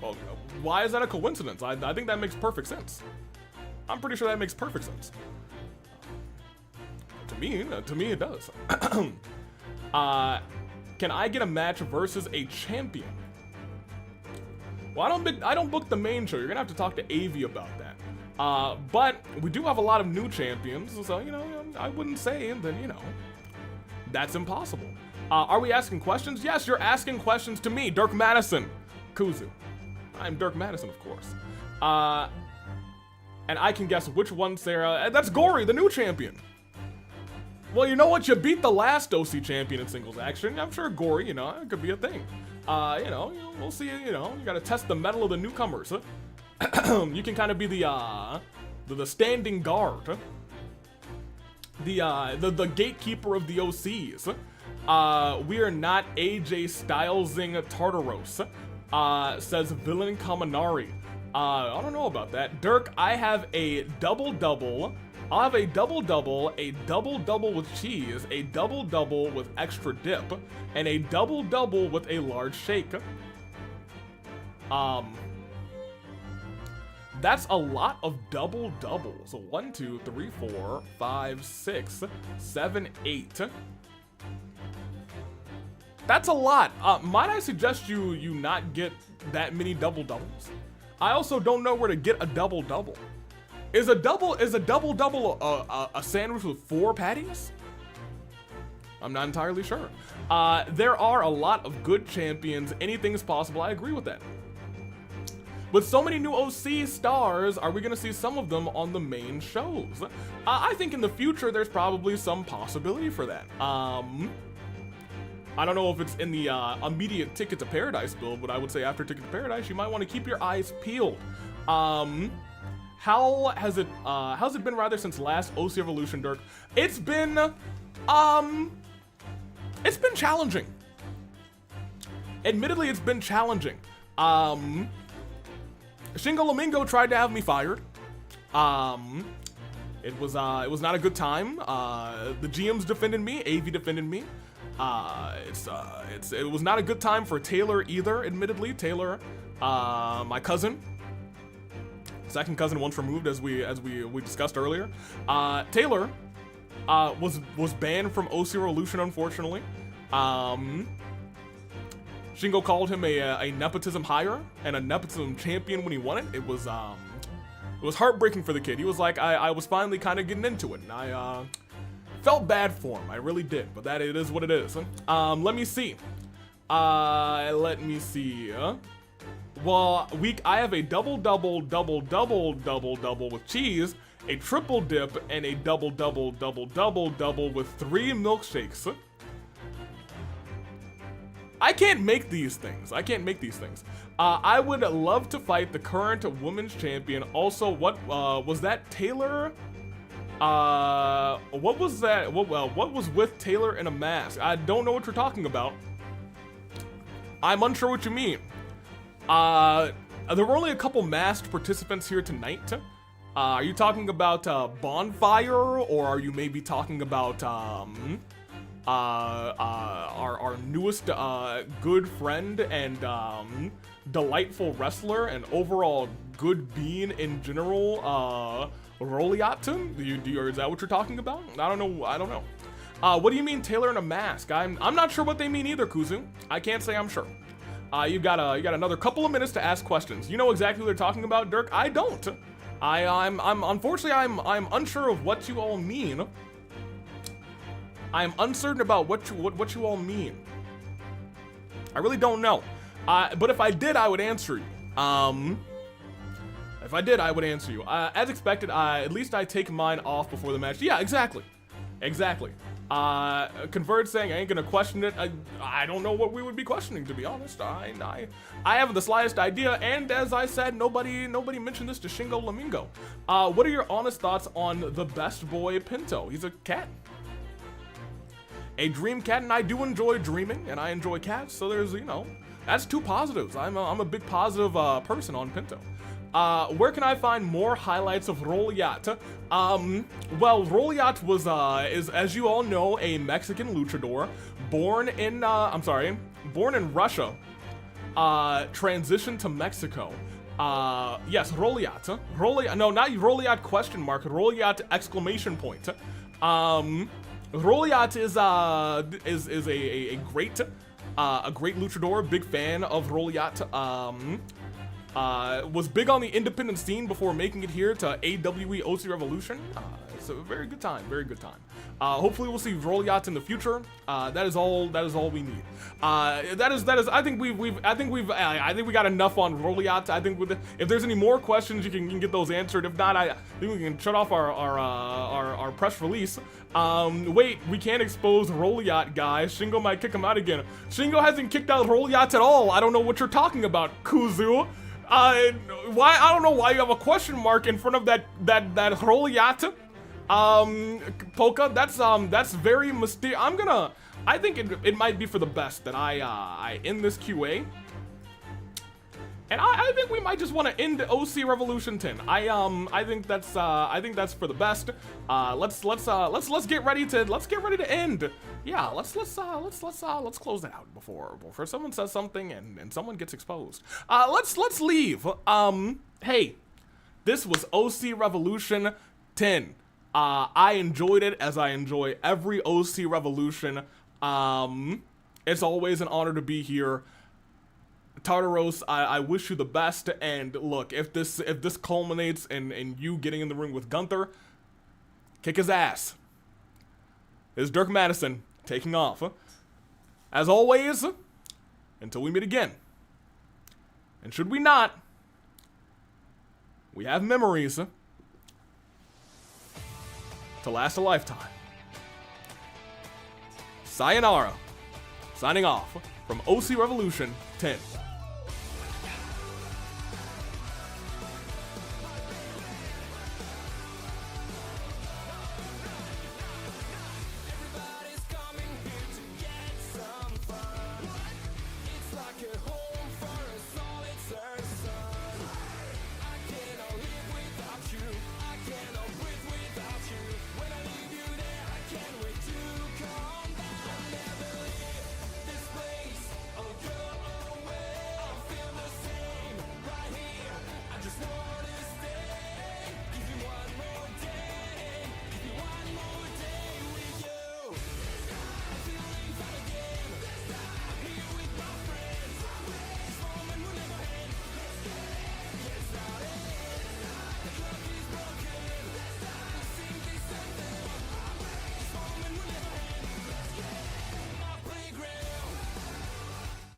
Well, why is that a coincidence? I think that makes perfect sense. I'm pretty sure that makes perfect sense. To me it does. Can I get a match versus a champion? Well, I don't book the main show. You're gonna have to talk to AV about that. But we do have a lot of new champions, so you know, I wouldn't say that, you know, that's impossible. Are we asking questions? Yes, you're asking questions to me, Dirk Madison. Kuzu. I'm Dirk Madison, of course. And I can guess which one, Sarah. That's Gorey, the new champion. Well, you know what? You beat the last OC champion in singles action. I'm sure Gorey, you know, it could be a thing. You know, we'll see. You know, you gotta test the mettle of the newcomers. You can kind of be the standing guard. the gatekeeper of the OCs. We are not AJ Stylesing Tartaros, says Villain Kaminari. I don't know about that. Dirk, I have a double-double. I'll have a double-double with cheese, a double-double with extra dip, and a double-double with a large shake. That's a lot of double-doubles. 1, 2, 3, 4, 5, 6, 7, 8. That's a lot. Might I suggest you not get that many double-doubles? I also don't know where to get a double-double. Is a double-double a sandwich with 4 patties? I'm not entirely sure. There are a lot of good champions. Anything is possible. I agree with that. With so many new OC stars, are we going to see some of them on the main shows? I think in the future, there's probably some possibility for that. I don't know if it's in the immediate Ticket to Paradise build, but I would say after Ticket to Paradise, you might want to keep your eyes peeled. How's it been rather since last OC Evolution, Dirk? It's been challenging. Admittedly, it's been challenging. Shingo Lamingo tried to have me fired. It was not a good time. The GMs defended me, AV defended me. It was not a good time for Taylor either, admittedly. Taylor, my cousin, second cousin once removed, as we discussed earlier. Taylor was banned from OC Revolution, unfortunately. Shingo called him a nepotism hire and a nepotism champion when he won it. It was heartbreaking for the kid. He was like, I was finally kind of getting into it, and I felt bad for him. I really did, but it is what it is. Let me see. Well, I have a double-double with cheese, a triple dip, and a double-double with 3 milkshakes. I can't make these things. I would love to fight the current women's champion. Also, what was that, Taylor? What was that? What was with Taylor in a mask? I don't know what you're talking about. I'm unsure what you mean. There were only a couple masked participants here tonight. Are you talking about Bonfire, or are you maybe talking about our newest good friend and delightful wrestler and overall good being in general, Roliatum? Is that what you're talking about? I don't know. What do you mean Taylor in a mask? I'm not sure what they mean either, Kuzu. I can't say I'm sure. You got another couple of minutes to ask questions. You know exactly what they're talking about, Dirk? I don't. I'm unfortunately I'm unsure of what you all mean. I'm uncertain about what you all mean. I really don't know. But if I did, I would answer you. As expected, at least I take mine off before the match. Yeah, exactly. Convert saying I ain't gonna question it. I don't know what we would be questioning, to be honest. I haven't the slightest idea, and as I said, nobody mentioned this to Shingo Lamingo. What are your honest thoughts on the best boy Pinto? He's a cat. A dream cat, and I do enjoy dreaming, and I enjoy cats, so there's, that's 2 positives. I'm a big positive person on Pinto. Where can I find more highlights of Roliat? Well, Roliat is, as you all know, a Mexican luchador, born in Russia, transitioned to Mexico. Yes, Roliat. No, not Roliat question mark, Roliat exclamation point. Roliat is a great luchador, big fan of Roliat. Was big on the independent scene before making it here to AWE OC Revolution. It's a very good time. Hopefully we'll see Roliat in the future. That is all we need. That is. I think we got enough on Roliat. I think if there's any more questions, you can get those answered. If not, I think we can shut off our press release. Wait, we can't expose Roliat, guys. Shingo might kick him out again. Shingo hasn't kicked out Roliat at all. I don't know what you're talking about, Kuzu. I don't know why you have a question mark in front of that Roliat. Polka, that's very mysterious. I think it might be for the best that I end this QA. And I think we might just want to end OC Revolution 10. I think that's for the best. Let's get ready to end. Yeah, let's close that out before someone says something and someone gets exposed. Let's leave. Hey, this was OC Revolution 10. I enjoyed it as I enjoy every OC Revolution. It's always an honor to be here. Tartaros, I wish you the best, and look, if this culminates in you getting in the ring with Gunther, kick his ass. This is Dirk Madison taking off. As always, until we meet again. And should we not, we have memories to last a lifetime. Sayonara. Signing off from OC Revolution 10. Everybody's coming here to get some fun. It's like a